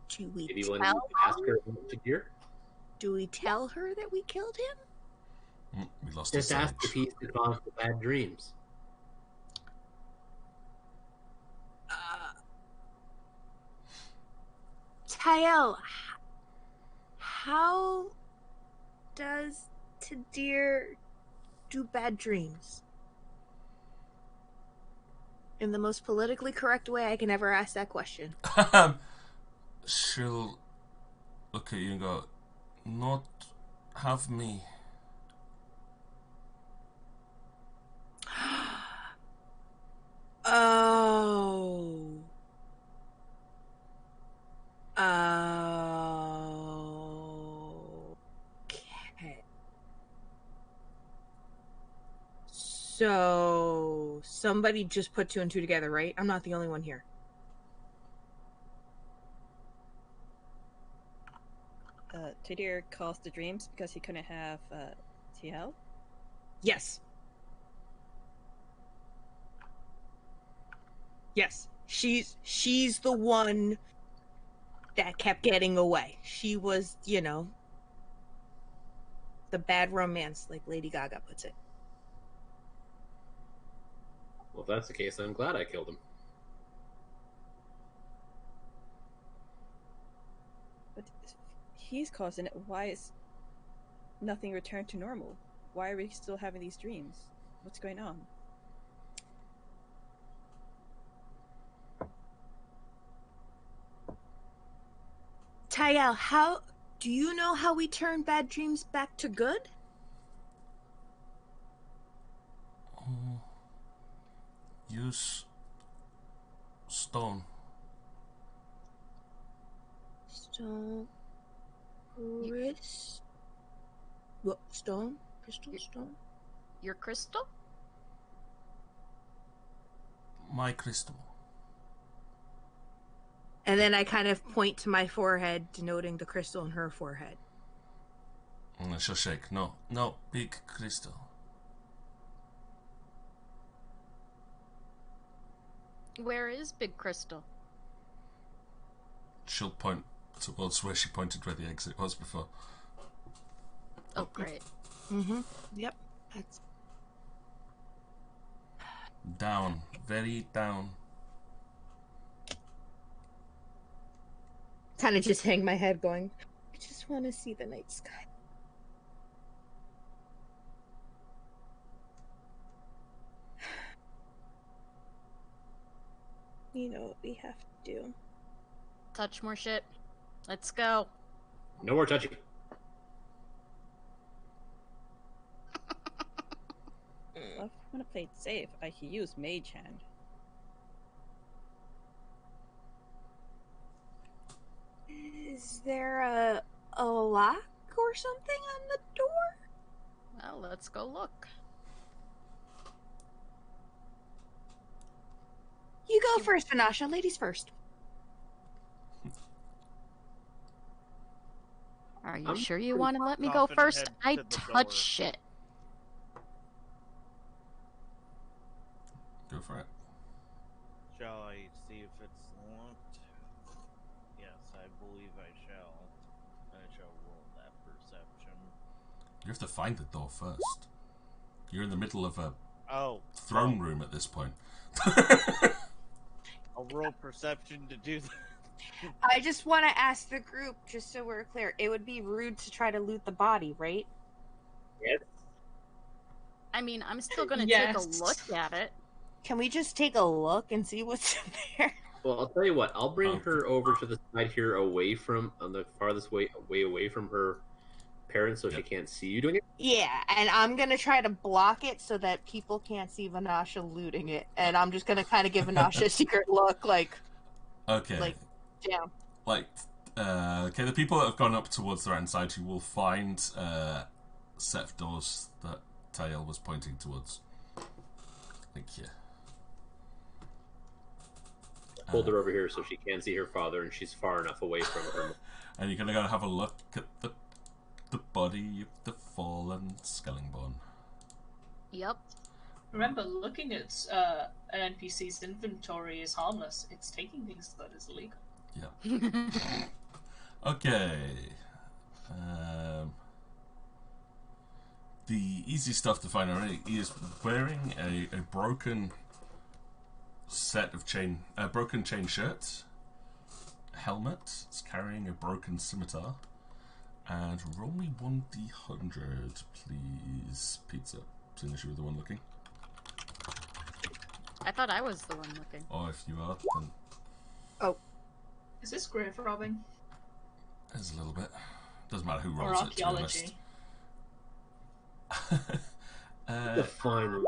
Do we Maybe when tell we ask her about Tadir? Do we tell her that we killed him? We lost Just a ask sage. if he's the cause of bad dreams. Tael, how does Tadir do bad dreams? In the most politically correct way I can ever ask that question. She'll look at you and go, not have me. Oh. Okay. So somebody just put two and two together, right? I'm not the only one here. Tadir caused the dreams because he couldn't have TL. Yes. Yes. She's the one that kept getting away. She was, the bad romance, like Lady Gaga puts it. Well, if that's the case, I'm glad I killed him. But if he's causing it, why is nothing returned to normal? Why are we still having these dreams? What's going on? Tael, do you know how we turn bad dreams back to good? Use stone. Stone. What? Stone? Crystal? Stone? Your crystal? My crystal. And then I kind of point to my forehead, denoting the crystal in her forehead. And she'll shake. No, big crystal. Where is Big Crystal? She'll point towards where she pointed where the exit was before. Oh, great. Mm-hmm. Yep. That's... Down. Very down. Kind of just hang my head going, I just want to see the night sky. You know what we have to do. Touch more shit. Let's go. No more touching. Well, if I want to play it safe, I can use Mage Hand. Is there a lock or something on the door? Well, let's go look. You go first, Vanasha. Ladies first. Are you I'm sure you pretty want to let me go confident first? head I to the touch door. shit. Go for it. Shall I see if it's locked? Yes, I believe I shall. I shall roll that perception. You have to find the door first. You're in the middle of a Oh, throne room at this point. I'll roll perception to do that. I just want to ask the group, just so we're clear, it would be rude to try to loot the body, right? Yes. I mean, I'm still going to Yes. take a look at it. Can we just take a look and see what's in there? Well, I'll tell you what. I'll bring Okay. her over to the side here, away from on the farthest way away from her parents, so she can't see you doing it. Yeah, and I'm gonna try to block it so that people can't see Vanasha looting it, and I'm just gonna kind of give Vanasha a secret look, like, Okay. down. Like, okay, the people that have gone up towards the right side, you will find set of doors that Tael was pointing towards. Thank you. Hold her over here so she can see her father, and she's far enough away from her. And you're gonna go have a look at the body of the fallen Skellingborn. Yep. Remember, looking at an NPC's inventory is harmless. It's taking things that is illegal. Yeah. Okay. The easy stuff to find already is wearing a broken set of broken chain shirt, helmet. It's carrying a broken scimitar, and roll me 1d100, please. Pizza, seeing as you were the one looking. I thought I was the one looking. Or if you are, then Is this grave robbing there's a little bit. Doesn't matter who or rolls it, to be honest. archaeology? Fine.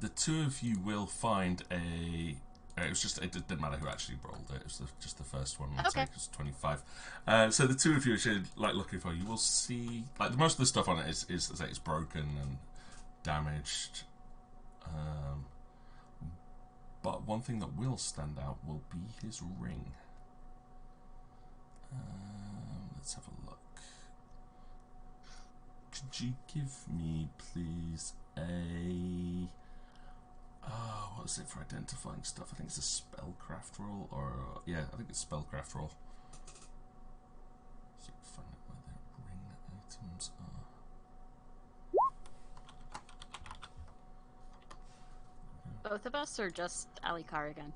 The two of you will find a. It didn't matter who actually rolled it. It was just the first one. Okay. It was 25. So the two of you should looking for. You will see most of the stuff on it is it's broken and damaged. But one thing that will stand out will be his ring. Let's have a look. Could you give me, please, a... what is it for identifying stuff? I think it's a spellcraft roll, or... yeah, I think it's spellcraft roll. So you can find out where the ring items are. Both of us, or just Alikar again?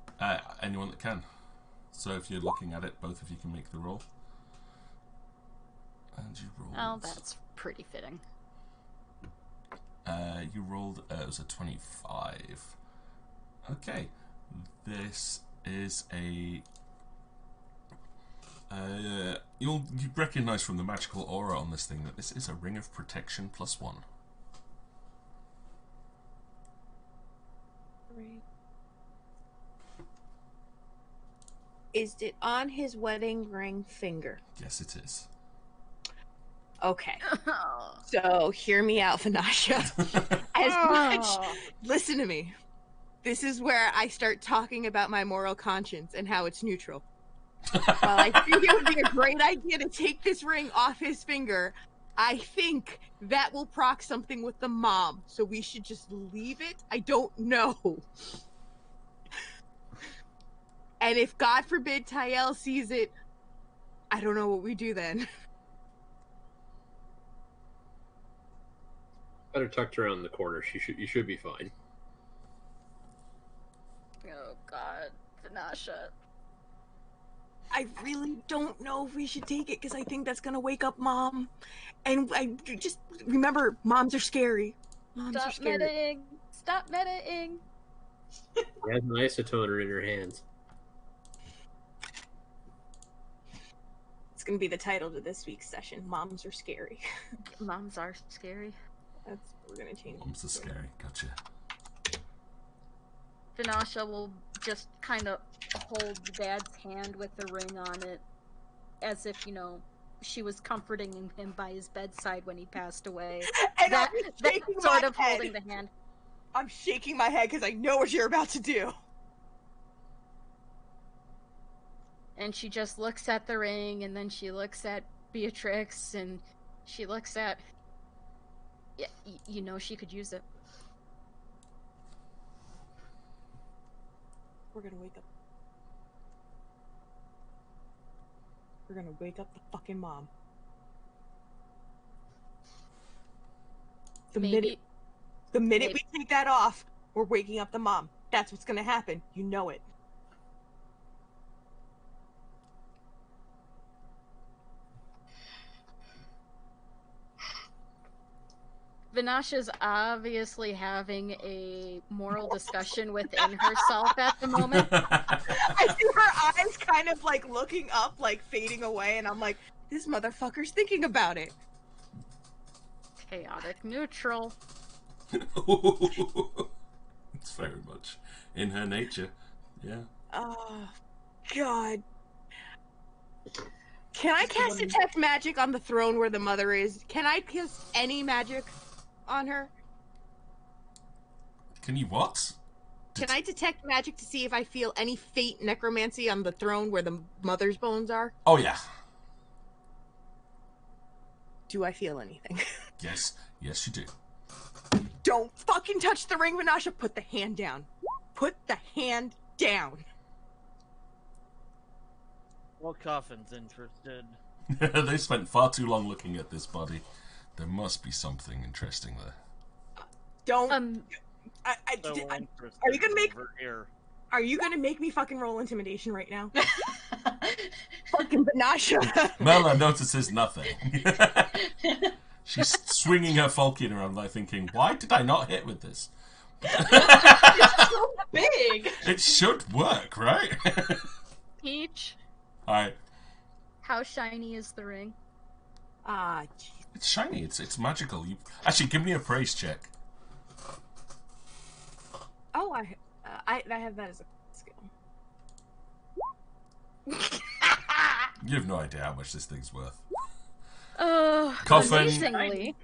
Anyone that can. So if you're looking at it, both of you can make the roll. And you rolled... Oh, that's pretty fitting. You rolled... it was a 25. Okay. This is a... you recognise from the magical aura on this thing that this is a ring of protection +1. Is it on his wedding ring finger? Yes, it is. Okay. So hear me out, Vanasha. Listen to me. This is where I start talking about my moral conscience and how it's neutral. While I think it would be a great idea to take this ring off his finger, I think that will proc something with the mom. So we should just leave it. I don't know. And if God forbid Tael sees it, I don't know what we do then. Better tucked around the corner. You should be fine. Oh God, Vanasha. I really don't know if we should take it because I think that's gonna wake up Mom. And I just remember, moms are scary. Moms are Stop scary. metaing. Stop metaing. You have an isotoner in your hands. It's gonna be the title to this week's session. Moms are scary. Moms are scary. That's we're gonna change. Moms are scary. Gotcha. Vanasha will just kind of hold Dad's hand with the ring on it, as if, you know, she was comforting him by his bedside when he passed away. And that I'm shaking sort my of head. holding the hand. I'm shaking my head because I know what you're about to do. And she just looks at the ring, and then she looks at Beatrix, and she looks at... Yeah, you know she could use it. We're gonna wake up. We're gonna wake up the fucking mom. The Maybe. minute we take that off, we're waking up the mom. That's what's gonna happen. You know it. Vinasha's obviously having a moral discussion within herself at the moment. I see her eyes kind of like looking up, like fading away, and I'm like, this motherfucker's thinking about it. Chaotic neutral. It's very much in her nature. Yeah. Oh, God. Can I cast detect magic on the throne where the mother is? Can I cast any magic on her? Can you what? Can I detect magic to see if I feel any fate necromancy on the throne where the mother's bones are? Oh, yeah. Do I feel anything? Yes. Yes, you do. Don't fucking touch the ring, Vanasha. Put the hand down. Put the hand down. Well, Coffin's interested. They spent far too long looking at this body. There must be something interesting there. Don't. So interested are you gonna make? over here. Are you gonna make me fucking roll intimidation right now? Fucking Vanasha. Mela notices nothing. She's swinging her falchion around, like thinking, "Why did I not hit with this?" It's so big. It should work, right? Peach, Alright. how shiny is the ring? Ah, jeez. It's shiny. It's magical. You actually give me a praise check. Oh, I have that as a skill. You have no idea how much this thing's worth. Coffin. Coffin. Amazingly.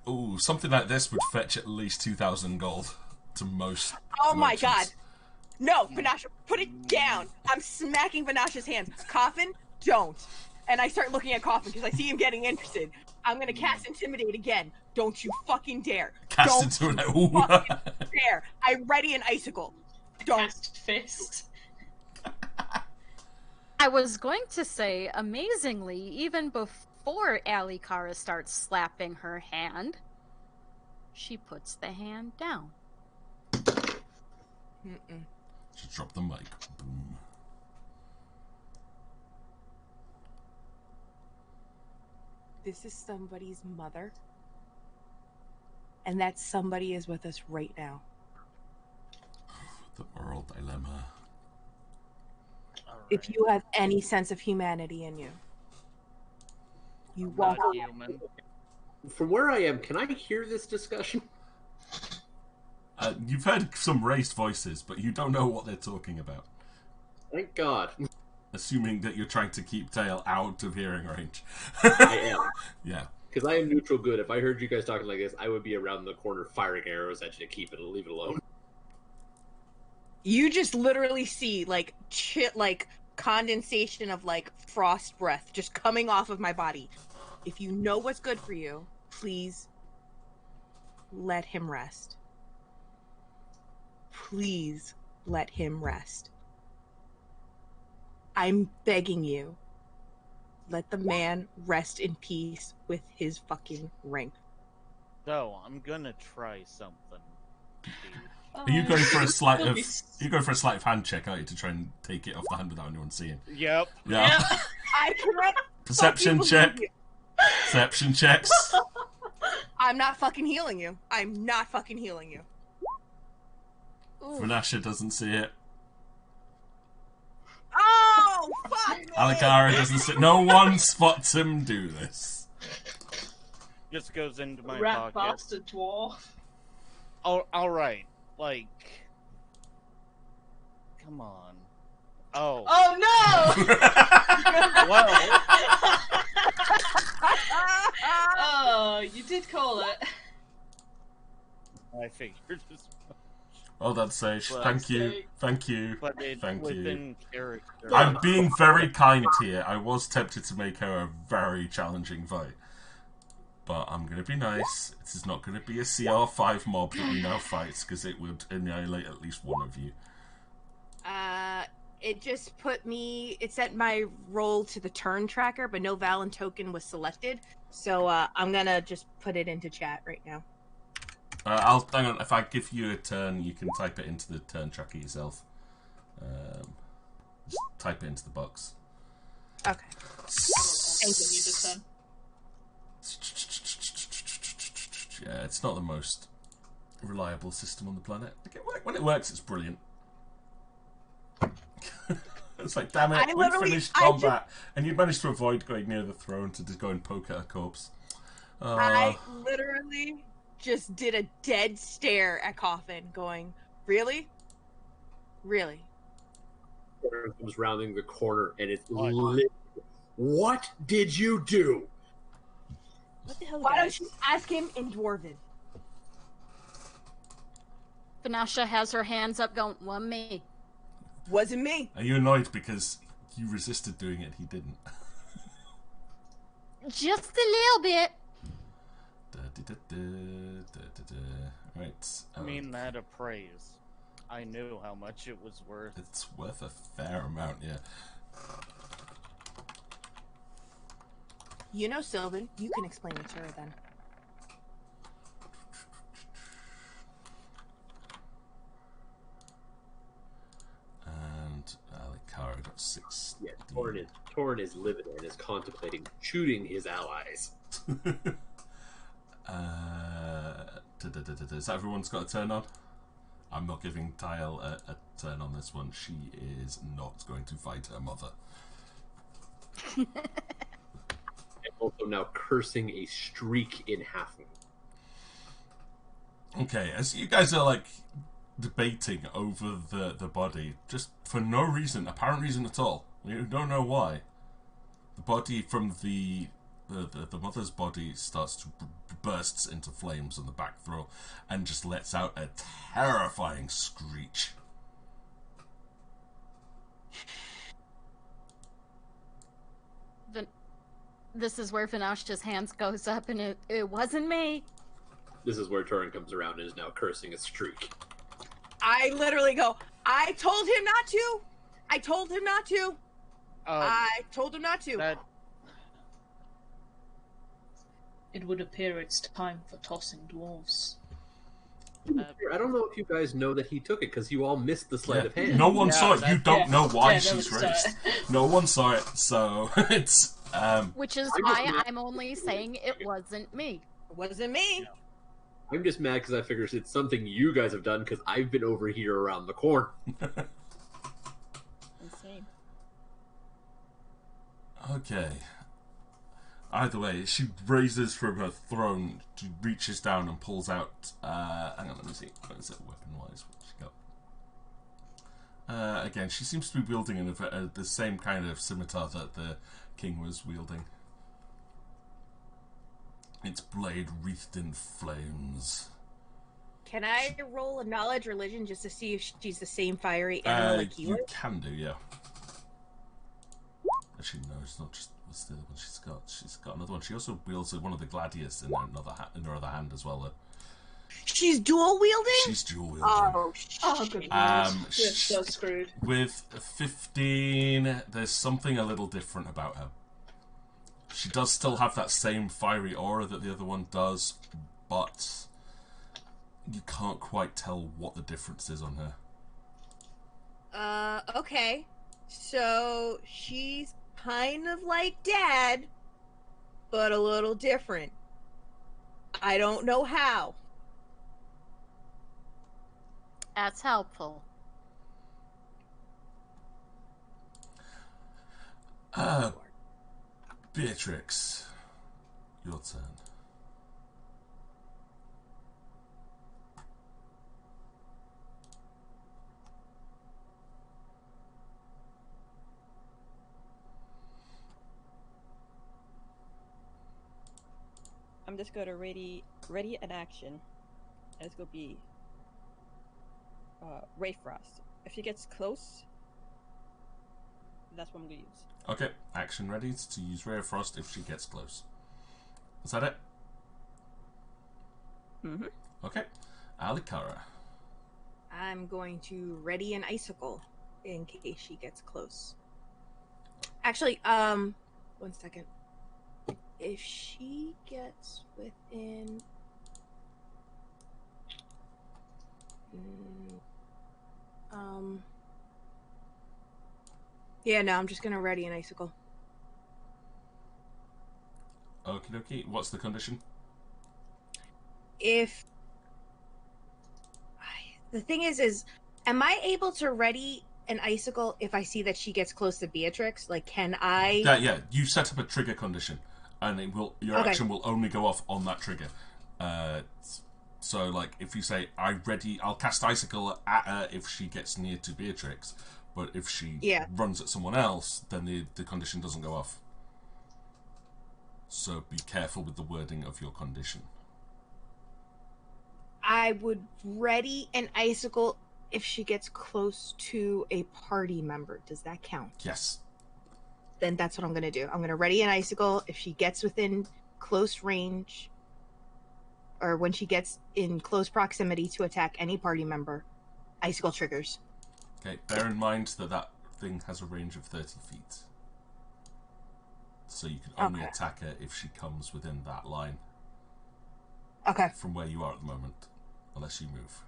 Ooh, something like this would fetch at least 2,000 gold to most. Oh my merchants. God. No, Vanasha, put it down. I'm smacking Vanasha's hands. Coffin, don't. And I start looking at Coffin because I see him getting interested. I'm gonna cast Intimidate again. Don't you fucking dare. Cast Don't into an. you fucking dare. I ready an icicle. Don't. Cast fist. I was going to say, amazingly, even before Alikara starts slapping her hand, she puts the hand down. Mm-mm. Just drop the mic. Boom. This is somebody's mother. And that somebody is with us right now. The moral dilemma. If you have any sense of humanity in you, you walk Not human. From where I am, can I hear this discussion? You've heard some raised voices, but you don't know what they're talking about. Thank God. Assuming that you're trying to keep Tail out of hearing range. I am. Yeah. Because I am neutral good. If I heard you guys talking like this, I would be around the corner firing arrows at you to keep it and leave it alone. You just literally see like condensation of like frost breath just coming off of my body. If you know what's good for you, please let him rest. Please let him rest. I'm begging you. Let the man rest in peace with his fucking ring. So, I'm gonna try something, dude. Are you going for a sleight of? You going for a sleight of hand check, aren't you, to try and take it off the hand without anyone seeing? Yep. Yeah. I cannot. Perception fucking check. believe Perception checks. I'm not fucking healing you. I'm not fucking healing you. Vanasha doesn't see it. Oh, fuck me! Alikara doesn't see. No one spots him do this. Just goes into my Rat pocket. bastard dwarf. Oh, alright. Like... Come on. Oh. Oh no! Well, Oh, you did call it. I figured as Well done, Sage. Well, Thank you. Sage. Thank you. but it's Thank you. within character. I'm being very kind here. I was tempted to make her a very challenging fight. But I'm going to be nice. This is not going to be a CR5 mob that we now fight, because it would annihilate at least one of you. It just put me. It set my roll to the turn tracker, but no Valen token was selected. So I'm gonna just put it into chat right now. hang on. If I give you a turn, you can type it into the turn tracker yourself. Just type it into the box. Okay. Thank you, just then. Yeah, it's not the most reliable system on the planet. When it works, it's brilliant. It's like, damn it, we finished combat, and you managed to avoid going near the throne to just go and poke at a corpse. I literally just did a dead stare at Coffin, going, really? Really? Comes rounding the corner, and it's lit. What did you do? What the hell, Why guys? don't you ask him in Dwarven? Vanasha has her hands up going, "One me." Wasn't me. Are you annoyed because you resisted doing it, he didn't? Just a little bit. Right. I mean that of praise. I knew how much it was worth. It's worth a fair amount, yeah. You know, Sylvan, you can explain it to her then. And Alikara got 6. Yeah, Torn is livid and is contemplating shooting his allies. Is that everyone's got a turn on? I'm not giving Tile a turn on this one. She is not going to fight her mother. And also now cursing a streak in halfling. Okay, as you guys are like debating over the body, just for no reason, apparent reason at all. You don't know why. The body from the mother's body starts to bursts into flames on the back throw and just lets out a terrifying screech. This is where Vanasha's hands goes up, and it wasn't me. This is where Turin comes around and is now cursing a streak. I literally go, I told him not to. I told him not to. I told him not to. It would appear it's time for tossing dwarves. I don't know if you guys know that he took it because you all missed the sleight of hand. No one saw it. You don't know why no she's one saw raised. it. No one saw it, so it's Which is why I'm only saying it wasn't me. It wasn't me. I'm just mad because I figure it's something you guys have done because I've been over here around the corner. Insane. Okay. Either way, she raises from her throne, she reaches down and pulls out, hang on, let me see, what is it weapon-wise, what she got? Again, she seems to be wielding the same kind of scimitar that the king was wielding. Its blade wreathed in flames. Can I roll a knowledge religion just to see if she's the same fiery animal like you You are? can do, yeah. Actually, no, it's not just... What's the other one she's got? She's got another one. She also wields one of the gladius in her other hand as well. She's dual wielding? She's dual wielding. Oh, good lord. We're so screwed. With 15, there's something a little different about her. She does still have that same fiery aura that the other one does, but you can't quite tell what the difference is on her. Okay. So she's kind of like Dad, but a little different. I don't know how. That's helpful. Beatrix, your turn. I'm just going to ready an action. And it's going to be Ray Frost. If she gets close, that's what I'm going to use. Okay, action ready to use Ray of Frost if she gets close. Is that it? Mm-hmm. Okay, Alikara. I'm going to ready an icicle in case she gets close. Actually, 1 second. If she gets within Yeah, no, I'm just gonna ready an icicle. Okie dokie. What's the condition? If the thing is, am I able to ready an icicle if I see that she gets close to Beatrix? Like, can I? Yeah, you set up a trigger condition, and it will your action will only go off on that trigger. So, like, if you say I'll cast icicle at her if she gets near to Beatrix, but if she runs at someone else, then the condition doesn't go off. So be careful with the wording of your condition. I would ready an icicle if she gets close to a party member. Does that count? Yes. Then that's what I'm going to do. I'm going to ready an icicle if she gets within close range, or when she gets in close proximity to attack any party member. Icicle triggers. Okay, bear in mind that thing has a range of 30 feet. So you can only attack her if she comes within that line. Okay. From where you are at the moment. Unless you move.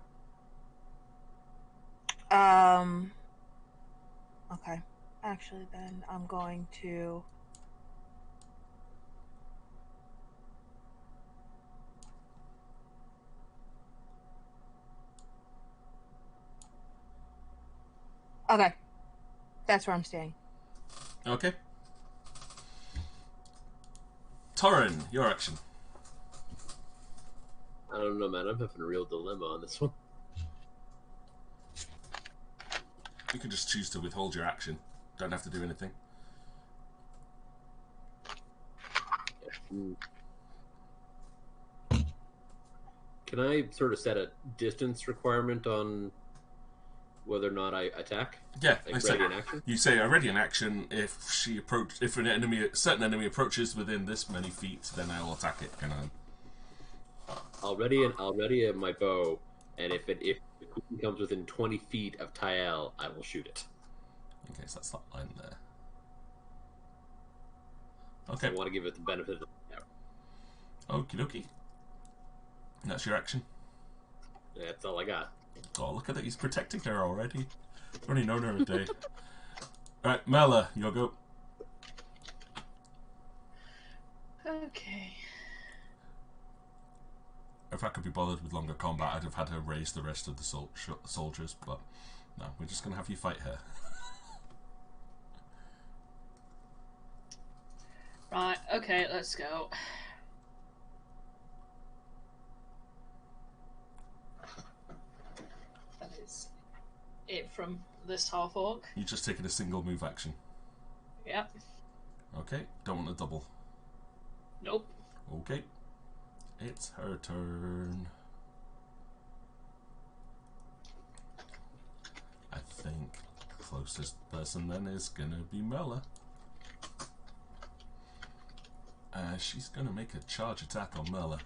Okay. Actually, then I'm going to... Okay. That's where I'm staying. Okay. Torrin, your action. I don't know, man. I'm having a real dilemma on this one. You can just choose to withhold your action. Don't have to do anything. Can I sort of set a distance requirement on whether or not I attack? Yeah, like ready in action. You say ready in action if a certain enemy approaches within this many feet, then I will attack it. Can I? I'll ready my bow, and if the queen comes within 20 feet of Tael, I will shoot it. Okay, so that's that line there. Okay. So I want to give it the benefit of the doubt. Okie dokie. That's your action. That's all I got. Oh, look at that. He's protecting her already. I've only known her a day. Right, Mela, your go. Okay. If I could be bothered with longer combat, I'd have had her raise the rest of the soldiers, but no, we're just going to have you fight her. Right, okay, let's go. That is it from this half orc. You've just taken a single move action. Yep. Okay, don't want to double. Nope. Okay. It's her turn. I think closest person then is gonna be Mela. She's gonna make a charge attack on Mela.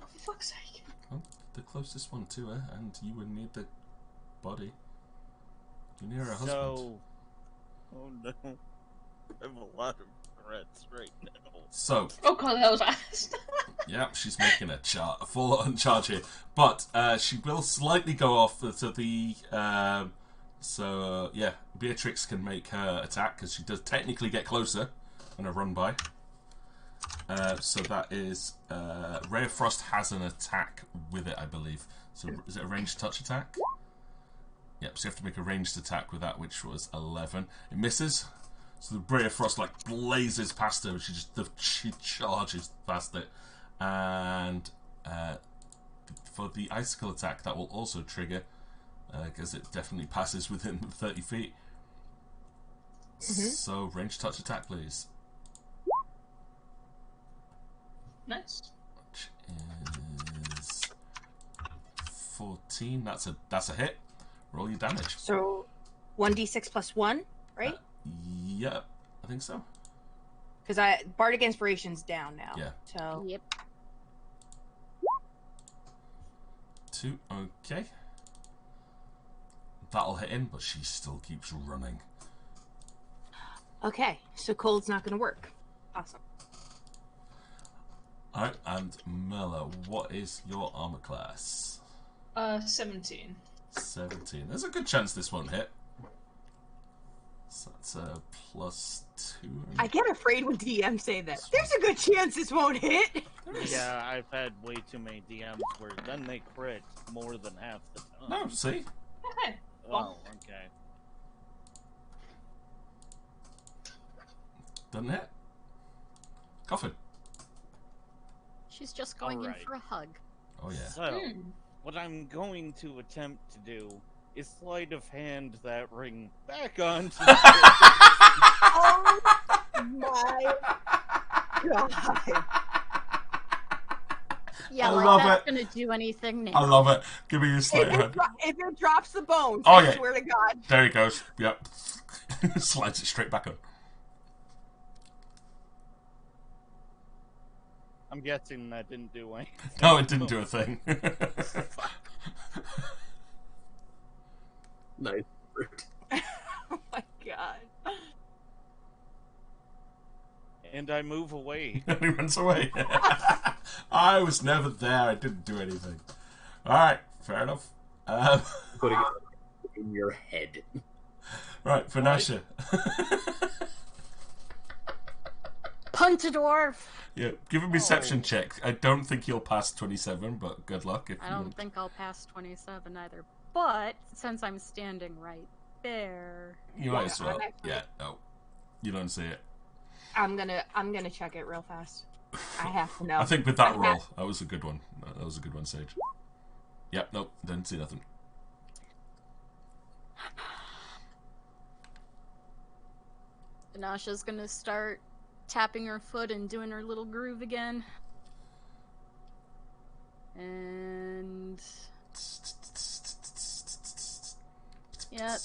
Oh, for fuck's sake. Well, the closest one to her, and you would need the body. You're near her husband. Oh no. I have a lot of threats right now. So. Oh god, that was fast. Yeah, she's making a full-on charge here, but she will slightly go off to the. Yeah, Beatrix can make her attack because she does technically get closer on a run by. So that is Ray of Frost has an attack with it, I believe. So is it a ranged touch attack? Yep. So you have to make a ranged attack with that, which was 11. It misses. So the Ray of Frost like blazes past her. She charges past it. And for the icicle attack, that will also trigger because it definitely passes within 30 feet. So ranged touch attack, please. Nice. Which is 14. That's a hit. Roll your damage. So 1d6 plus 1, right? Yep, I think so. Because Bardic Inspiration's down now. Yeah. So. Yep. 2, okay. That'll hit him, but she still keeps running. Okay, so cold's not going to work. Awesome. Alright, and Mela, what is your armor class? 17. 17. There's a good chance this won't hit. So that's a +2. I get afraid when DMs say that. There's a good chance this won't hit. Yeah, I've had way too many DMs where then they crit more than half the time. No, see? Okay. Oh, okay. Doesn't hit. Coffin. She's just going in Alright. for a hug. Oh, yeah. So, what I'm going to attempt to do is sleight of hand that ring back onto the Oh my god. Yeah, I like love that's it. gonna do anything now. I love it. Give me your sleight of hand. If it drops the bones, Oh, I yeah. swear to God. There he goes. Yep. Slides it straight back up. I'm guessing that didn't do anything. No, it didn't do a thing. Nice. Oh my god. And I move away. And he runs away. I was never there. I didn't do anything. Alright, fair enough. Putting it in your head. Right, Vanasha. Punt a dwarf! Yeah, give a perception check. I don't think you'll pass 27, but good luck if I you don't think I'll pass 27 either. But since I'm standing right there, You might as Yeah, well. I'm actually- Yeah, no. You don't see it. I'm gonna check it real fast. I have to know. I think with that roll, that was a good one. That was a good one, Sage. Yep, nope, didn't see nothing. Vanasha's gonna start tapping her foot and doing her little groove again. And yeah,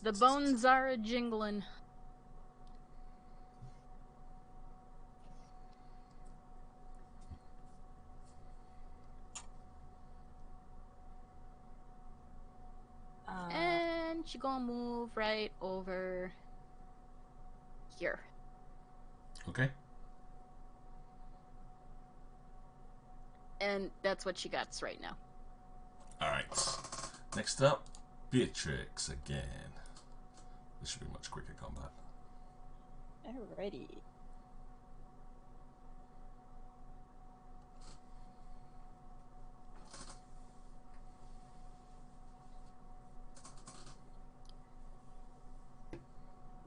the bones are a jingling. And she gonna move right over here. Okay. And that's what she got right now. Alright. Next up, Beatrix again. This should be much quicker combat. Alrighty.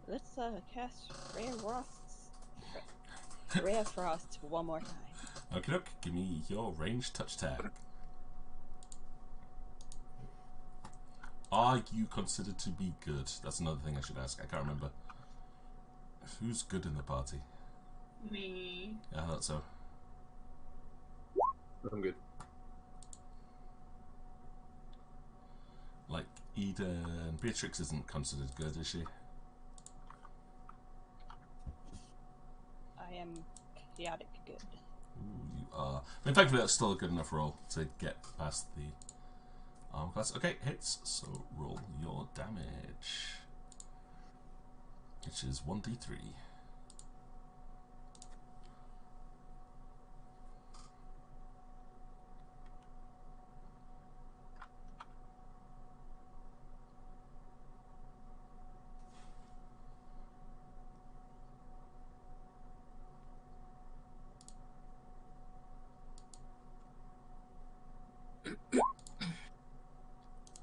Let's cast Ray of Frost one more time. Okay, look, give me your ranged touch tag. Are you considered to be good? That's another thing I should ask. I can't remember. Who's good in the party? Me. Yeah, I thought so. I'm good. Like, Eden... Beatrix isn't considered good, is she? I am chaotic good. Ooh, you are. In fact, that's still a good enough roll to get past the armor class. Okay, hits. So roll your damage, which is 1d3.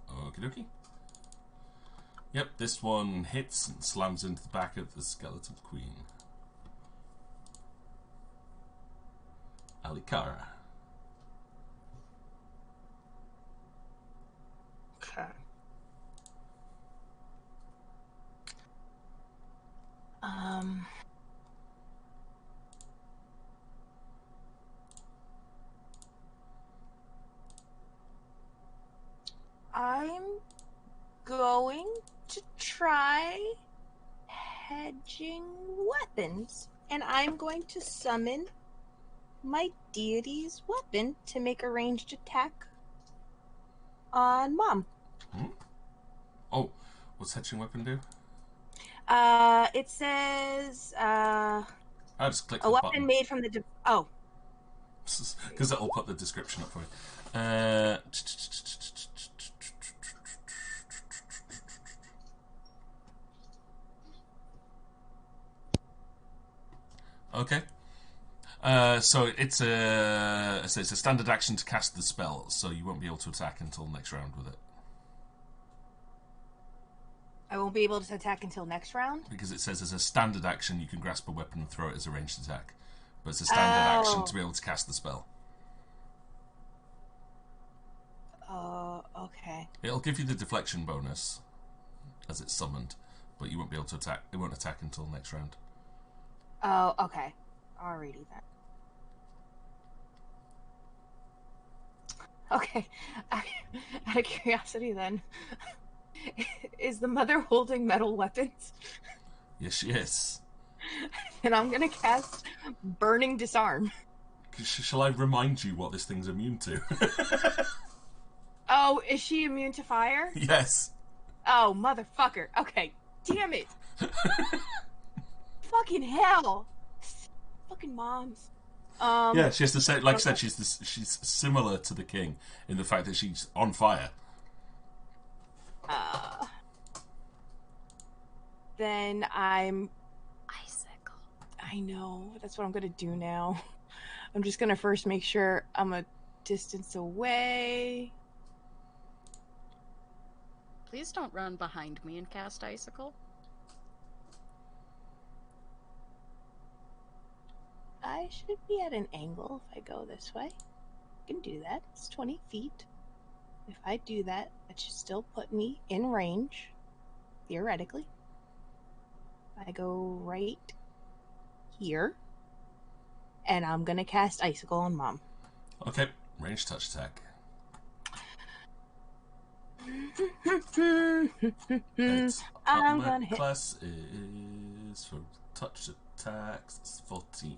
Okie dokie. Yep, this one hits and slams into the back of the skeleton queen. Alikara. Okay. I'm going to try hedging weapons, and I'm going to summon my deity's weapon to make a ranged attack on Mom. Oh, what's hedging weapon do? It says I just click a the weapon button made from the because it'll put the description up for me. Okay. So it's a standard action to cast the spell, so you won't be able to attack until next round with it. I won't be able to attack until next round? Because it says as a standard action you can grasp a weapon and throw it as a ranged attack. But it's a standard action to be able to cast the spell. Okay. It'll give you the deflection bonus as it's summoned, but you won't be able to attack. It won't attack until next round. Oh, okay. Alrighty then. Okay. Out of curiosity then, is the mother holding metal weapons? Yes, she is. And I'm gonna cast Burning Disarm. Shall I remind you what this thing's immune to? Oh, is she immune to fire? Yes. Oh, motherfucker. Okay. Damn it. Fucking hell. Fucking moms. Yeah, she has to say, like I said, she's similar to the king in the fact that she's on fire. Then I'm... Icicle. I know. That's what I'm gonna do now. I'm just gonna first make sure I'm a distance away. Please don't run behind me and cast Icicle. I should be at an angle if I go this way. I can do that. It's 20 feet. If I do that, that should still put me in range, theoretically. I go right here, and I'm gonna cast Icicle on Mom. Okay, range touch attack. Its I'm ultimate gonna hit. class is for touch attacks. It's 14.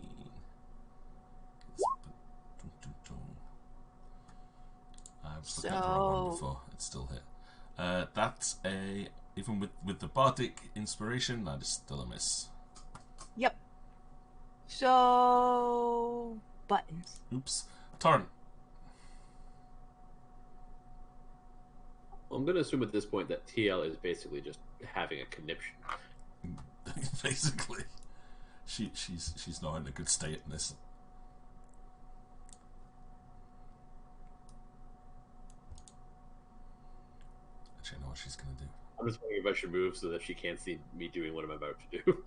I was looking at the wrong one before. It's still hit. That's a even with the bardic inspiration. That is still a miss. Yep. So buttons. Oops. Torrent. Well, I'm going to assume at this point that TL is basically just having a conniption. Basically, she's not in a good state in this. Actually, I know what she's going to do. I'm just wondering if I should move so that she can't see me doing what I'm about to do.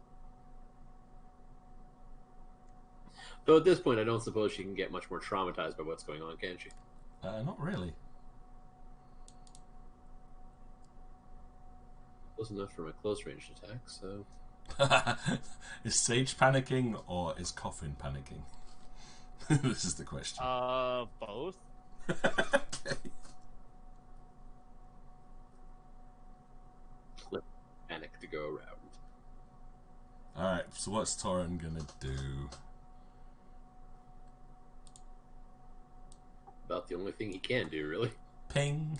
Though at this point, I don't suppose she can get much more traumatized by what's going on, can she? Not really. Close enough for my close range attack, so... Is Sage panicking or is Coffin panicking? This is the question. Both. Okay. Panic to go around. Alright, so what's Torrent gonna do? About the only thing he can do, really. Ping.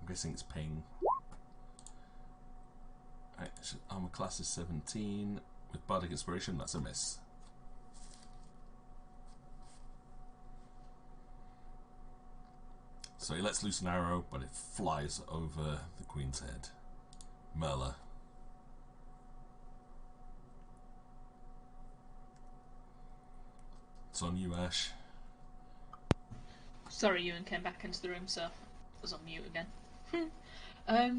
I'm guessing it's ping. Right, armor class is 17. With bardic inspiration, that's a miss. So he lets loose an arrow, but it flies over the queen's head. Merla. It's on you, Ash. Sorry, Ewan came back into the room, so I was on mute again. I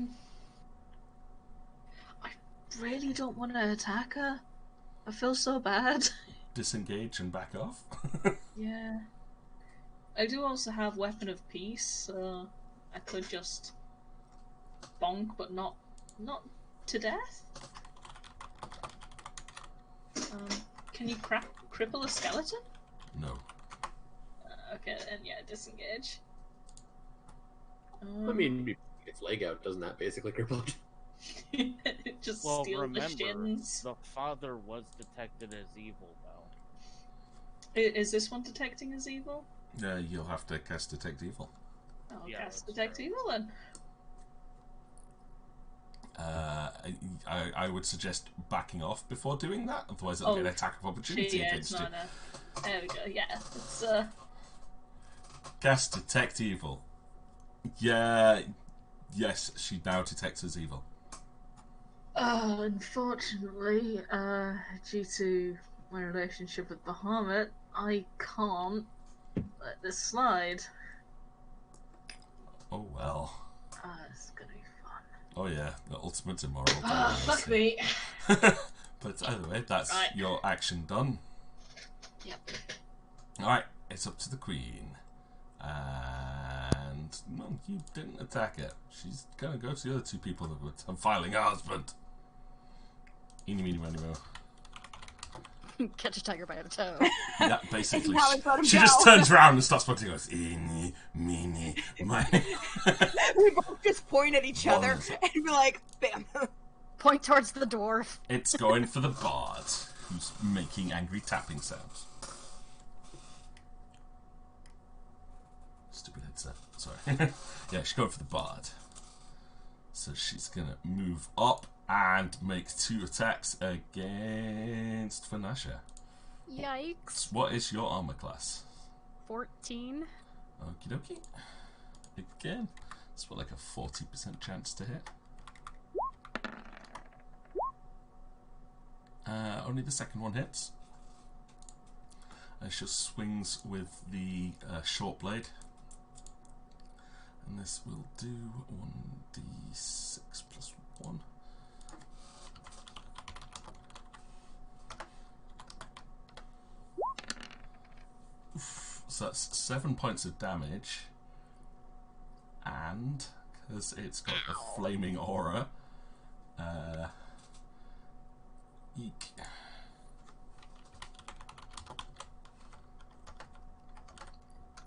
really don't want to attack her. I feel so bad. Disengage and back off. Yeah. I do also have Weapon of Peace, so I could just bonk, but not to death. Can you cripple a skeleton? No. Okay, then yeah, disengage. I mean, its leg out, doesn't that basically cripple it? Just Well, steal remember, the shins. the father was detected as evil, though. Is this one detecting as evil? You'll have to cast Detect Evil. I'll Yeah, cast that's Detect true. Evil then. I would suggest backing off before doing that, otherwise it'll get an attack of opportunity against you. There we go. Yeah, it's Cast Detect Evil. Yeah, yes, she now detects as evil. Unfortunately, due to my relationship with Bahamut, I can't let this slide. Oh well. It's gonna be fun. Oh yeah, the ultimate immoral. Fuck me. But either way, that's Right. your action done. Yep. Alright, it's up to the queen. And no, you didn't attack her. She's gonna go to the other two people that were filing her husband. Eeny, meeny, miny, mo. Catch a tiger by the toe. Yeah, basically. Now let's let him She go. just turns around and starts pointing and goes, eeny, meeny, miny. We both just point at each other Wonderful. and be like, bam. Point towards the dwarf. It's going for the bard, who's making angry tapping sounds. Stupid headset. Sorry. Yeah, she's going for the bard. So she's going to move up and make 2 attacks against Vanasha. Yikes. What is your armor class? 14. Okie dokie. Again, it's got like a 40% chance to hit. Only the second one hits. She swings with the short blade. And this will do 1d6 plus 1. Oof. So that's 7 points of damage. And, because it's got a flaming aura, eek.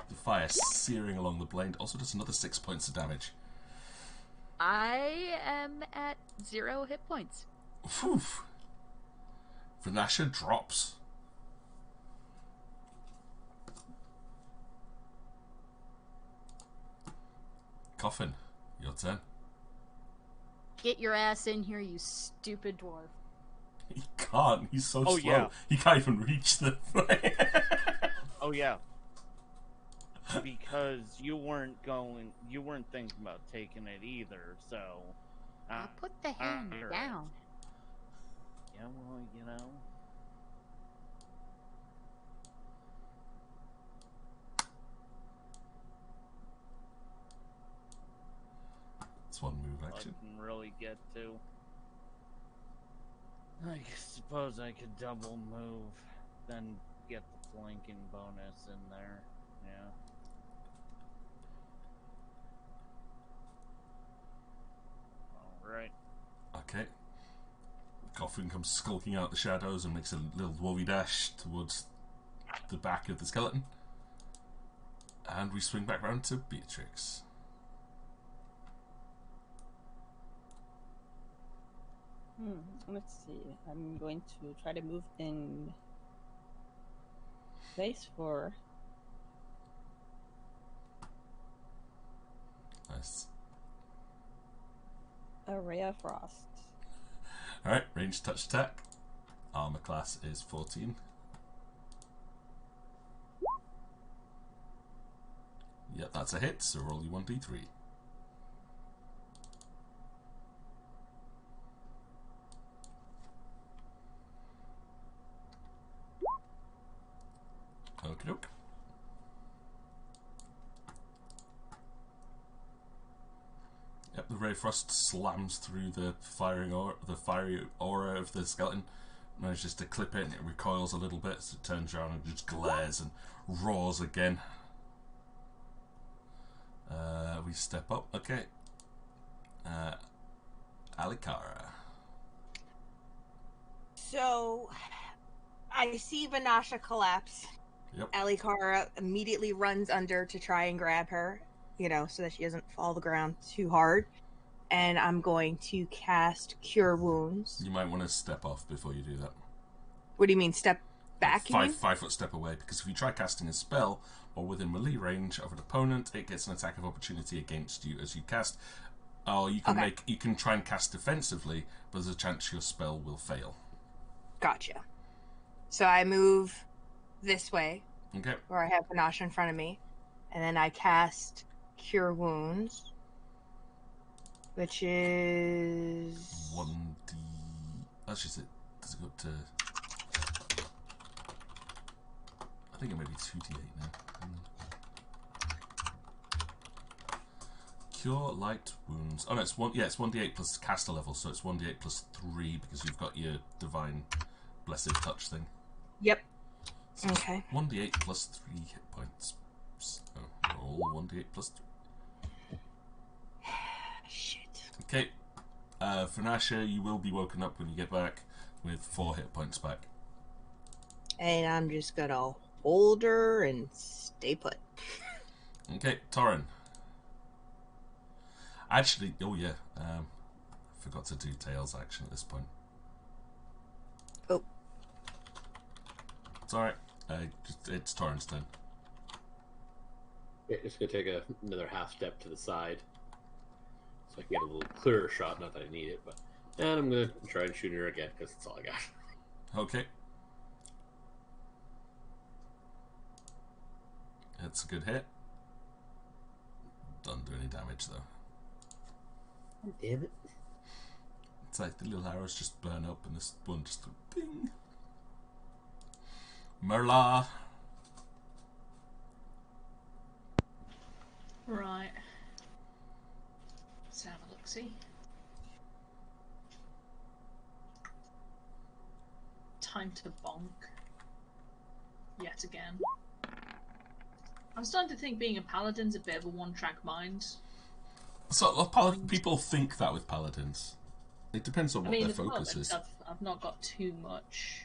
The fire searing along the blade also does another 6 points of damage. I am at 0 hit points. Whew. Vanasha drops. Coffin, your turn. Get your ass in here, you stupid dwarf. He can't, he's so slow. Yeah. He can't even reach the Oh yeah. Because you weren't thinking about taking it either, so... I'll put the hand alright. down. Yeah, well, you know... It's one move I action. can really get to... I suppose I could double move, then get the flanking bonus in there, yeah. Alright. Okay. Coffin comes skulking out the shadows and makes a little dwarvy dash towards the back of the skeleton. And we swing back round to Beatrix. Let's see. I'm going to try to move in place for Nice. a ray of frost. Alright, ranged touch attack. Armor class is 14. Yep, that's a hit, so roll you 1d3. Okie doke. Yep, the ray of frost slams through the fiery aura of the skeleton. Manages to clip it and it recoils a little bit, so it turns around and just glares and roars again. We step up, okay. Alikara. So, I see Vanasha collapse. Yep. Alikara immediately runs under to try and grab her, so that she doesn't fall to the ground too hard. And I'm going to cast Cure Wounds. You might want to step off before you do that. What do you mean, step back? You mean? 5 foot step away, because if you try casting a spell or within melee range of an opponent, it gets an attack of opportunity against you as you cast. or you can Okay. you can try and cast defensively, but there's a chance your spell will fail. Gotcha. So I move this way, Okay. where I have Panache in front of me, and then I cast Cure Wounds, which is 1d. That's just it. Does it go up to? I think it may be 2d8 now. Cure light wounds. Oh no, it's one. Yeah, it's 1d8 plus caster level, so it's 1d8 plus 3 because you've got your divine blessed touch thing. Yep. So Okay. 1d8 plus 3 hit points. So roll 1d8 plus 3. Shit. Okay. For Nasha, you will be woken up when you get back with 4 hit points back. And I'm just gonna hold her and stay put. Okay, Torrin. Actually, oh yeah, forgot to do Tails action at this point. Oh. It's alright. It's Torrin's turn. Yeah, just gonna take another half step to the side, so I can get a little clearer shot. Not that I need it, but and I'm gonna try and shoot her again because that's all I got. Okay. That's a good hit. Doesn't do any damage though. Damn it! It's like the little arrows just burn up and this one just bing. Merla. Right. Let's have a look, see. Time to bonk. Yet again. I'm starting to think being a paladin's a bit of a one-track mind. So people think that with paladins. It depends on what their at the focus moment, is. I've not got too much.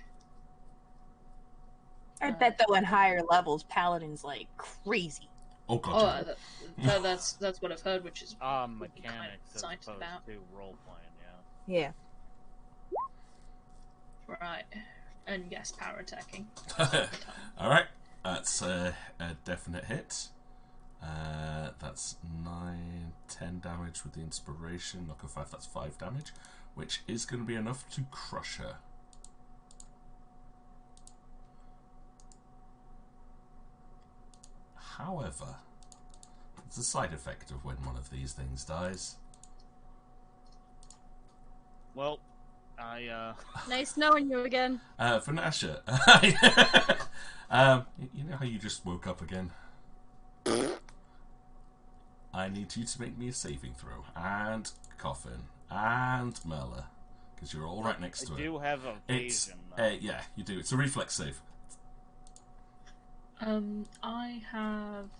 I bet though in higher levels, paladins like crazy. Oh god. That's what I've heard, which is Mechanics kind of as excited opposed about. to role playing, yeah. Yeah. Right, and yes, power attacking. All right, that's a definite hit. That's 9, 10 damage with the inspiration. Knock of 5, that's 5 damage, which is going to be enough to crush her. However, it's a side effect of when one of these things dies. Well, I Nice knowing you again. For Nasha, you know how you just woke up again? I need you to make me a saving throw, and Coffin, and Merla, because you're all right next to I her. do have It's evasion. Though. yeah, you do. It's a reflex save. I have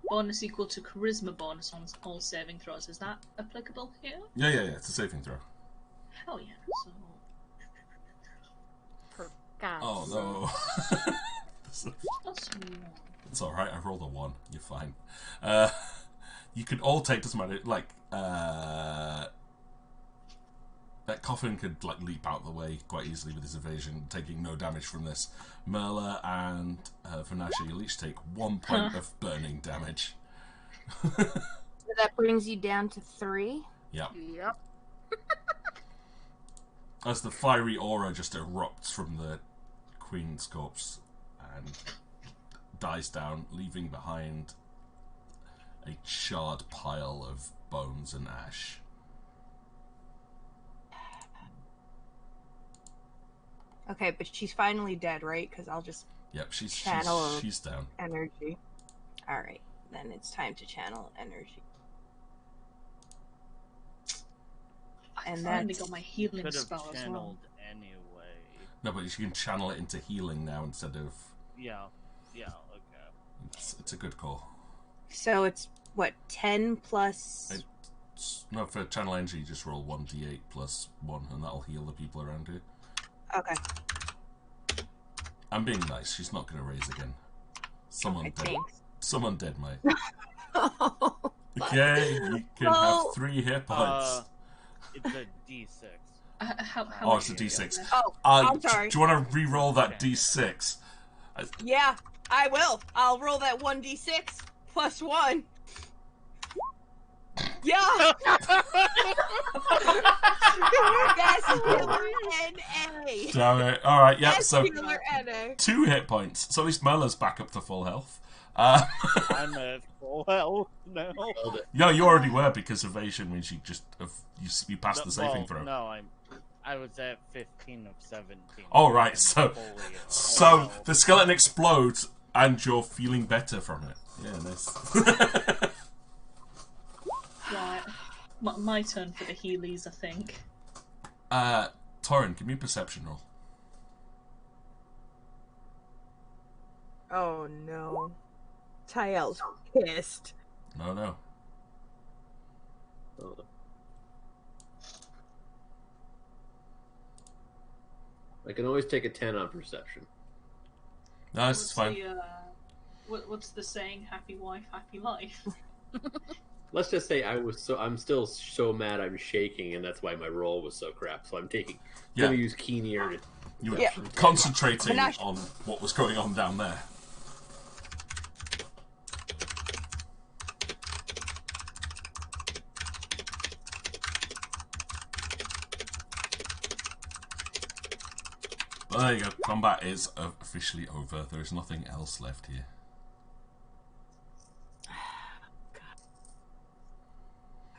bonus equal to charisma bonus on all saving throws. Is that applicable here? Yeah, it's a saving throw. Hell yeah. So For God's Oh sake. no. plus 1. It's all right. I rolled a 1. You're fine. You could all take, doesn't matter. Like that Coffin could like leap out of the way quite easily with his evasion, taking no damage from this. Merla and Vanasha, you'll each take 1 point of burning damage. So that brings you down to 3. Yeah. Yep. As the fiery aura just erupts from the Queen's corpse and dies down, leaving behind a charred pile of bones and ash. Okay, but she's finally dead, right? Because I'll just Yep, she's down. energy. All right, then it's time to channel energy. I And finally that's- got my healing Could have spell as well. channeled anyway. No, but you can channel it into healing now instead of. Yeah, okay. It's a good call. So it's what 10 plus. No, for channel energy, you just roll 1d8 plus 1, and that'll heal the people around you. Okay. I'm being nice. She's not going to raise again. Someone Okay, dead. thanks. Someone dead, mate. Oh, Okay, you can No. have 3 hit points. It's a D6. How Oh, much it's a do you D6. get? oh, I'm sorry. Do you want to re-roll that D6? Yeah, I will. I'll roll that 1d6 plus 1. Yes, healer NA. Damn it. Alright, yep, Yes, so healer NA. 2 hit points. So at least Merla's back up to full health. I'm at full health now. No, you already were because evasion means you passed the saving Well, throw. No, I was at 15 of 17. Oh, right, I'm so fully at full so health. the skeleton explodes and you're feeling better from it. Yeah, nice. Right. My turn for the Heelys, I think. Torrin, give me a perception roll. Oh no. Tyel's pissed. No. I can always take a 10 on perception. No, this is fine. What's the saying? Happy wife, happy life. Let's just say I'm still so mad I'm shaking, and that's why my roll was so crap. So I'm gonna use keen ear to. You were Yeah. concentrating Panache. on what was going on down there. But there you go. Combat is officially over. There is nothing else left here.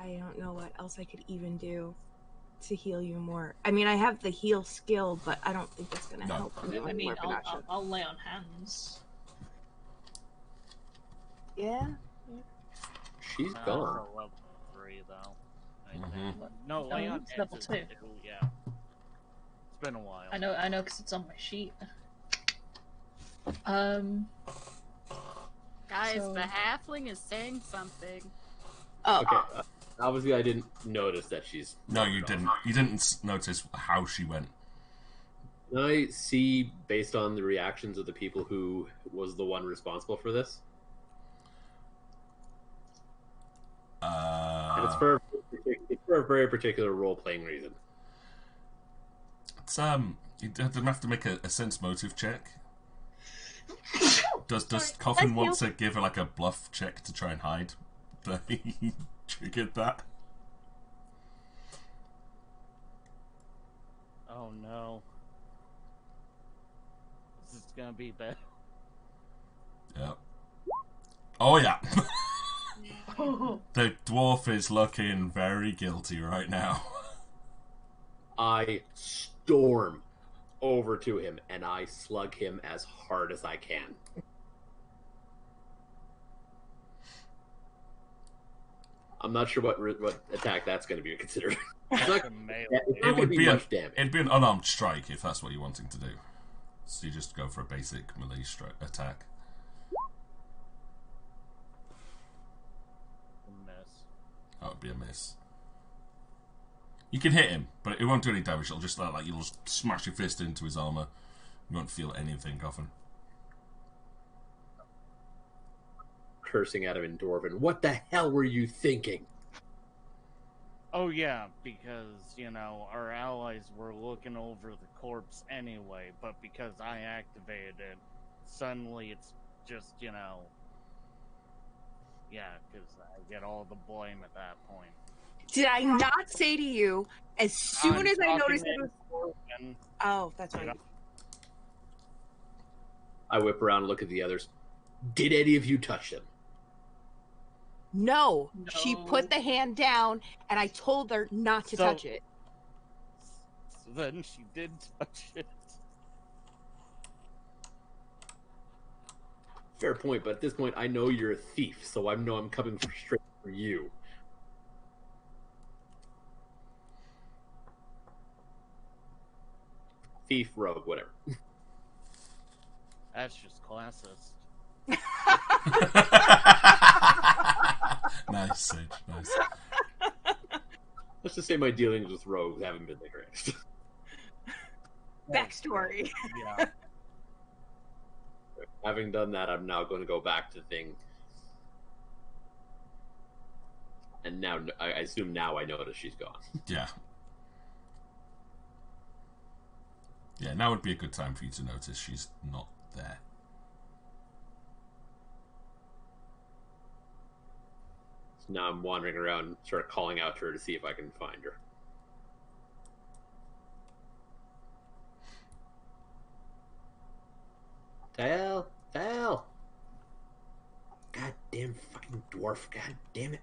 I don't know what else I could even do to heal you more. I mean, I have the heal skill, but I don't think it's gonna No. help you I mean, anymore, Panache. I'll lay on hands. Yeah. She's gone. For level 3 though. I Mhm. think. No, No, lay on it's hands level is 2. 2, yeah. It's been a while. I know, because it's on my sheet. Guys, So- the halfling is saying something. Oh, Okay. Obviously, I didn't notice that she's. No, you didn't. You didn't notice how she went. Can I see, based on the reactions of the people who was the one responsible for this? And it's for a very particular role-playing reason. It's you don't have to make a sense motive check. Does Coffin want to give her like a bluff check to try and hide that he triggered that? Oh no. This is gonna be bad. Yeah. Oh yeah. The dwarf is looking very guilty right now. I storm over to him and I slug him as hard as I can. I'm not sure what attack that's going to be considered. It's not, The melee. it's not going to be much damage. It'd be an unarmed strike if that's what you're wanting to do. So you just go for a basic melee attack. Miss. That would be a miss. You can hit him, but it won't do any damage. It'll just like you'll just smash your fist into his armor. You won't feel anything, Coffin. Cursing at him in Dwarven. What the hell were you thinking? Oh yeah, because, our allies were looking over the corpse anyway, but because I activated it, suddenly it's just, yeah, because I get all the blame at that point. did I not say to you as soon I'm as I talking noticed it in was? Dwarven. Oh, that's right. I whip around and look at the others. Did any of you touch him? No, she No. put the hand down, and I told her not to So- touch it. So then she did touch it. Fair point, but at this point I know you're a thief, so I know I'm coming straight for you. Thief, rogue, whatever. That's just classist. Nice, Sage. Nice. Let's just say my dealings with rogues haven't been the greatest. Backstory. Yeah. Having done that, I'm now going to go back to thing. And now, I assume now I notice she's gone. Yeah. Yeah, now would be a good time for you to notice she's not there. So now I'm wandering around, sort of calling out to her to see if I can find her. Tael! Tael! God damn fucking dwarf. God damn it.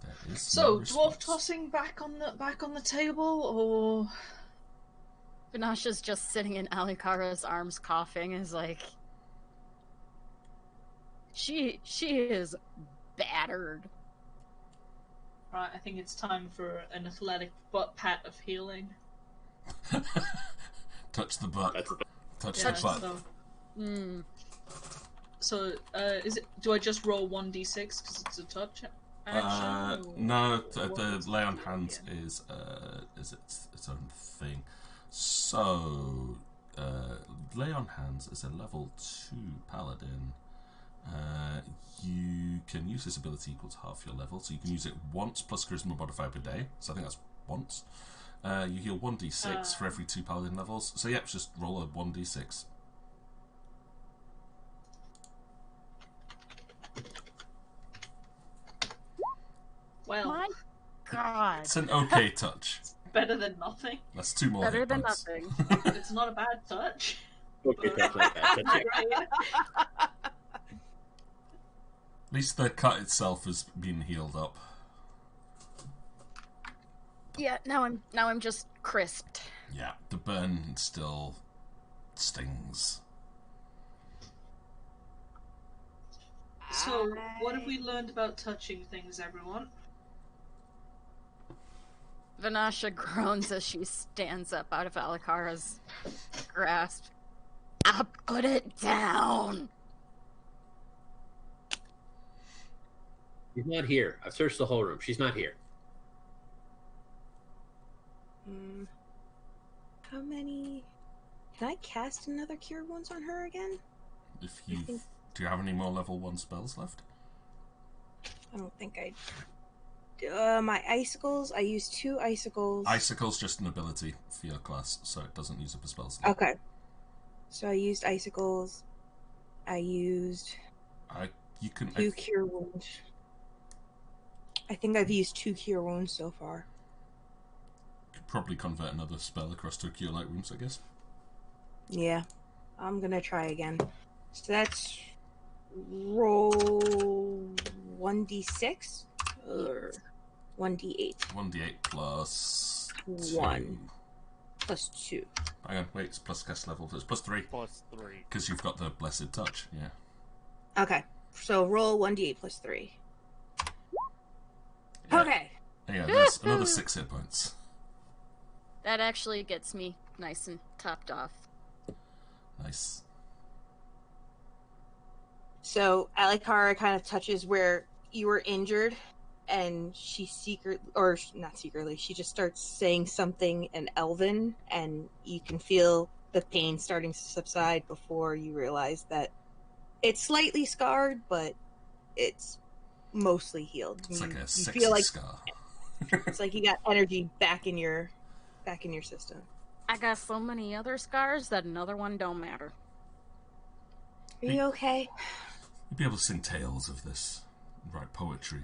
There is So, no dwarf response. tossing back on the table, or Vanasha's just sitting in Alikara's arms coughing, is like... She is battered. right? I think it's time for an athletic butt pat of healing. Touch the butt. That's Touch Yeah, the butt. So, is it? Do I just roll 1d6 because it's a touch action? or- No, or what the is lay on it? hands is its own thing. So, lay on hands is a level 2 paladin. You can use this ability equal to half your level, so you can use it once plus charisma modifier per day. So I think that's once. You heal 1d6 for every 2 paladin levels. So yep, just roll a 1d6. Well, My God. It's an okay touch. better than nothing. That's 2 more Better hit than points. nothing. It's not a bad touch. okay, that's not bad. That's it. Right? At least the cut itself has been healed up. Yeah, now I'm just crisped. Yeah, the burn still stings. So, what have we learned about touching things, everyone? Vanasha groans as she stands up out of Alikara's grasp. I'll put it down. She's not here. I've searched the whole room. She's not here. How many? Can I cast another Cure Wounds on her again? If you do you have any more level 1 spells left? I don't think I. My icicles. I used 2 icicles. Icicle's just an ability for your class, so it doesn't use up a spell slot. Okay. So I used icicles. I used You can 2 Cure Wounds. I think I've used 2 Cure Wounds so far. could probably convert another spell across to a Cure Light Wounds, I guess. Yeah. I'm gonna try again. So that's roll 1d6 or 1d8 1d8 plus 1 plus 2. Hang on, wait, it's plus cast level. It's plus 3 Plus 3. because you've got the Blessed Touch. Yeah. Okay. So roll 1d8 plus 3. Yeah. Okay. Yeah, there's another 6 hit points. That actually gets me nice and topped off. Nice. So Alikara kind of touches where you were injured, and she not secretly, she just starts saying something in Elven, and you can feel the pain starting to subside before you realize that it's slightly scarred, but it's mostly healed. It's like a you 6 feel like scar. it's like you got energy back in your system. I got so many other scars that another one don't matter. Are you okay? You'd be able to sing tales of this, write poetry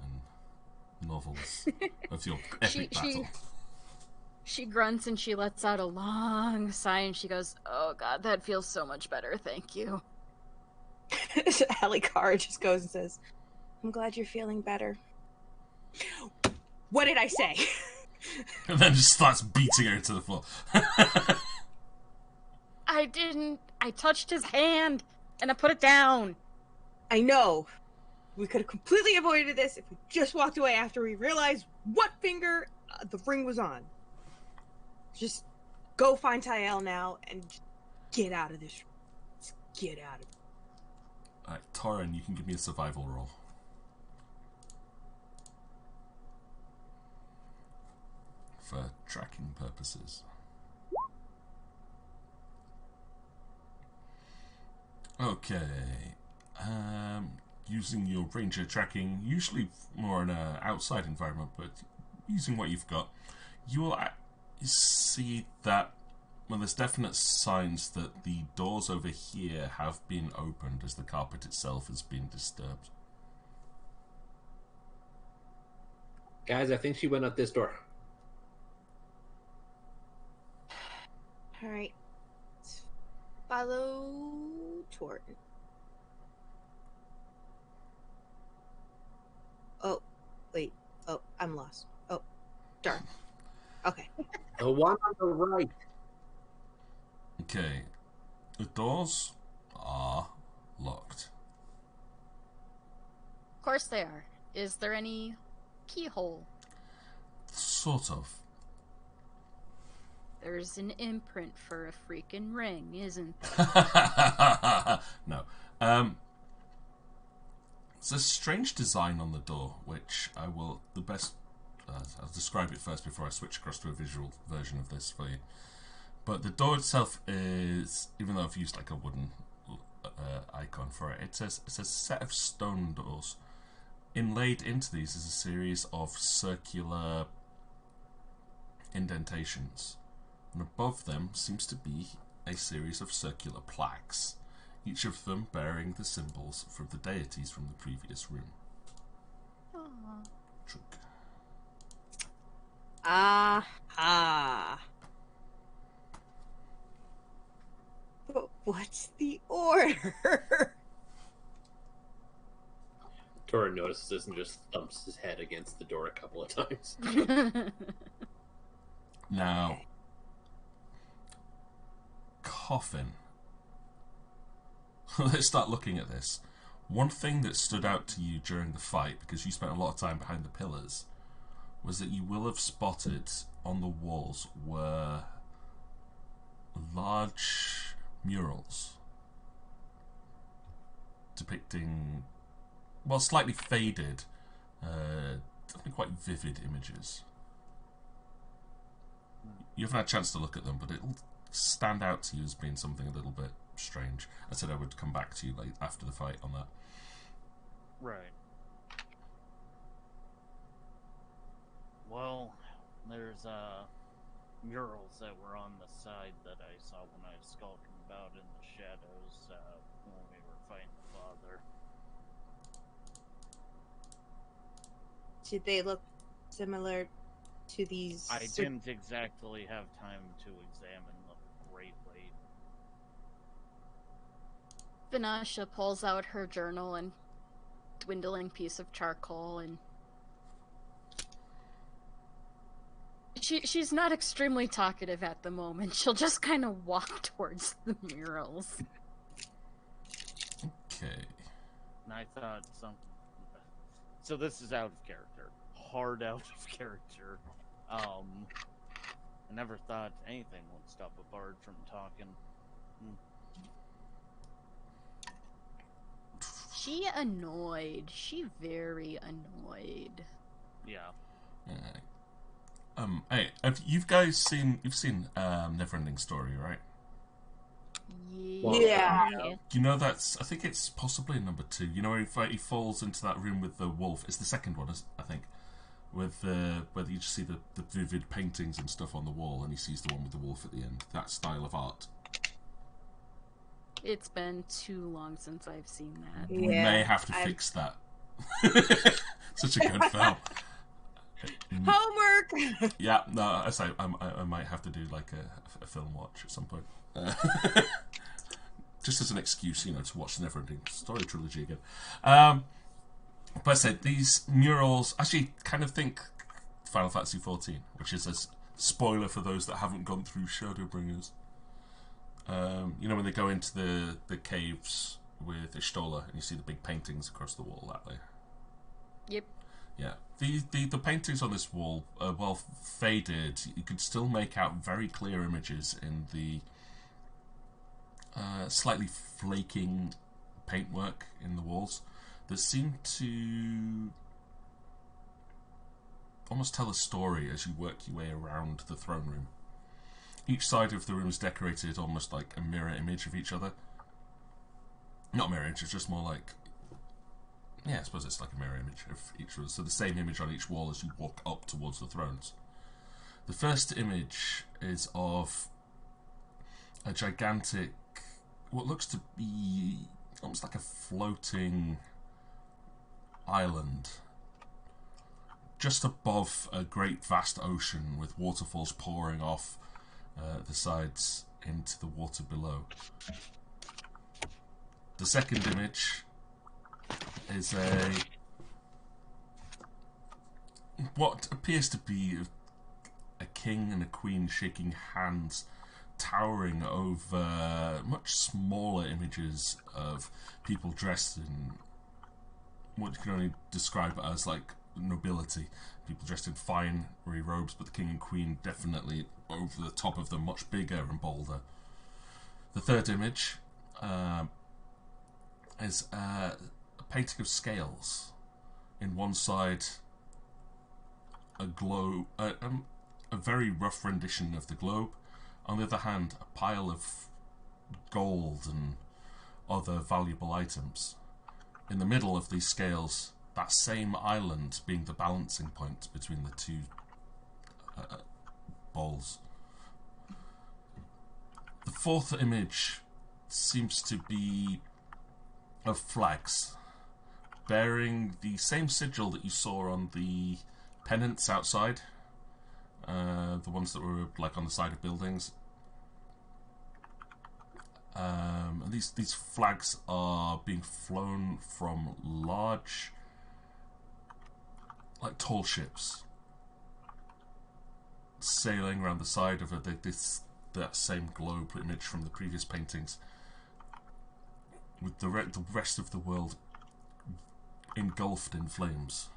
and novels of your epic battle. She grunts and she lets out a long sigh and she goes, "Oh God, that feels so much better. Thank you." So Alikara just goes and says, "I'm glad you're feeling better." What did I say? And then just starts beating her to the floor. I didn't. I touched his hand and I put it down. I know. We could have completely avoided this if we just walked away after we realized what finger the ring was on. Just go find Tael now and just get out of this. Just get out of it. Alright, Torin, you can give me a survival roll. For tracking purposes. Okay. Using your ranger tracking, usually more in an outside environment, but using what you've got, you will see that, well, there's definite signs that the doors over here have been opened as the carpet itself has been disturbed. Guys, I think she went out this door. All right. Follow Torton. Oh, wait. Oh, I'm lost. Oh, darn. Okay. The one on the right. Okay. The doors are locked. Of course they are. Is there any keyhole? Sort of. There's an imprint for a freaking ring, isn't there? No. There's a strange design on the door, which I will... I'll describe it first before I switch across to a visual version of this for you. But the door itself is, even though I've used like a wooden icon for it, it's a set of stone doors. Inlaid into these is a series of circular indentations. And above them seems to be a series of circular plaques, each of them bearing the symbols from the deities from the previous room. Aw. True. Aha. But what's the order? Tora notices this and just thumps his head against the door a couple of times. Now, coffin. Let's start looking at this. One thing that stood out to you during the fight, because you spent a lot of time behind the pillars, was that you will have spotted on the walls were large murals depicting, well, slightly faded, definitely quite vivid images. You haven't had a chance to look at them, but it'll stand out to you as being something a little bit strange. I said I would come back to you late after the fight on that. Right. Well, there's murals that were on the side that I saw when I was skulking about in the shadows when we were fighting the father. Did they look similar to these? I didn't exactly have time to examine them greatly. Vanasha pulls out her journal and dwindling piece of charcoal, and she's not extremely talkative at the moment. She'll just kind of walk towards the murals. Okay. And I thought something. So this is out of character. Hard out of character. I never thought anything would stop a bard from talking. She annoyed. She very annoyed. Yeah. Hey, have you guys seen? You've seen Neverending Story, right? Yeah. You know that's. I think it's possibly number 2. You know where he falls into that room with the wolf. It's the second one, I think. With where you just see the vivid paintings and stuff on the wall, and he sees the one with the wolf at the end. That style of art. It's been too long since I've seen that. We may have to fix that. Such a good film. Homework. Yeah, no, I say I might have to do like a film watch at some point, just as an excuse, you know, to watch the Neverending Story trilogy again. But I said these murals. Actually, kind of think Final Fantasy XIV, which is a spoiler for those that haven't gone through Shadowbringers. You know, when they go into the caves with Ishtola and you see the big paintings across the wall that way. Yep. Yeah, the paintings on this wall are well faded. You could still make out very clear images in the slightly flaking paintwork in the walls that seem to almost tell a story as you work your way around the throne room. Each side of the room is decorated almost like a mirror image of each other. Not mirror image, it's just more like... Yeah, I suppose it's like a mirror image of each other. So the same image on each wall as you walk up towards the thrones. The first image is of a gigantic... what looks to be almost like a floating island. Just above a great vast ocean with waterfalls pouring off the sides into the water below. The second image is what appears to be a king and a queen shaking hands, towering over much smaller images of people dressed in what you can only describe as like nobility, people dressed in finery robes, but the king and queen definitely over the top of them, much bigger and bolder. The third image is a painting of scales. In one side, a globe, a very rough rendition of the globe. On the other hand, a pile of gold and other valuable items. In the middle of these scales, that same island being the balancing point between the two bowls. The fourth image seems to be of flags bearing the same sigil that you saw on the pennants outside, the ones that were like on the side of buildings. And these flags are being flown from large, like tall ships, sailing around the side of that same globe image from the previous paintings, with the rest of the world engulfed in flames.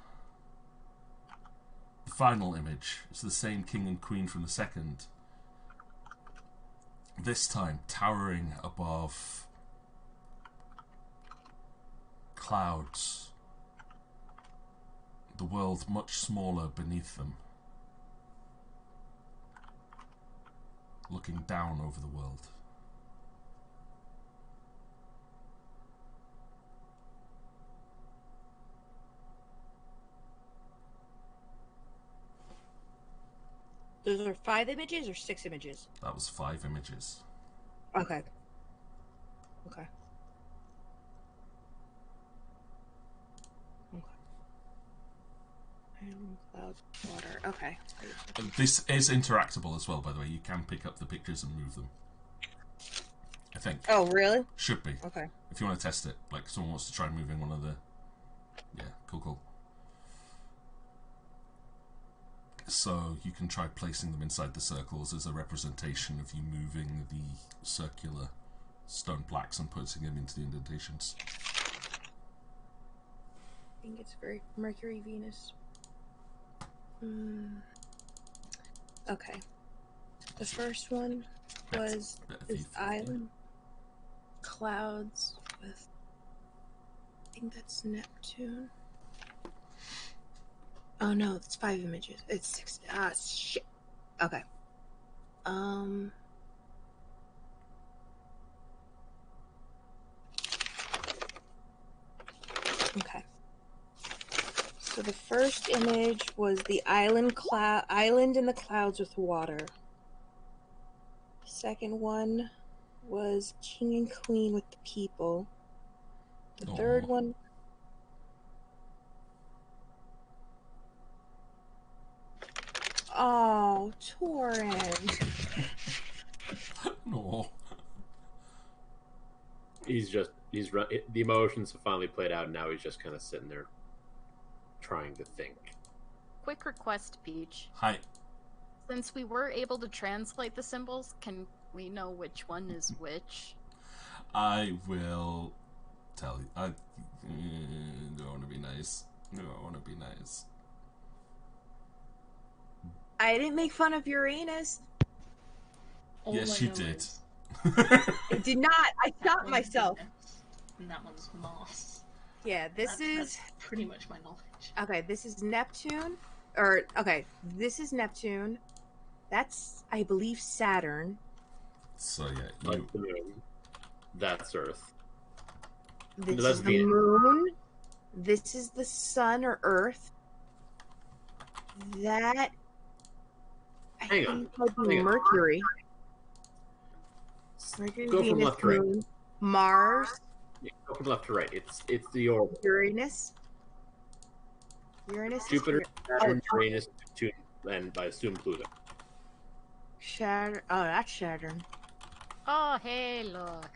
The final image is the same king and queen from the second, this time towering above clouds, the world much smaller beneath them, looking down over the world. Those are 5 images or 6 images? That was 5 images. Okay. Okay. Okay. And clouds, water. Okay. This is interactable as well, by the way. You can pick up the pictures and move them, I think. Oh, really? Should be. Okay. If you want to test it, like someone wants to try moving one of the... Yeah, cool. So you can try placing them inside the circles as a representation of you moving the circular stone plaques and putting them into the indentations. I think it's very Mercury, Venus. Okay. The first one was this island, clouds with, I think that's Neptune. Oh no, it's 5 images. It's 6. Ah, shit. Okay. Okay. So the first image was the island in the clouds with water. Second one was king and queen with the people. The third one. Oh, Torrent. No. The emotions have finally played out, and now he's just kind of sitting there trying to think. Quick request, Peach. Hi. Since we were able to translate the symbols, can we know which one is which? I will tell you. I don't want to be nice. No, I want to be nice. I didn't make fun of Uranus. All Yes, I you know did. is I did not. I shot one's myself. Venus, and that one's Mars. Yeah, that's pretty much my knowledge. okay. This is Neptune, or okay, this is Neptune. That's, I believe, Saturn. So yeah, Like the moon. That's Earth. This No, that's is the Venus. moon. This is the sun or Earth. That I Hang on. think might be Hang on. Mercury. Mercury, Go from Venus, left to right. moon, Mars, Yeah, go from left to right. It's the orb. Uranus. Uranus. Jupiter, Is Saturn, Uranus, Neptune, and I assume Pluto. Saturn. Oh, that's Saturn. Oh, hey, look.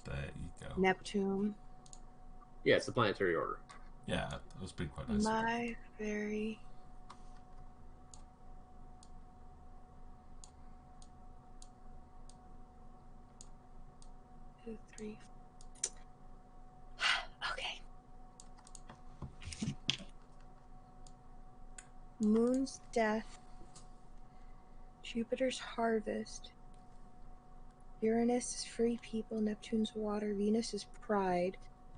There you go. Neptune. Yeah, it's the planetary order. Yeah, that was been quite nice. My very. Two, three. Okay. Moon's death. Jupiter's harvest. Uranus is free people. Neptune's water. Venus is pride.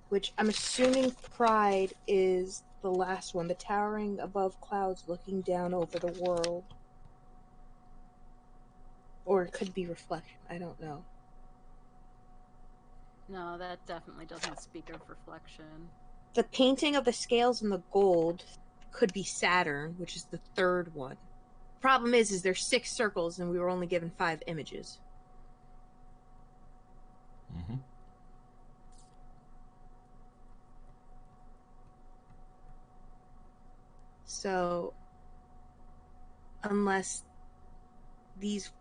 Which I'm assuming pride is the last one. The towering above clouds looking down over the world. Or it could be reflection. I don't know. No, that definitely doesn't speak of reflection. The painting of the scales and the gold could be Saturn, which is the third one. Problem is there's 6 circles and we were only given 5 images. Mm-hmm. So, unless these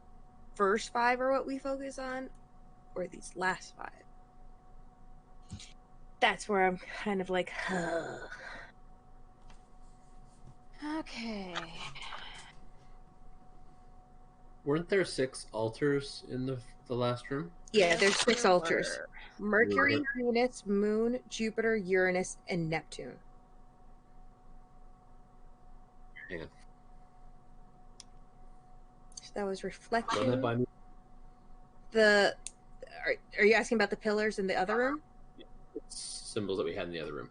first 5 are what we focus on, or these last 5, that's where I'm kind of like, Okay. Weren't there 6 altars in the last room? Yeah, Yes, there's 6 there altars. were. Mercury, Venus, Moon, Jupiter, Uranus, and Neptune. Hang on. So that was Run that reflection. by me. Are you asking about the pillars in the other room? Symbols that we had in the other room.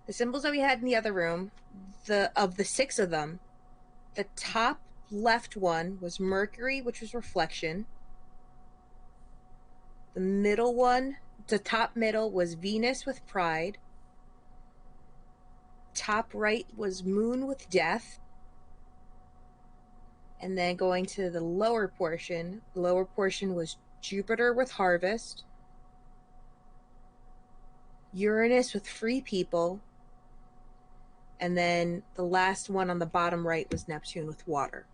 The symbols that we had in the other room, of the 6 of them, the top left one was Mercury, which was reflection. The middle one, the top middle was Venus with pride. Top right was Moon with death. And then going to the lower portion was Jupiter with harvest. Uranus with free people. And then the last one on the bottom right was Neptune with water.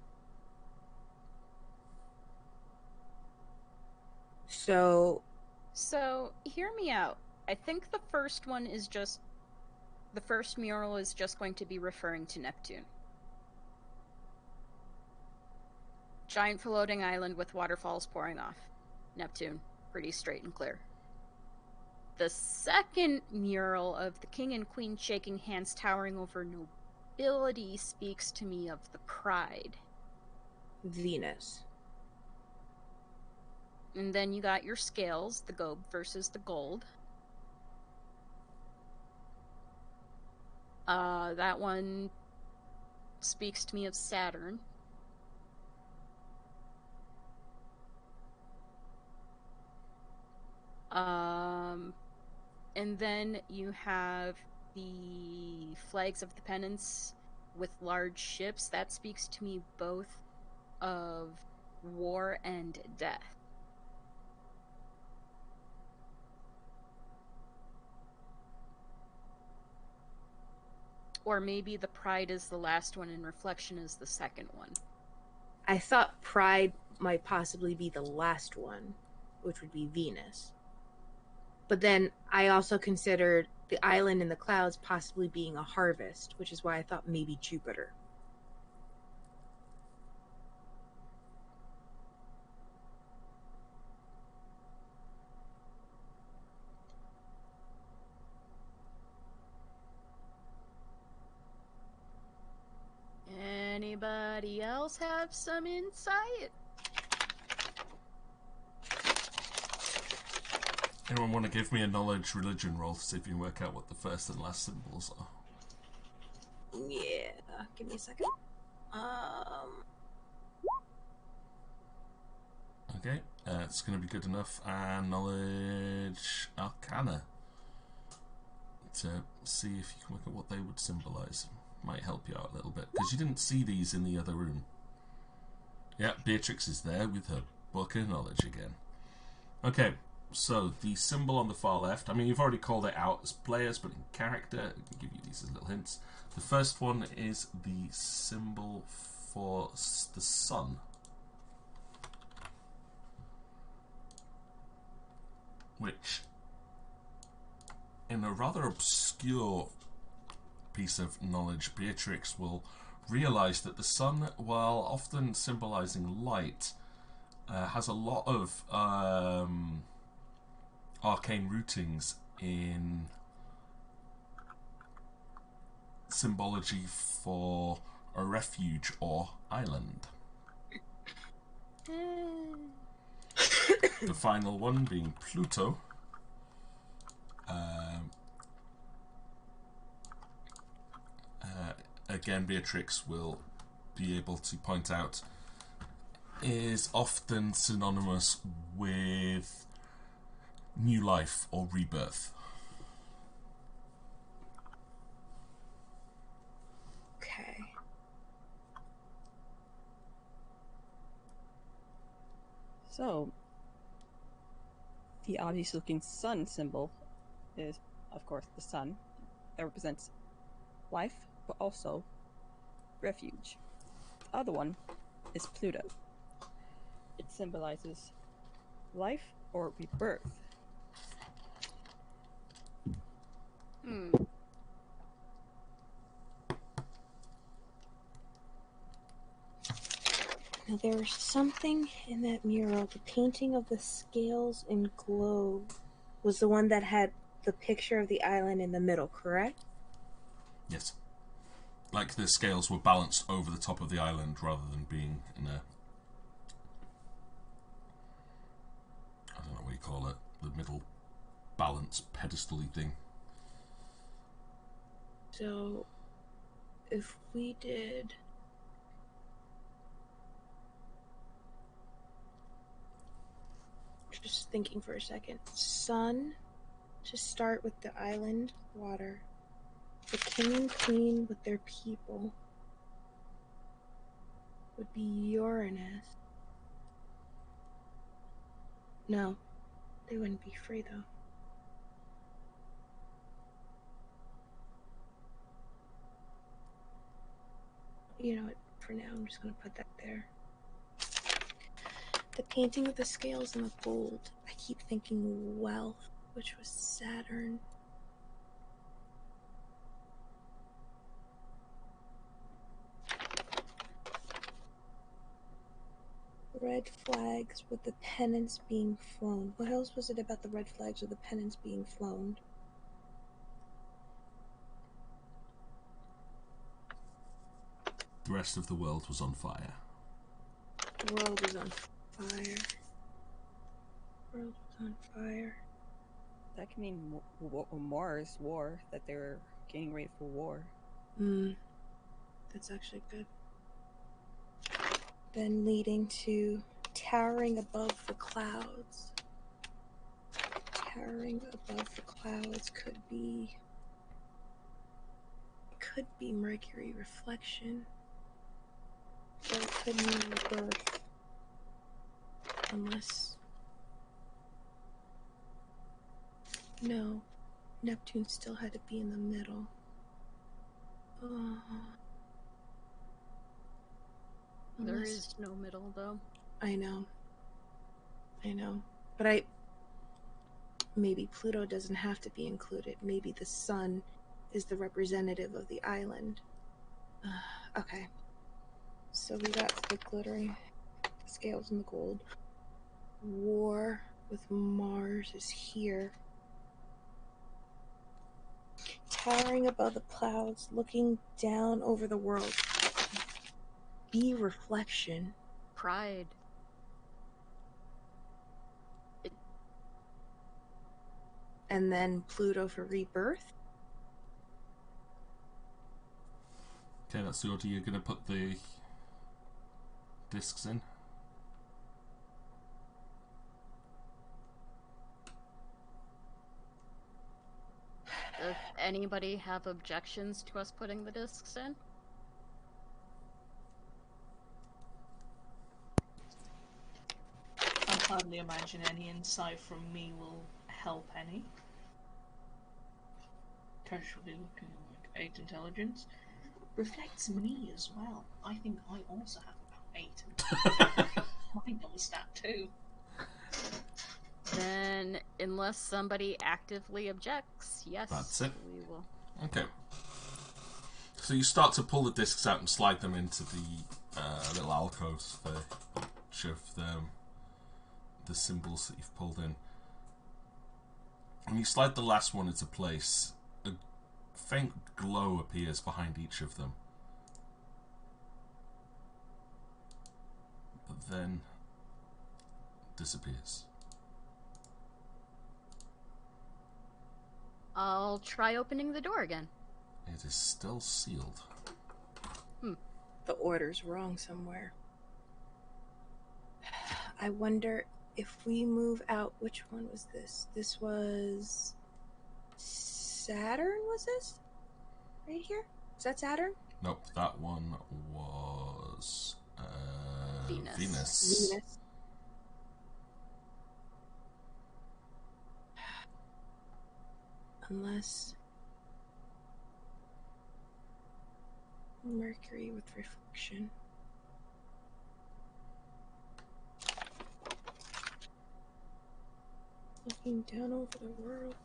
So hear me out. I think the first mural is just going to be referring to Neptune. Giant floating island with waterfalls pouring off. Neptune. Pretty straight and clear. The second mural of the king and queen shaking hands towering over nobility speaks to me of the pride. Venus. And then you got your scales, the gold versus the gold. That one speaks to me of Saturn. And then you have the flags of the pennants with large ships. That speaks to me both of war and death. Or maybe the pride is the last one and reflection is the second one. I thought pride might possibly be the last one, which would be Venus. But then I also considered the island in the clouds possibly being a harvest, which is why I thought maybe Jupiter. Anybody else have some insight? Anyone want to give me a knowledge religion roll to see if you can work out what the first and last symbols are? Yeah, give me a second. Okay, it's going to be good enough. And knowledge arcana to see if you can work out what they would symbolize. Might help you out a little bit because you didn't see these in the other room. Yeah, Beatrix is there with her book of knowledge again. Okay, so the symbol on the far left, I mean, you've already called it out as players, but in character, I can give you these as little hints. The first one is the symbol for the sun. which, in a rather obscure piece of knowledge, Beatrix will realise that the sun, while often symbolising light, has a lot of arcane rootings in symbology for a refuge or island. The final one being Pluto. Again, Beatrix will be able to point out, is often synonymous with new life or rebirth. Okay. So, the obvious looking sun symbol is, of course, the sun. That represents life, but also refuge. The other one is Pluto. It symbolizes life or rebirth. Now, there was something in that mural. The painting of the scales and globe was the one that had the picture of the island in the middle, correct? Yes. Like the scales were balanced over the top of the island rather than being in a... I don't know what you call it. The middle balance pedestal-y thing. So, if we did... Just thinking for a second. Sun, to start with the island, water. The king and queen with their people would be Uranus. No, they wouldn't be free though. You know what, for now I'm just gonna put that there. The painting of the scales and the gold. I keep thinking wealth, which was Saturn. Red flags with the pennants being flown. What else was it about the red flags with the pennants being flown? The rest of the world was on fire. The world was on fire. The world was on fire. That can mean Mars war, that they're getting ready for war. That's actually good. Then leading to towering above the clouds. Towering above the clouds could be Mercury reflection. Or it could mean rebirth. Unless... No. Neptune still had to be in the middle. There is no middle, though. I know. But maybe Pluto doesn't have to be included. Maybe the sun is the representative of the island. Okay. So we got the glittering, the scales and the gold. War with Mars is here. Towering above the clouds, looking down over the world. Be reflection. Pride. And then Pluto for rebirth. Okay, that's the order you're going to put the discs in. Does anybody have objections to us putting the discs in? I hardly imagine any insight from me will help any. Casually looking like 8 intelligence. Reflects me as well. I think I also have about 8 intelligence. Mine on stat too. Then, unless somebody actively objects, yes, That's it. we will. Okay. So you start to pull the discs out and slide them into the little alcoves for each of the symbols that you've pulled in. When you slide the last one into place, a faint glow appears behind each of them. But then disappears. I'll try opening the door again. It is still sealed. The order's wrong somewhere. I wonder if we move out. Which one was this? This was Saturn, was this? Right here? Is that Saturn? Nope, that one was Venus. Venus. Venus. Unless Mercury with reflection. Looking down over the world.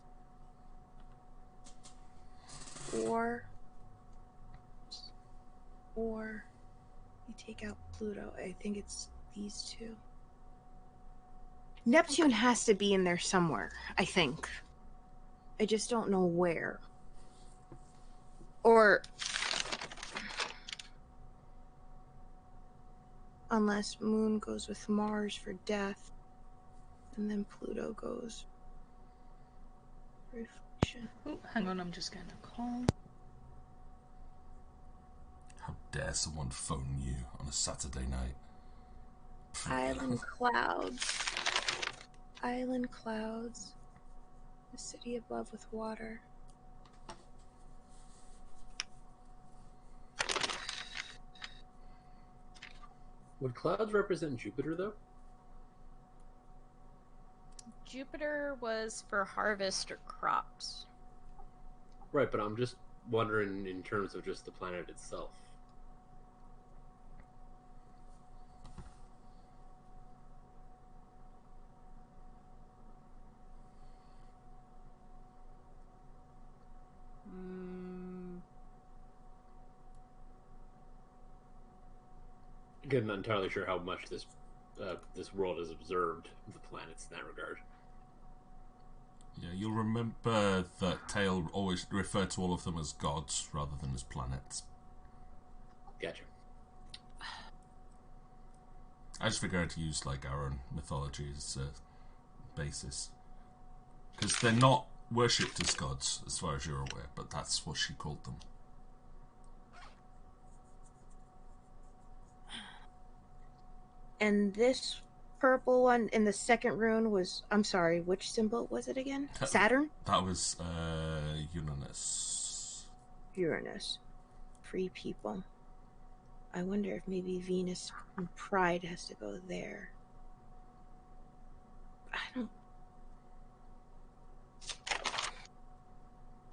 Or you take out Pluto. I think it's these two. Neptune has to be in there somewhere, I think. I just don't know where. Or unless Moon goes with Mars for death, and then Pluto goes for reflection. Oh, hang on, I'm just getting a call. How dare someone phone you on a Saturday night? Island clouds. Island clouds. The city above with water. Would clouds represent Jupiter, though? Jupiter was for harvest or crops. Right, but I'm just wondering in terms of just the planet itself. Again, not entirely sure how much this world has observed the planets in that regard. Yeah, you'll remember that Tail always referred to all of them as gods rather than as planets. Gotcha. I just figured to use like our own mythology as a basis. Because they're not worshipped as gods, as far as you're aware, but that's what she called them. And this purple one in the second rune was, I'm sorry, which symbol was it again? Saturn? That was Uranus. Uranus. Free people. I wonder if maybe Venus and Pride has to go there. I don't...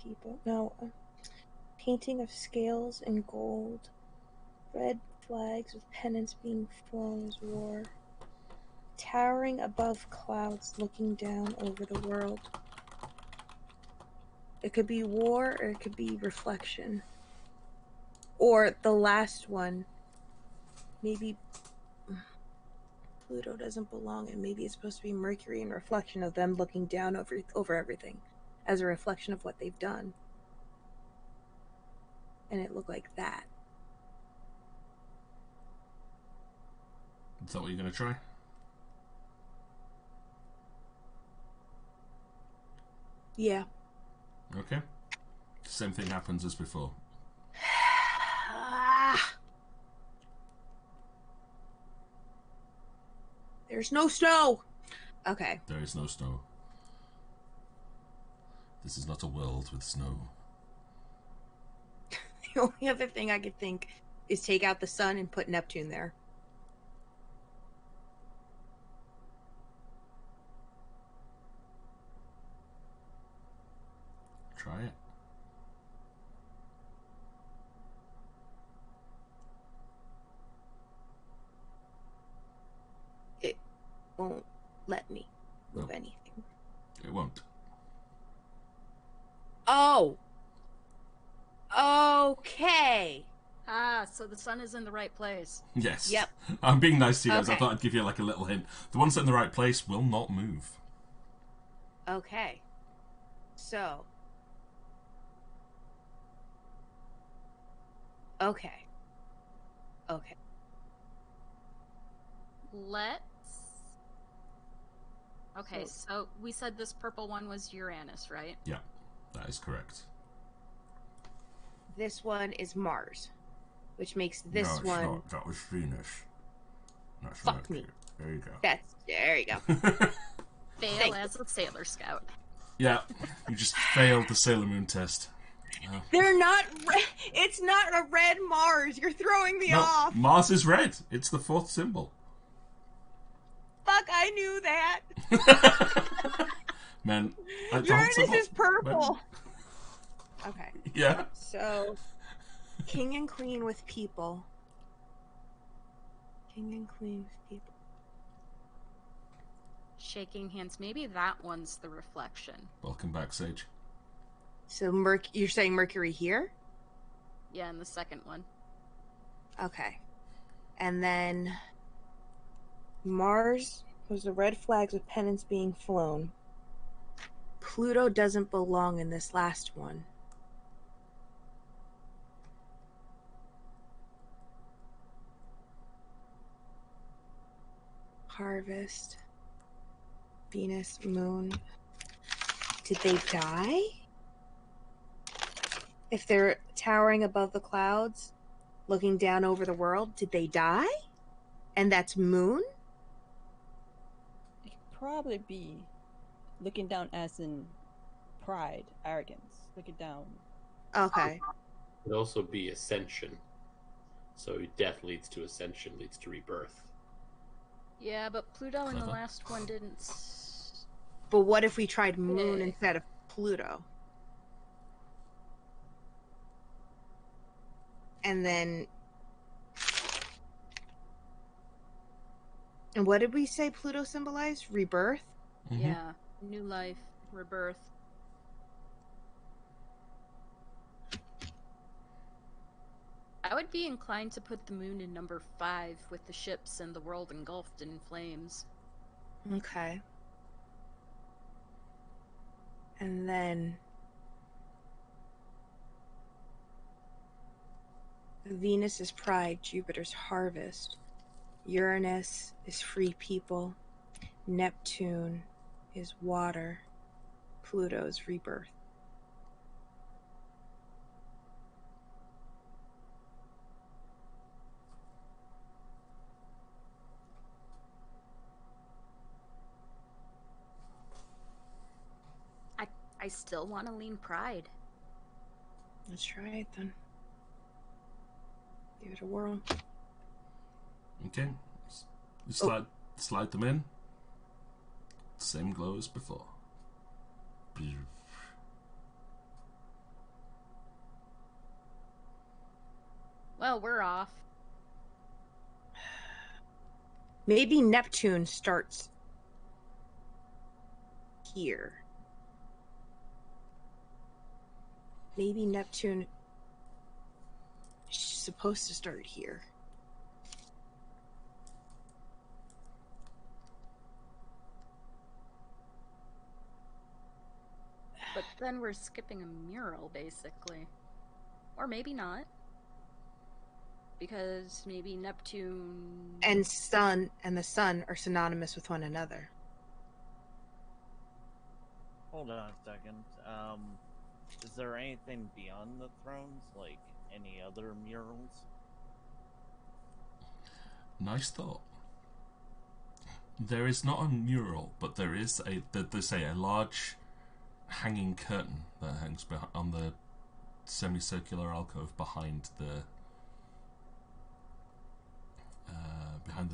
People. No. Painting of scales in gold. Red flags with pennants being flown as war. Towering above clouds looking down over the world. It could be war or it could be reflection. Or the last one. Maybe Pluto doesn't belong and maybe it's supposed to be Mercury in reflection of them looking down over everything as a reflection of what they've done. And it looked like that. Is that what you're going to try? Yeah. Okay. Same thing happens as before. There's no snow! Okay. There is no snow. This is not a world with snow. The only other thing I could think is take out the sun and put Neptune there. Try it. It won't let me move Nope. anything. Oh. Okay. Ah, so the sun is in the right place. Yes. Yep. I'm being nice to you guys. I Okay. thought I'd give you like a little hint. The ones in the right place will not move. Okay. So. Okay. Okay. Let's. Okay, so we said this purple one was Uranus, right? Yeah, that is correct. This one is Mars, which makes No, this it's one. not. That was Venus. That's Fuck Mercury. me. There you go. There you go. Fail Thank as a Sailor Scout. Yeah, you just failed the Sailor Moon test. They're not. It's not a red Mars. You're throwing me No, off. Mars is red. It's the fourth symbol. Fuck! I knew that. Man, I don't Uranus know. is purple. Okay. Yeah. So, king and queen with people. King and queen with people. Shaking hands. Maybe that one's the reflection. Welcome back, Sage. So, you're saying Mercury here? Yeah, and the second one. Okay. And then Mars was the red flags of pennants being flown. Pluto doesn't belong in this last one. Harvest. Venus, moon. Did they die? If they're towering above the clouds, looking down over the world, did they die? And that's moon? It could probably be looking down as in pride, arrogance. Looking down. Okay. It could also be ascension. So death leads to ascension, leads to rebirth. Yeah, but Pluto in the Clever. last one didn't. But what if we tried moon Yeah. instead of Pluto? And then... And what did we say Pluto symbolized? Rebirth? Mhm. Yeah, new life, rebirth. I would be inclined to put the moon in number 5 with the ships and the world engulfed in flames. Okay. And then... Venus is pride, Jupiter's harvest. Uranus is free people. Neptune is water. Pluto's rebirth. I still want to lean pride. Let's try it then. Give it a whirl. Okay. You slide them in. Same glow as before. Well, we're off. Maybe Neptune starts here. Maybe Neptune is supposed to start here. But then we're skipping a mural, basically. Or maybe not. Because maybe Neptune... And sun and the sun are synonymous with one another. Hold on a second. Is there anything beyond the thrones, like any other murals? Nice thought. There is not a mural, but there is a large hanging curtain that hangs on the semicircular alcove behind the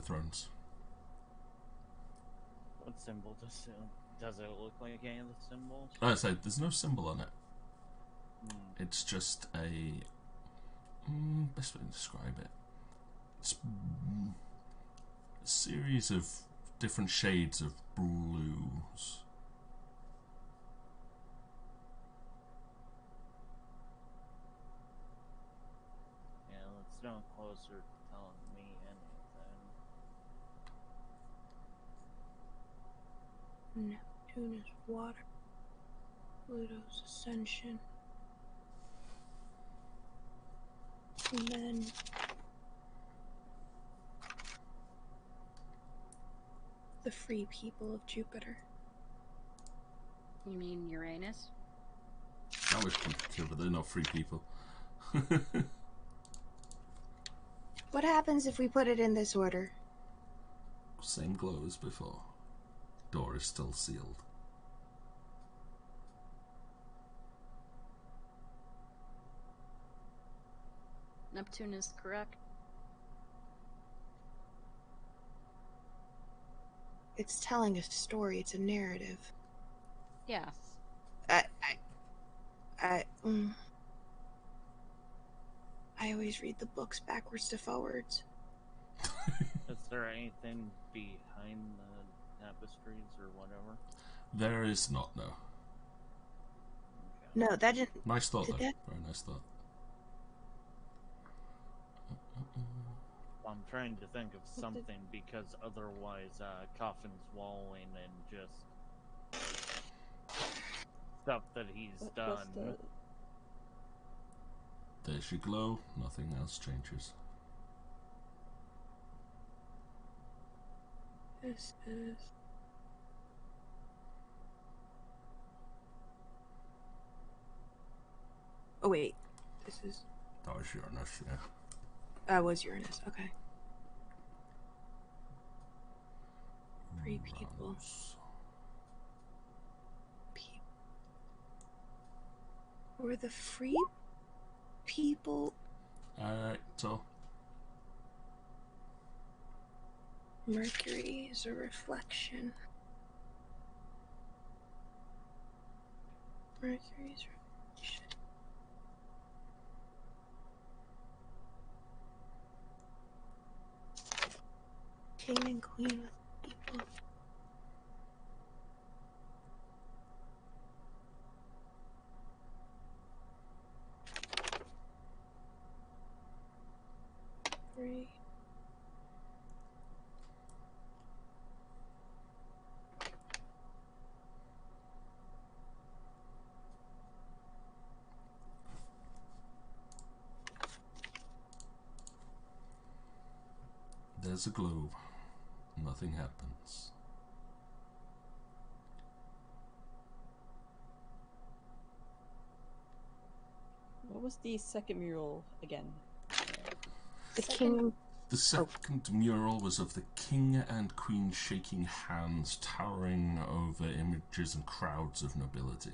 thrones. What symbol does it look like any of the symbols? I say there's no symbol on it. Hmm. It's just a best way to describe it. It's a series of different shades of blues. closer to telling me anything. Neptune is water. Pluto's ascension. And then the free people of Jupiter. You mean Uranus? That was complicated, but they're not free people. What happens if we put it in this order? Same glow as before. Door is still sealed. Neptune is correct. It's telling a story. It's a narrative. Yeah. I always read the books backwards to forwards. Is there anything behind the tapestries or whatever? There is not, no. Okay. No, that didn't. Nice thought, Did though. that? Very nice thought. I'm trying to think of something because otherwise, Coffin's walling and just stuff that he's done. There's your glow. Nothing else changes. This is. Oh wait, this is. That was Uranus, yeah. That was Uranus. Okay. Free people. Uranus. Were the free people Alright, so Mercury is a reflection. Mercury's reflection. King and queen with people. Three. there's a globe. Nothing happens. What was the second mural again? The king. The second mural was of the king and queen shaking hands, towering over images and crowds of nobility.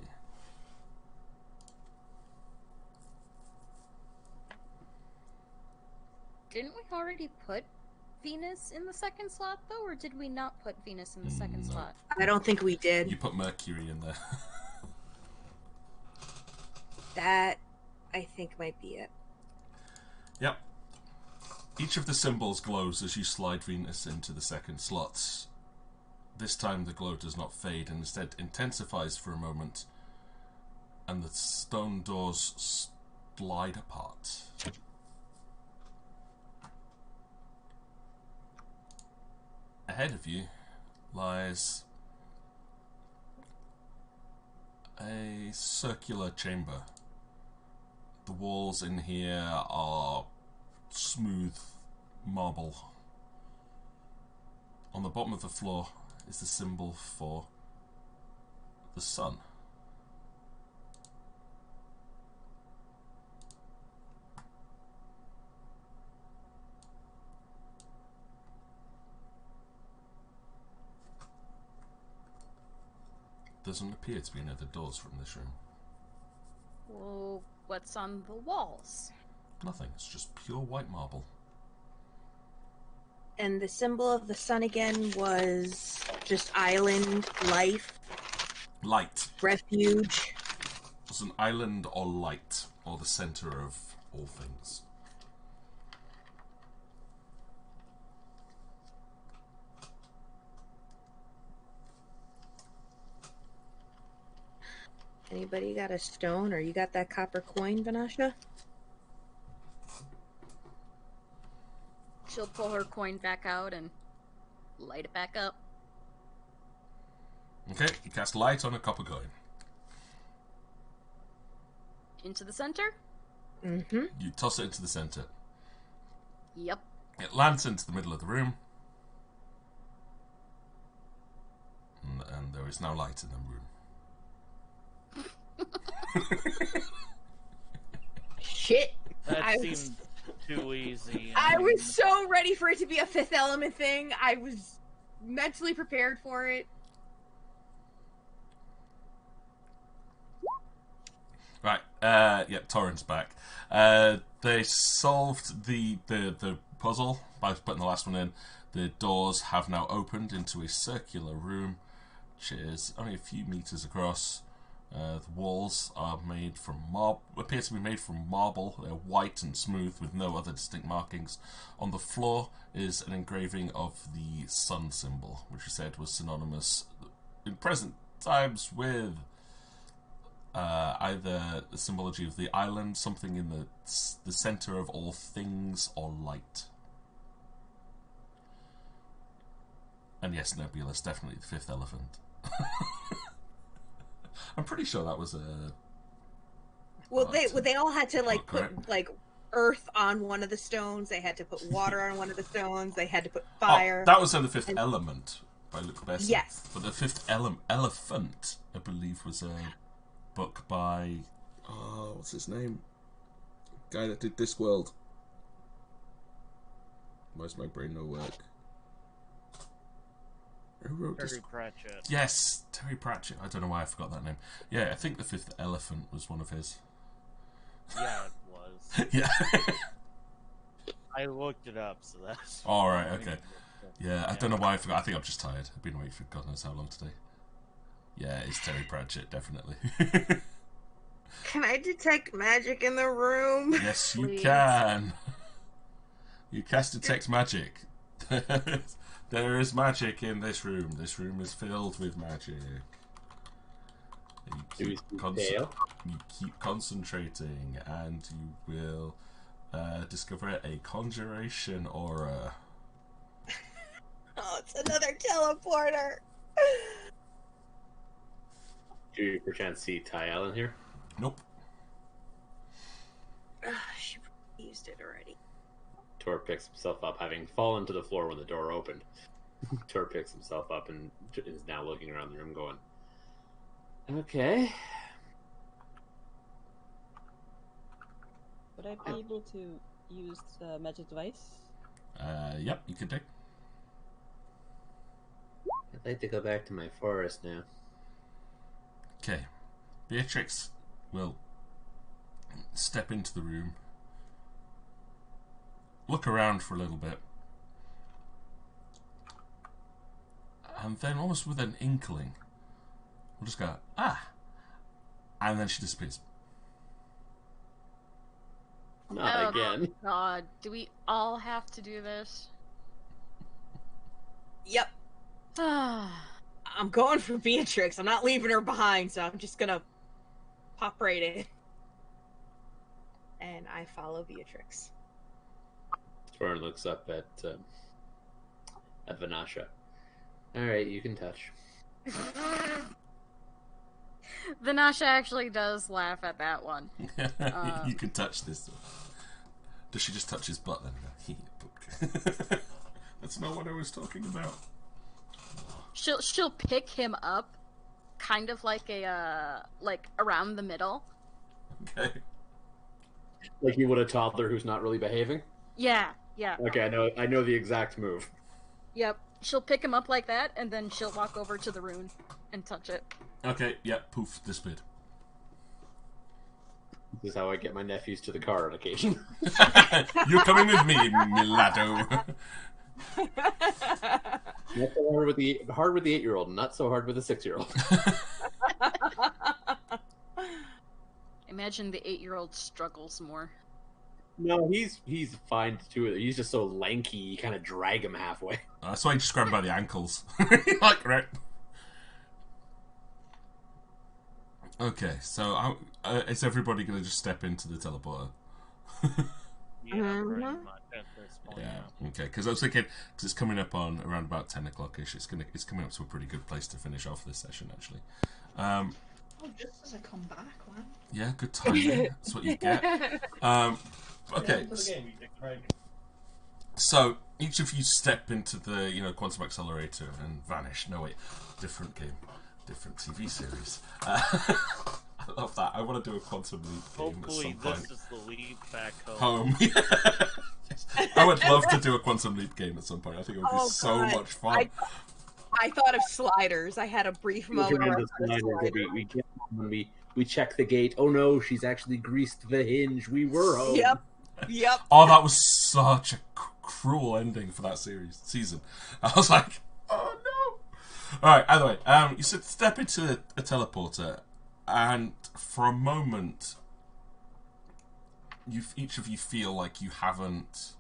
Didn't we already put Venus in the second slot, though, or did we not put Venus in the second No. slot? I don't think we did. You put Mercury in there. That, I think, might be it. Yep. Each of the symbols glows as you slide Venus into the second slot. This time the glow does not fade and instead intensifies for a moment, and the stone doors slide apart. Ahead of you lies a circular chamber. The walls in here are smooth marble. On the bottom of the floor is the symbol for the sun. Doesn't appear to be any other doors from this room. Well, what's on the walls? Nothing, it's just pure white marble. And the symbol of the sun again was just island, life, Light. refuge. It's an island or light, or the center of all things. Anybody got a stone, or you got that copper coin, Vanasha? She'll pull her coin back out and light it back up. Okay, you cast light on a copper coin. Into the center? Mm-hmm. You toss it into the center. Yep. It lands into the middle of the room. And there is now light in the room. Shit. That seemed too easy. I was so ready for it to be a Fifth Element thing. I was mentally prepared for it. Right, Torrent's back. They solved the puzzle by putting the last one in. The doors have now opened into a circular room, which is only a few meters across. The walls are made from appear to be made from marble. They're white and smooth with no other distinct markings. On the floor is an engraving of the sun symbol, which we said was synonymous in present times with either the symbology of the island, something in the center of all things, or light. And yes, Nebula's definitely the fifth elephant. I'm pretty sure that was a. Well, they all had to like correct. put like earth on one of the stones. They had to put water on one of the stones. They had to put fire. Oh, that was in the fifth element by Luke Besson. Yes. But the fifth elephant, I believe, was a book by what's his name? Guy that did Discworld. Why's my brain no work? Who wrote Terry Pratchett. Yes, Terry Pratchett. I don't know why I forgot that name. Yeah, I think the fifth elephant was one of his. Yeah, it was. Yeah. I looked it up, so that's. All right. Okay. Yeah, I don't know why I forgot. I think I'm just tired. I've been awake for God knows how long today. Yeah, it's Terry Pratchett, definitely. Can I detect magic in the room? Yes, you Please? can. You cast detect magic. There is magic in this room. This room is filled with magic. You keep concentrating, and you will discover a conjuration aura. Oh, it's another teleporter. Do you perchance see Ty Allen here? Nope. She used it already. Tor picks himself up, having fallen to the floor when the door opened. Tor picks himself up and is now looking around the room going, okay. Would I be able to use the magic device? Yep, you can do. I'd like to go back to my forest now. Okay. Beatrix will step into the room, look around for a little bit, and then almost with an inkling, we'll just go, and then she disappears. Not again. God, do we all have to do this? Yep. Ah. I'm going for Beatrix. I'm not leaving her behind, so I'm just gonna pop right in. And I follow Beatrix. Torin looks up at Vanasha. Alright, you can touch. Vanasha actually does laugh at that one. You can touch this. Does she just touch his butt then? That's not what I was talking about. She'll pick him up, kind of like a like around the middle. Okay. Like you would a toddler who's not really behaving? Yeah. Okay, I know the exact move. Yep. She'll pick him up like that, and then she'll walk over to the rune and touch it. Okay, yep, poof, disappeared. This is how I get my nephews to the car on occasion. You're coming with me, Milado. Not so hard with the 8-year-old, not so hard with the 6-year-old. Imagine the 8-year-old struggles more. No, he's fine too. He's just so lanky, you kind of drag him halfway. That's why you just grab him by the ankles. Like, right. Okay, so is everybody going to just step into the teleporter? Yeah, pretty Mhm. much at this point. Yeah. Okay. Because I was thinking, because it's coming up on around about 10 o'clock ish. It's coming up to a pretty good place to finish off this session, actually. Oh, just as I come back, man. Yeah, good timing. That's what you get. Okay. So each of you step into the quantum accelerator and vanish. No wait, different game, different TV series. I love that. I want to do a quantum leap game Hopefully, at some point. this is the leap back home. I would love to do a quantum leap game at some point. I think it would be so God. much fun. I thought of sliders. I had a brief moment where I thought of sliders. We get when we check the gate. Oh no, she's actually greased the hinge. We were home. Yep. Oh, that was such a cruel ending for that season. I was like, oh no. All right. Either way, you step into a teleporter, and for a moment, each of you feel like you haven't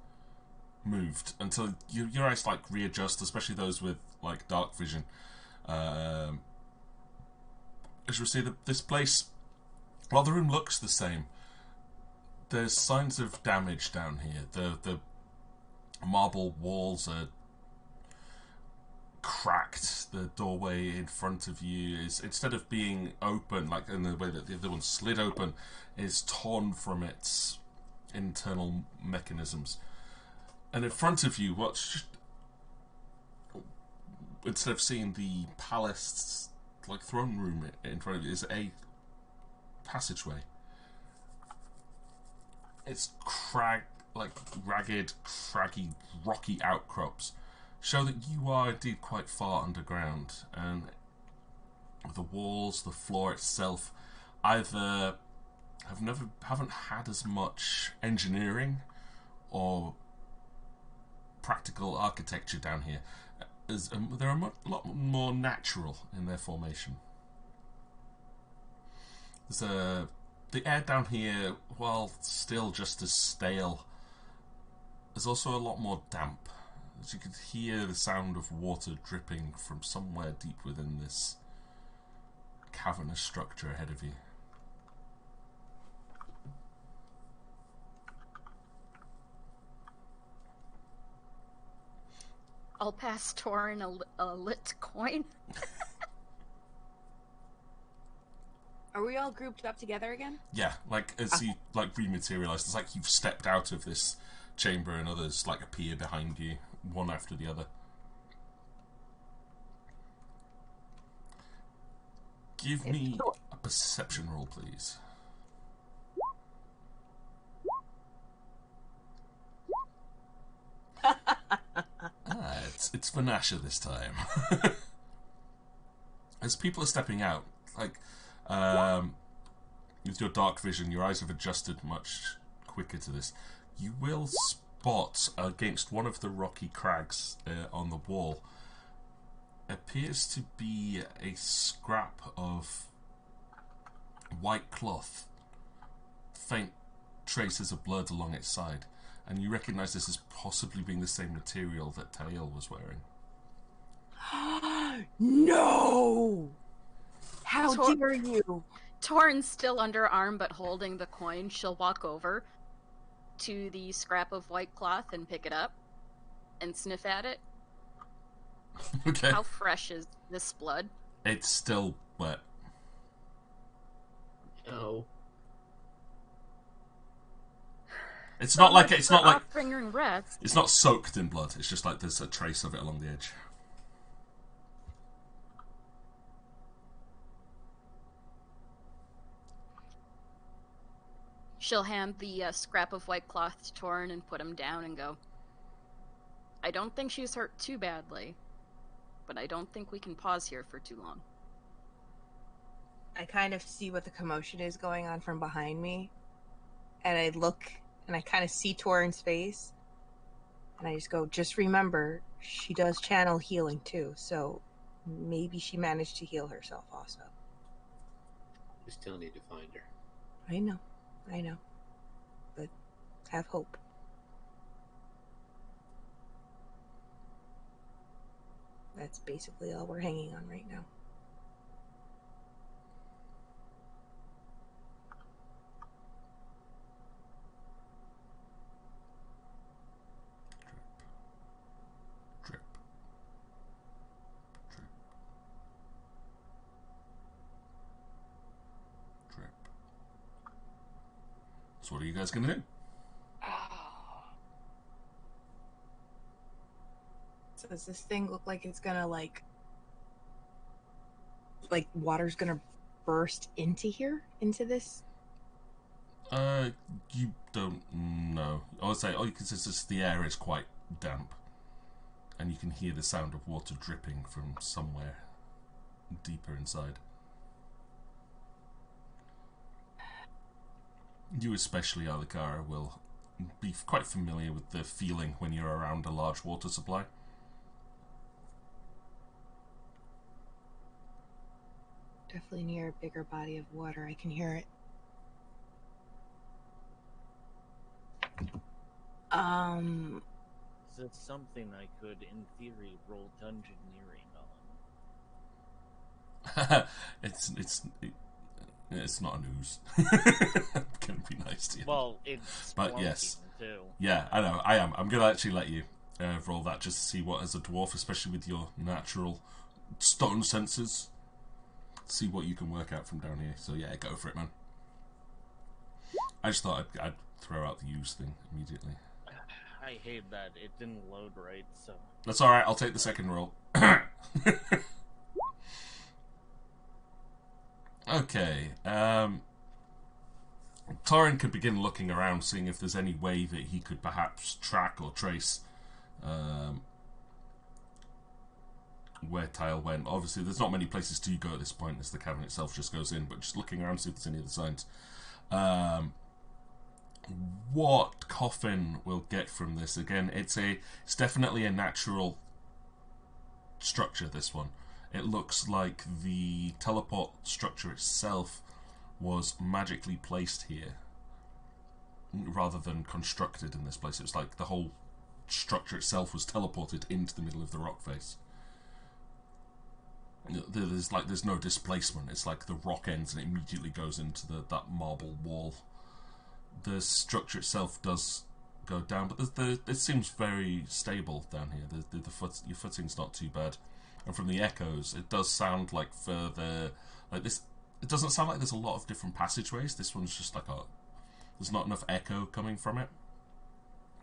moved until your eyes like readjust, especially those with like dark vision. As you'll see, this place, while the room looks the same, there's signs of damage down here. The marble walls are cracked. The doorway in front of you is, instead of being open like in the way that the other one slid open, is torn from its internal mechanisms. And in front of you, instead of seeing the palace like throne room in front of you, is a passageway. Its ragged, craggy, rocky outcrops show that you are indeed quite far underground, and the walls, the floor itself, either haven't had as much engineering or practical architecture down here. They're a lot more natural in their formation. The air down here, while still just as stale, is also a lot more damp. As you could hear the sound of water dripping from somewhere deep within this cavernous structure ahead of you. I'll pass Torin a lit coin. Are we all grouped up together again? Yeah, like as you like rematerialize, it's like you've stepped out of this chamber and others like appear behind you, one after the other. Give me a perception roll, please. It's Vanasha this time. As people are stepping out, like with your dark vision, your eyes have adjusted much quicker to this. You will spot against one of the rocky crags on the wall appears to be a scrap of white cloth, faint traces of blood along its side, and you recognise this as possibly being the same material that Tael was wearing. No! How dare you? Torin's still underarm but holding the coin. She'll walk over to the scrap of white cloth and pick it up and sniff at it. Okay. How fresh is this blood? It's still wet. No. It's not like it's not like offering rest. it's not soaked in blood. It's just like there's a trace of it along the edge. She'll hand the scrap of white cloth to Torin and put him down and go, I don't think she's hurt too badly, but I don't think we can pause here for too long. I kind of see what the commotion is going on from behind me, and I look and I kind of see Torin's face, and I just go, just remember, she does channel healing too, so maybe she managed to heal herself also. We still need to find her. I know, but have hope. That's basically all we're hanging on right now. So what are you guys going to do? So does this thing look like it's gonna like water's gonna burst into here, into this? You don't know. I would say, because it's just the air is quite damp, and you can hear the sound of water dripping from somewhere deeper inside. You especially, Alikara, will be quite familiar with the feeling when you're around a large water supply. Definitely near a bigger body of water. I can hear it. Is it something I could, in theory, roll dungeoneering on? It's not a ooze. I'm gonna be nice to you. Well, it's but yes, too. Yeah, I know. I am. I'm gonna actually let you roll that just to see what, as a dwarf, especially with your natural stone senses, see what you can work out from down here. So yeah, go for it, man. I just thought I'd throw out the use thing immediately. I hate that it didn't load right, so... That's alright, I'll take the second roll. Okay, Torin could begin looking around, seeing if there's any way that he could perhaps track or trace where Tile went. Obviously, there's not many places to go at this point, as the cavern itself just goes in, but just looking around, see if there's any other signs. What Coffin will get from this, again, it's definitely a natural structure, this one. It looks like the teleport structure itself was magically placed here rather than constructed in this place. It was like the whole structure itself was teleported into the middle of the rock face. There's no displacement. It's like the rock ends and it immediately goes into that marble wall. The structure itself does go down, but it seems very stable down here. Your footing's not too bad, and from the echoes, it does sound like further like this. It doesn't sound like there's a lot of different passageways. This one's just like there's not enough echo coming from it.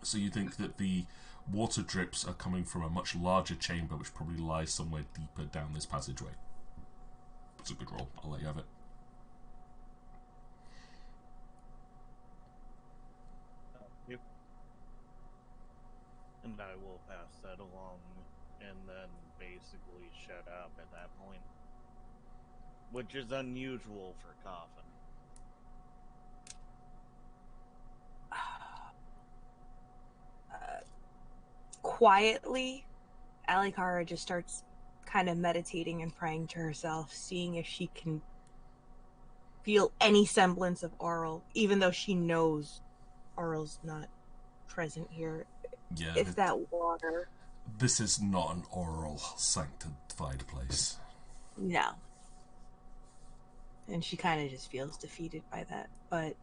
So you think that the water drips are coming from a much larger chamber, which probably lies somewhere deeper down this passageway. It's a good roll. I'll let you have it. Yep. And I will pass that along, and then basically shut up at that point. Which is unusual for Coffin. Quietly, Alikara just starts kind of meditating and praying to herself, seeing if she can feel any semblance of Auril, even though she knows Auril's not present here. Yeah, if that water... This is not an oral sanctified place. No. And she kind of just feels defeated by that, but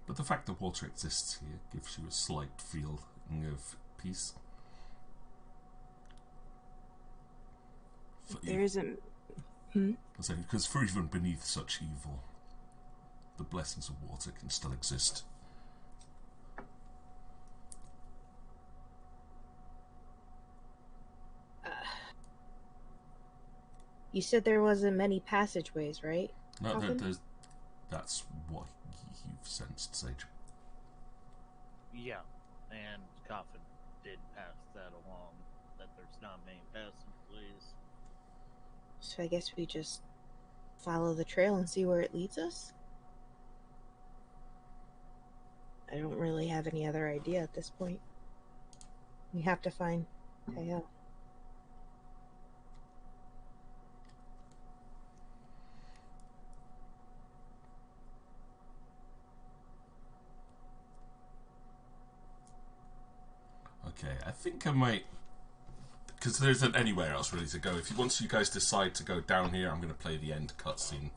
the fact that water exists here gives you a slight feeling of peace. There isn't... Because for even beneath such evil, the blessings of water can still exist. You said there wasn't many passageways, right? No, that's what you've sensed, Sage. Yeah, and Coffin did pass that along, that there's not many passageways. So I guess we just follow the trail and see where it leads us? I don't really have any other idea at this point. We have to find Teo. Okay, I think I might, because there isn't anywhere else really to go. Once you guys decide to go down here, I'm going to play the end cutscene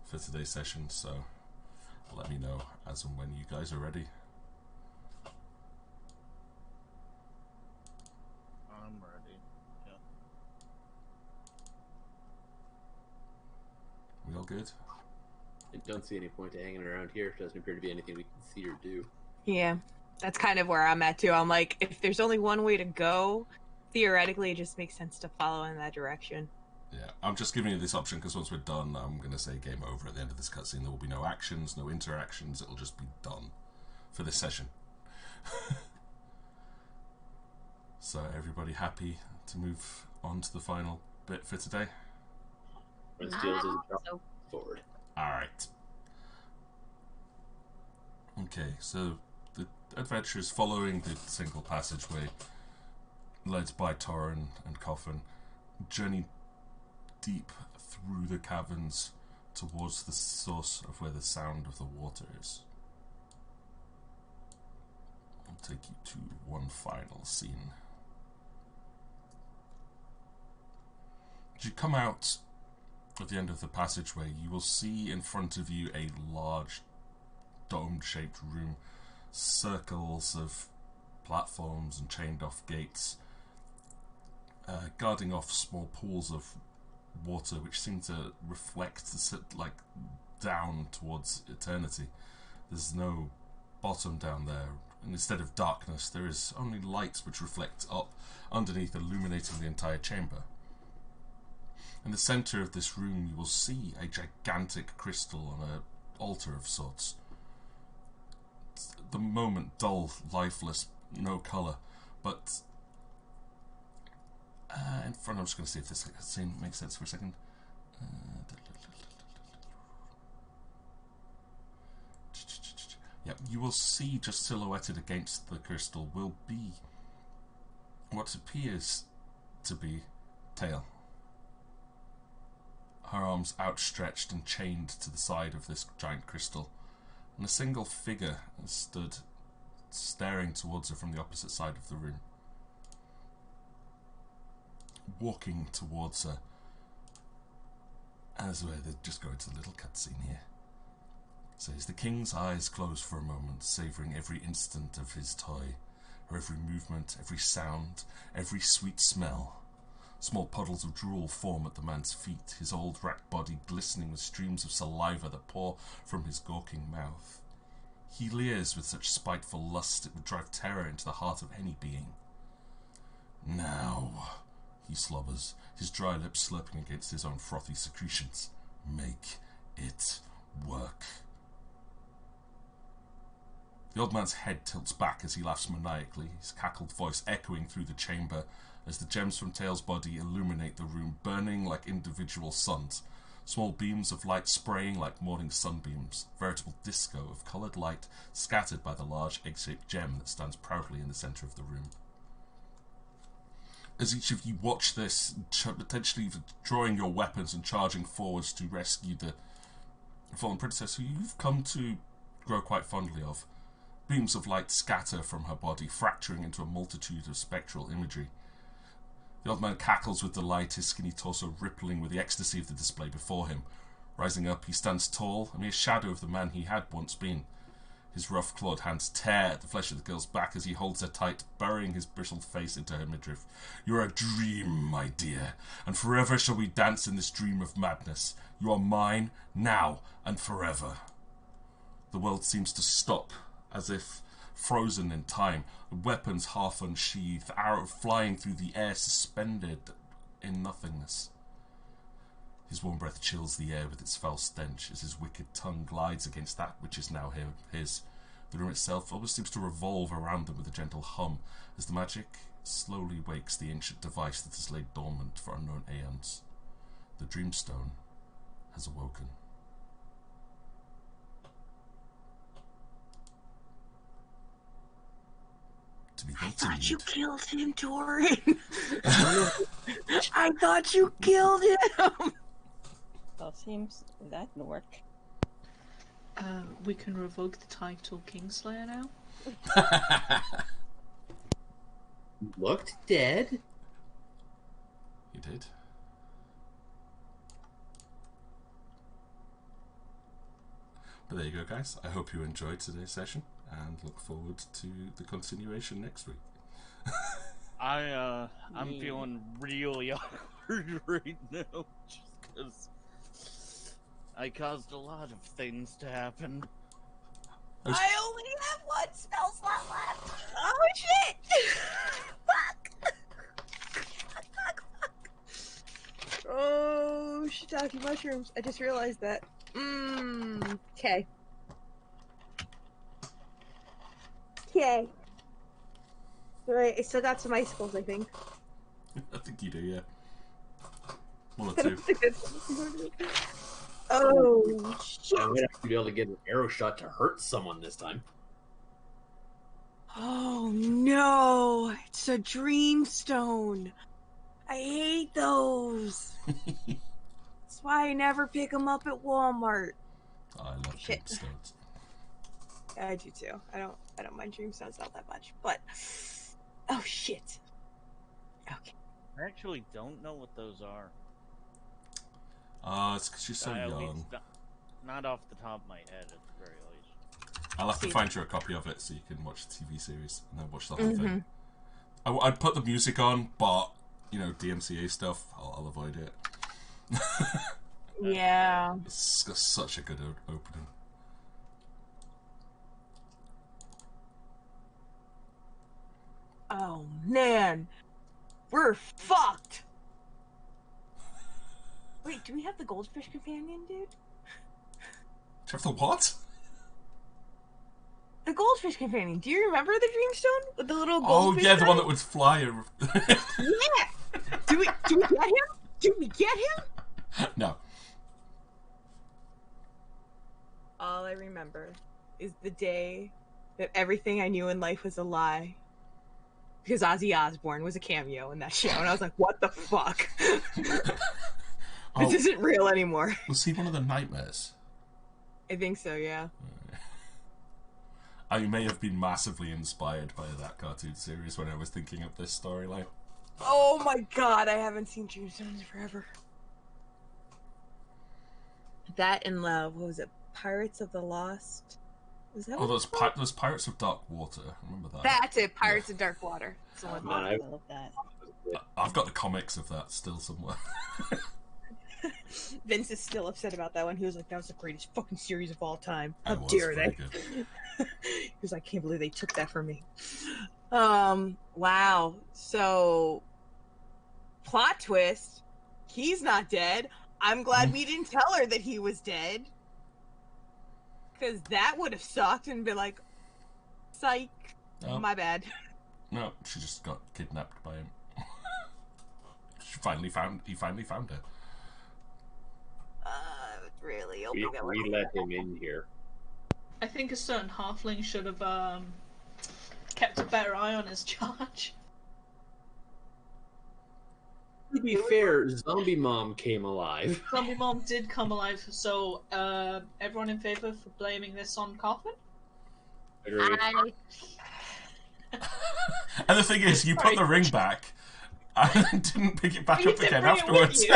for today's session. So let me know as and when you guys are ready. I'm ready. Yeah. We all good? I don't see any point to hanging around here. Doesn't appear to be anything we can see or do. Yeah, that's kind of where I'm at too. I'm like, if there's only one way to go, theoretically, it just makes sense to follow in that direction. Yeah, I'm just giving you this option because once we're done, I'm going to say game over at the end of this cutscene. There will be no actions, no interactions. It'll just be done for this session. So, everybody happy to move on to the final bit for today? So, Forward. Alright. Okay, so the adventure is following the single passageway led by Torrin and Coffin, journey deep through the caverns towards the source of where the sound of the water is. I'll take you to one final scene. As you come out at the end of the passageway, you will see in front of you a large dome-shaped room, circles of platforms and chained-off gates, guarding off small pools of water which seem to reflect like down towards eternity. There's no bottom down there, and instead of darkness there is only light which reflects up underneath, illuminating the entire chamber. In the centre of this room you will see a gigantic crystal on an altar of sorts. At the moment dull, lifeless, no colour, but in front, I'm just going to see if this scene makes sense for a second. Yep, you will see just silhouetted against the crystal will be what appears to be Tail. Her arms outstretched and chained to the side of this giant crystal, and a single figure stood staring towards her from the opposite side of the room. Walking towards her, as they just go into a little cutscene here. Says, the king's eyes close for a moment, savouring every instant of his toy, her every movement, every sound, every sweet smell. Small puddles of drool form at the man's feet, his old racked body glistening with streams of saliva that pour from his gawking mouth. He leers with such spiteful lust it would drive terror into the heart of any being. Now, he slobbers, his dry lips slurping against his own frothy secretions. Make it work. The old man's head tilts back as he laughs maniacally, his cackled voice echoing through the chamber as the gems from Tail's body illuminate the room, burning like individual suns, small beams of light spraying like morning sunbeams, veritable disco of coloured light scattered by the large egg-shaped gem that stands proudly in the centre of the room. As each of you watch this, potentially drawing your weapons and charging forwards to rescue the fallen princess, who you've come to grow quite fondly of, beams of light scatter from her body, fracturing into a multitude of spectral imagery. The old man cackles with delight, his skinny torso rippling with the ecstasy of the display before him. Rising up, he stands tall, a mere shadow of the man he had once been. His rough clawed hands tear at the flesh of the girl's back as he holds her tight, burying his bristled face into her midriff. You are a dream, my dear, and forever shall we dance in this dream of madness. You are mine, now and forever. The world seems to stop, as if frozen in time, weapons half unsheathed, arrow flying through the air, suspended in nothingness. His warm breath chills the air with its foul stench as his wicked tongue glides against that which is now his. The room itself almost seems to revolve around them with a gentle hum as the magic slowly wakes the ancient device that has laid dormant for unknown aeons. The Dreamstone has awoken. I thought you killed him, Torrin. I thought you killed him. Well, seems that didn't work. We can revoke the title Kingslayer now. Looked dead. You did. But there you go, guys. I hope you enjoyed today's session and look forward to the continuation next week. I'm feeling really awkward right now, just because I caused a lot of things to happen. I only have one spell slot left. Oh shit! Fuck! Fuck! Oh, shiitake mushrooms. I just realized that. Okay. Okay. Alright, I still got some icicles, I think. I think you do, yeah. One or two. Oh, shit! I might have to be able to get an arrow shot to hurt someone this time. Oh no! It's a dreamstone! I hate those! That's why I never pick them up at Walmart. I love Shit. gemstones. I do too. I don't mind dreamstones all that much, but oh shit. Okay. I actually don't know what those are. It's because you're so At young. least not off the top of my head, at the very least. I'll have to find you a copy of it so you can watch the TV series and then watch the whole thing. I'd put the music on, but, you know, DMCA stuff, I'll avoid it. Yeah. It's got such a good opening. Oh man. We're fucked. Wait, do we have the goldfish companion, dude? Do you have the what? The goldfish companion. Do you remember the dreamstone with the little Oh goldfish? yeah, the guy? one that would fly. Yeah. Do we get him? Do we get him? No. All I remember is the day that everything I knew in life was a lie. Because Ozzy Osbourne was a cameo in that show, and I was like, what the fuck? This isn't real anymore. Was he one of the nightmares? I think so, yeah. I may have been massively inspired by that cartoon series when I was thinking of this storyline. Oh my god, I haven't seen Dreamstones in forever. That and what was it? Pirates of the Lost? Was that those Pirates of Dark Water. I remember that. That's it, Pirates of Dark Water. So I love that. I've got the comics of that still somewhere. Vince is still upset about that one. He was like, that was the greatest fucking series of all time. How It was dare very they? good. He was like, I can't believe they took that from me. Wow. So, plot twist. He's not dead. I'm glad we didn't tell her that he was dead. Because that would have sucked and been like, psych. Oh. My bad. No, she just got kidnapped by him. He finally found her. Really? We let him in here. I think a certain halfling should have kept a better eye on his charge. To be fair, Zombie Mom came alive. Zombie Mom did come alive, so everyone in favor for blaming this on Coffin? Agreed. And the thing is, you put the ring back and didn't pick it back You up did again bring it afterwards. with you.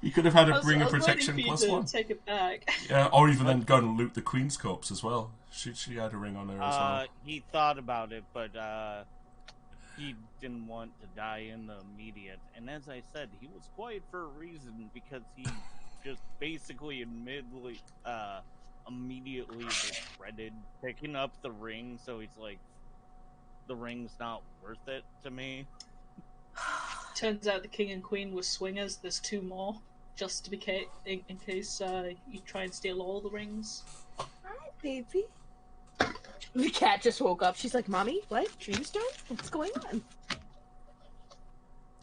You could have had a ring I of was protection waiting for plus you to one. take it back. Yeah, or even then go and loot the Queen's corpse as well. She had a ring on her as well. He thought about it, but he didn't want to die in the immediate. And as I said, he was quiet for a reason, because he just basically immediately regretted picking up the ring. So he's like, the ring's not worth it to me. Turns out the king and queen were swingers. There's two more, just to be in case you try and steal all the rings. Hi, baby. The cat just woke up. She's like, Mommy, what? Dreamstone? What's going on?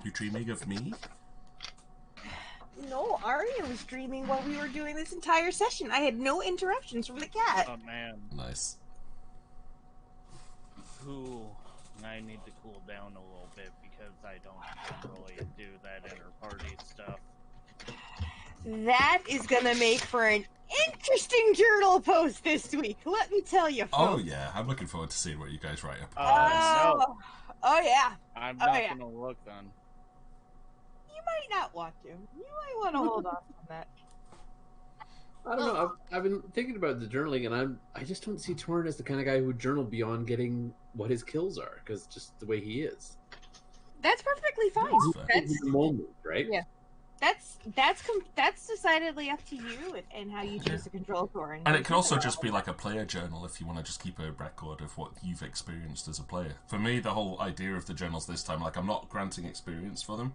You dreaming of me? No, Arya was dreaming while we were doing this entire session. I had no interruptions from the cat. Oh man. Nice. Cool. I need to cool down a little bit because I don't really do that inter-party stuff. That is gonna make for an interesting journal post this week. Let me tell you, folks. Oh yeah, I'm looking forward to seeing what you guys write up. No, Oh yeah. I'm Oh, not yeah. gonna look then. You might not want to. You might want to hold off on that. I don't know. I've been thinking about the journaling, and I just don't see Torrin as the kind of guy who would journal beyond getting what his kills are, because just the way he is. That's perfectly fine. That's fair. That's the moment, right? Yeah. that's decidedly up to you and how you choose to control Thorin. And it can also just be like a player journal if you want to just keep a record of what you've experienced as a player. For me, the whole idea of the journals this time, like I'm not granting experience for them.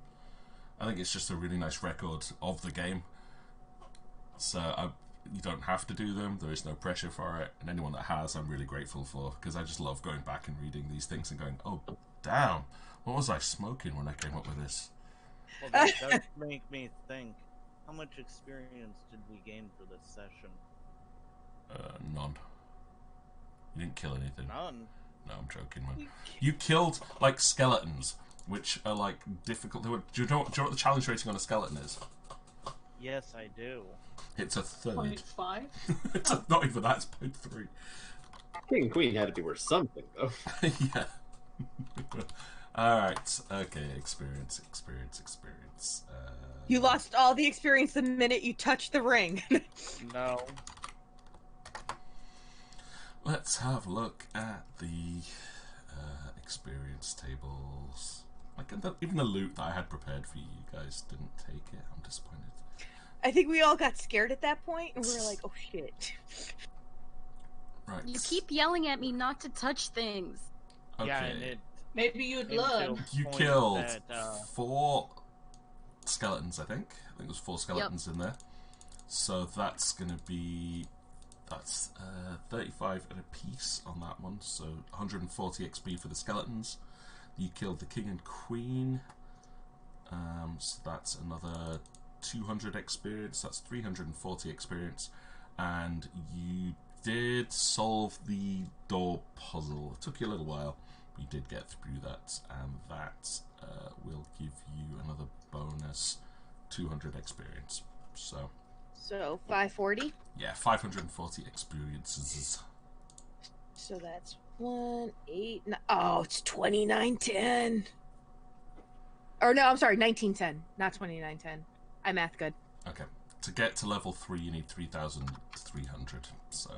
I think it's just a really nice record of the game. So you don't have to do them. There is no pressure for it. And anyone that has, I'm really grateful for, because I just love going back and reading these things and going, oh, damn, what was I smoking when I came up with this? Well, that does make me think, how much experience did we gain for this session? None. You didn't kill anything. None? No, I'm joking, man. You killed, like, skeletons, which are, like, difficult. Do you know what the challenge rating on a skeleton is? Yes, I do. It's a third. 0.5? Not even that, it's 0.3. King and Queen had to be worth something, though. Yeah. Alright, okay, experience. You lost all the experience the minute you touched the ring. No. Let's have a look at the experience tables. Like, even the loot that I had prepared for you, you guys didn't take it. I'm disappointed. I think we all got scared at that point, and we were like, oh shit. Right. You keep yelling at me not to touch things. Okay. Yeah, and it Maybe you'd came to a learn. You point killed that, 4 skeletons, I think. I think there's 4 skeletons in there. So that's going to be... That's 35 at a piece on that one. So 140 XP for the skeletons. You killed the king and queen. So that's another 200 experience. That's 340 experience. And you did solve the door puzzle. It took you a little while. You did get through that, and that will give you another bonus 200 experience. So 540. Yeah, 540 experiences. So that's 1, 8, 9. Oh, it's 2910. Or no, I'm sorry, 1910, not 2910. I'm math good. Okay, to get to level 3, you need 3,300. So.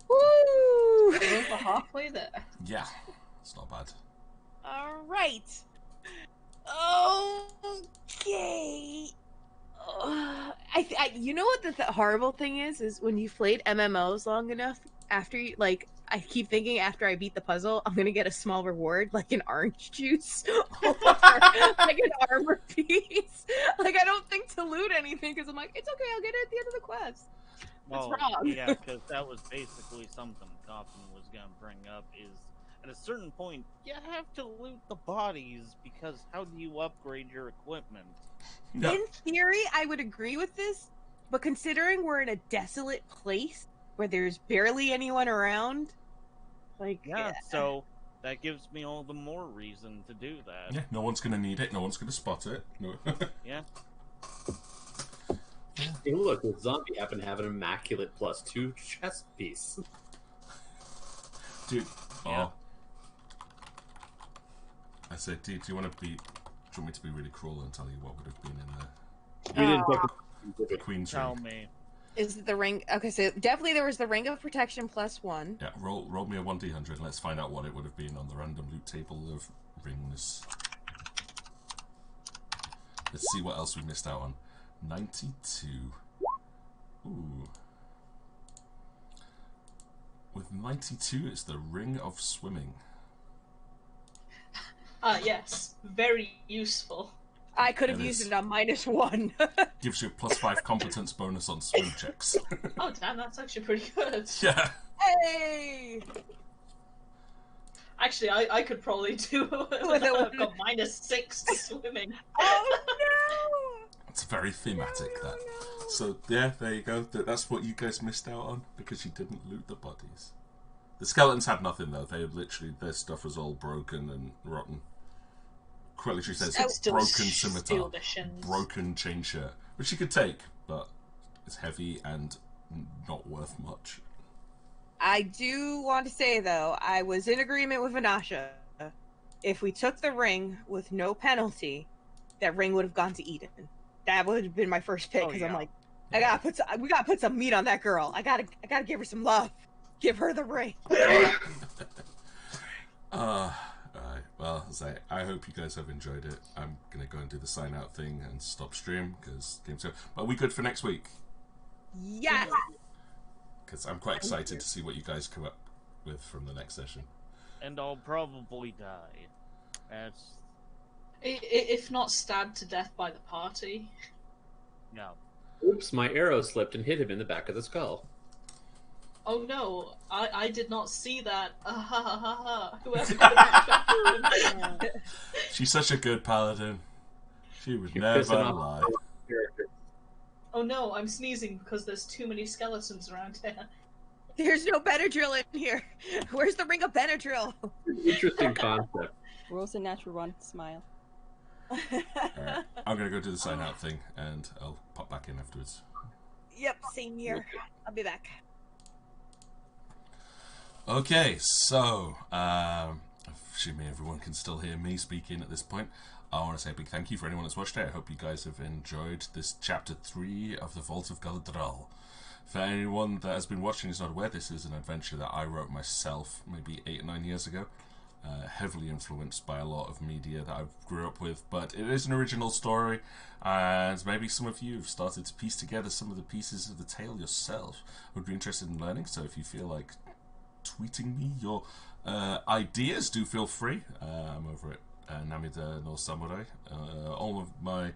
Woo! We're over halfway there. Yeah, it's not bad. All right. Okay. You know what the horrible thing is when you've played MMOs long enough. After you, like, I keep thinking after I beat the puzzle, I'm gonna get a small reward, like an orange juice or like an armor piece. Like, I don't think to loot anything because I'm like, it's okay, I'll get it at the end of the quest. That's wrong. Yeah, because that was basically something Gotham was going to bring up is, at a certain point, you have to loot the bodies, because how do you upgrade your equipment? No. In theory, I would agree with this, but considering we're in a desolate place where there's barely anyone around, like... Yeah, so that gives me all the more reason to do that. Yeah, no one's going to need it, no one's going to spot it. No. Yeah. Hey, look, the zombie happened to have an immaculate +2 chest piece. Dude, Yeah. I said, do you want me to be really cruel and tell you what would have been in there? We didn't take The Queen's Tell ring. me. Is it the ring? Okay, so definitely there was the Ring of Protection +1. Yeah, roll me a 1d100 and let's find out what it would have been on the random loot table of rings. Let's see what else we missed out on. 92. Ooh. With 92, it's the Ring of Swimming. Yes. Very useful. I could have It used is. it on -1. Gives you a +5 competence bonus on swim checks. Oh, damn, that's actually pretty good. Yeah. Hey! Actually, I could probably do it. I've got -6 to swimming. Oh no! It's very thematic, that. So, yeah, there you go. That's what you guys missed out on, because you didn't loot the bodies. The skeletons had nothing, though. They literally, their stuff was all broken and rotten. Quite literally says, Still broken steal scimitar, the shins. broken chain shirt, which you could take, but it's heavy and not worth much. I do want to say, though, I was in agreement with Vanasha. If we took the ring with no penalty, that ring would have gone to Eden. That would have been my first pick, because I'm like, we gotta put some meat on that girl. I gotta give her some love. Give her the ring. Alright. Well, I hope you guys have enjoyed it. I'm going to go and do the sign out thing and stop stream because game's go. But are we good for next week? Yes. Because I'm quite excited to see what you guys come up with from the next session. And I'll probably die. That's If not stabbed to death by the party. no. Oops, my arrow slipped and hit him in the back of the skull. Oh no, I did not see that. Whoever could have been She's such a good paladin. She would You're never pissing off lie. characters. Oh no, I'm sneezing because there's too many skeletons around here. There's no Benadryl in here. Where's the ring of Benadryl? Interesting concept. Rolls a natural one. Smile. Alright, I'm going to go do the sign out thing and I'll pop back in afterwards. Yep, same here. I'll be back. Okay, so, assuming everyone can still hear me speaking at this point, I want to say a big thank you for anyone that's watched it. I hope you guys have enjoyed this chapter 3 of the Vault of Galudrahl. For anyone that has been watching is not aware, this is an adventure that I wrote myself maybe 8 or 9 years ago. Heavily influenced by a lot of media that I grew up with, but it is an original story, and maybe some of you have started to piece together some of the pieces of the tale yourself. I would be interested in learning, so if you feel like tweeting me your ideas, do feel free. I'm over at Namida no Samurai. All of my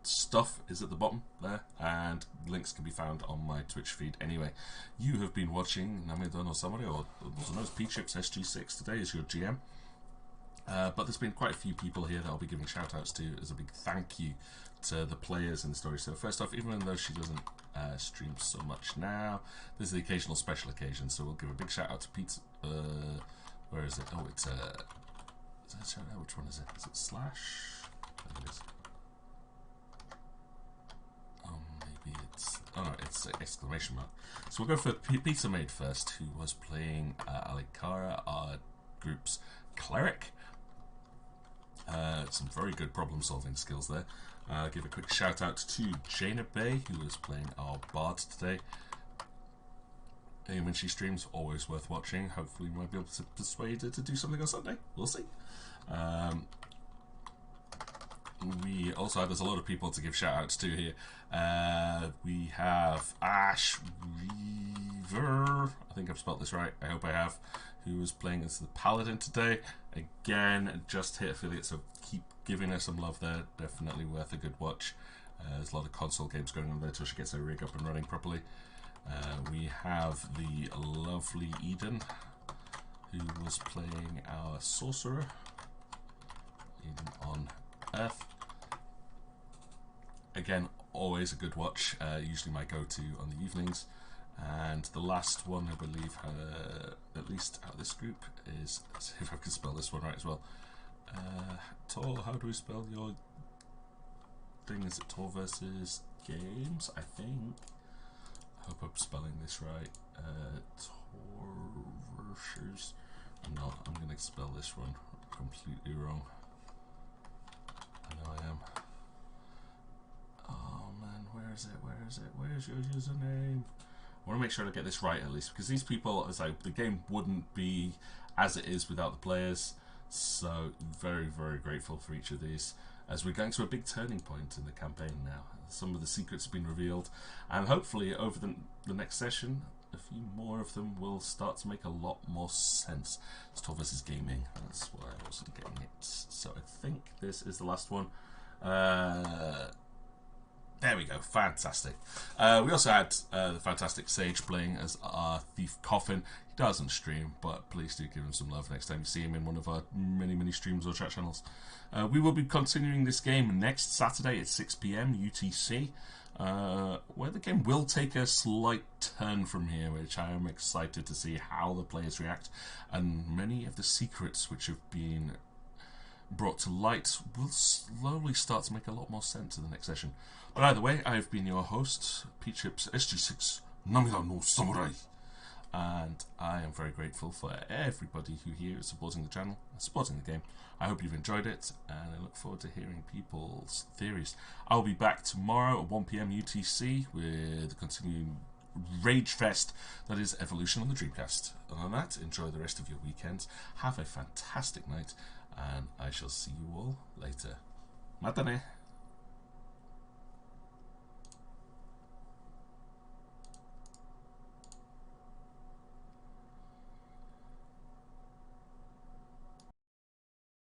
stuff is at the bottom there, and links can be found on my Twitch feed. Anyway, you have been watching Namida no Samurai, or also known as P-Chips SG6 today is your GM. But there's been quite a few people here that I'll be giving shout outs to as a big thank you to the players in the story. So first off, even though she doesn't stream so much now, there's the occasional special occasion, so we'll give a big shout out to Pete. Where is it? Oh, it's which one is it? Is it Slash? I think it is. Maybe it's... Oh no, it's exclamation mark. So we'll go for Pizza Maid first, who was playing Alikara, our group's cleric. Some very good problem solving skills there. Give a quick shout out to Jaina Bay, who is playing our bard today. And when she streams, always worth watching. Hopefully we might be able to persuade her to do something on Sunday. We'll see. We also have, there's a lot of people to give shout outs to here. We have Ash Reaver, I think I've spelled this right, I hope I have, who is playing as the Paladin today. Again, just hit affiliate, so keep giving her some love there. Definitely worth a good watch. There's a lot of console games going on there until she gets her rig up and running properly. We have the lovely Eden, who was playing our Sorcerer, Eden on Earth. Again, always a good watch, usually my go-to on the evenings. And the last one, I believe, at least out of this group, is, let's see if I can spell this one right as well. Tor, how do we spell your thing? Is it Tor versus Games, I think? I hope I'm spelling this right. Tor versus... I'm not, I'm going to spell this one completely wrong. I know I am. Oh man, where is it? Where is it? Where's your username? I want to make sure I get this right at least, because these people, as the game wouldn't be as it is without the players. So very, very grateful for each of these, as we're going to a big turning point in the campaign now. Some of the secrets have been revealed, and hopefully over the next session, a few more of them will start to make a lot more sense. It's 12 versus Gaming, that's why I wasn't getting it. So I think this is the last one. There we go, fantastic. We also had the fantastic Sage playing as our Thief Coffin. He doesn't stream, but please do give him some love next time you see him in one of our many streams or chat channels. We will be continuing this game next Saturday at 6 PM UTC, where the game will take a slight turn from here, which I am excited to see how the players react, and many of the secrets which have been brought to light will slowly start to make a lot more sense in the next session. But either way, I've been your host, P-Chips SG6 Namida no Samurai, and I am very grateful for everybody who here is supporting the channel and supporting the game. I hope you've enjoyed it, and I look forward to hearing people's theories. I'll be back tomorrow at 1 PM UTC with the continuing Rage Fest that is Evolution on the Dreamcast. And on that, enjoy the rest of your weekends. Have a fantastic night, and I shall see you all later. Matane!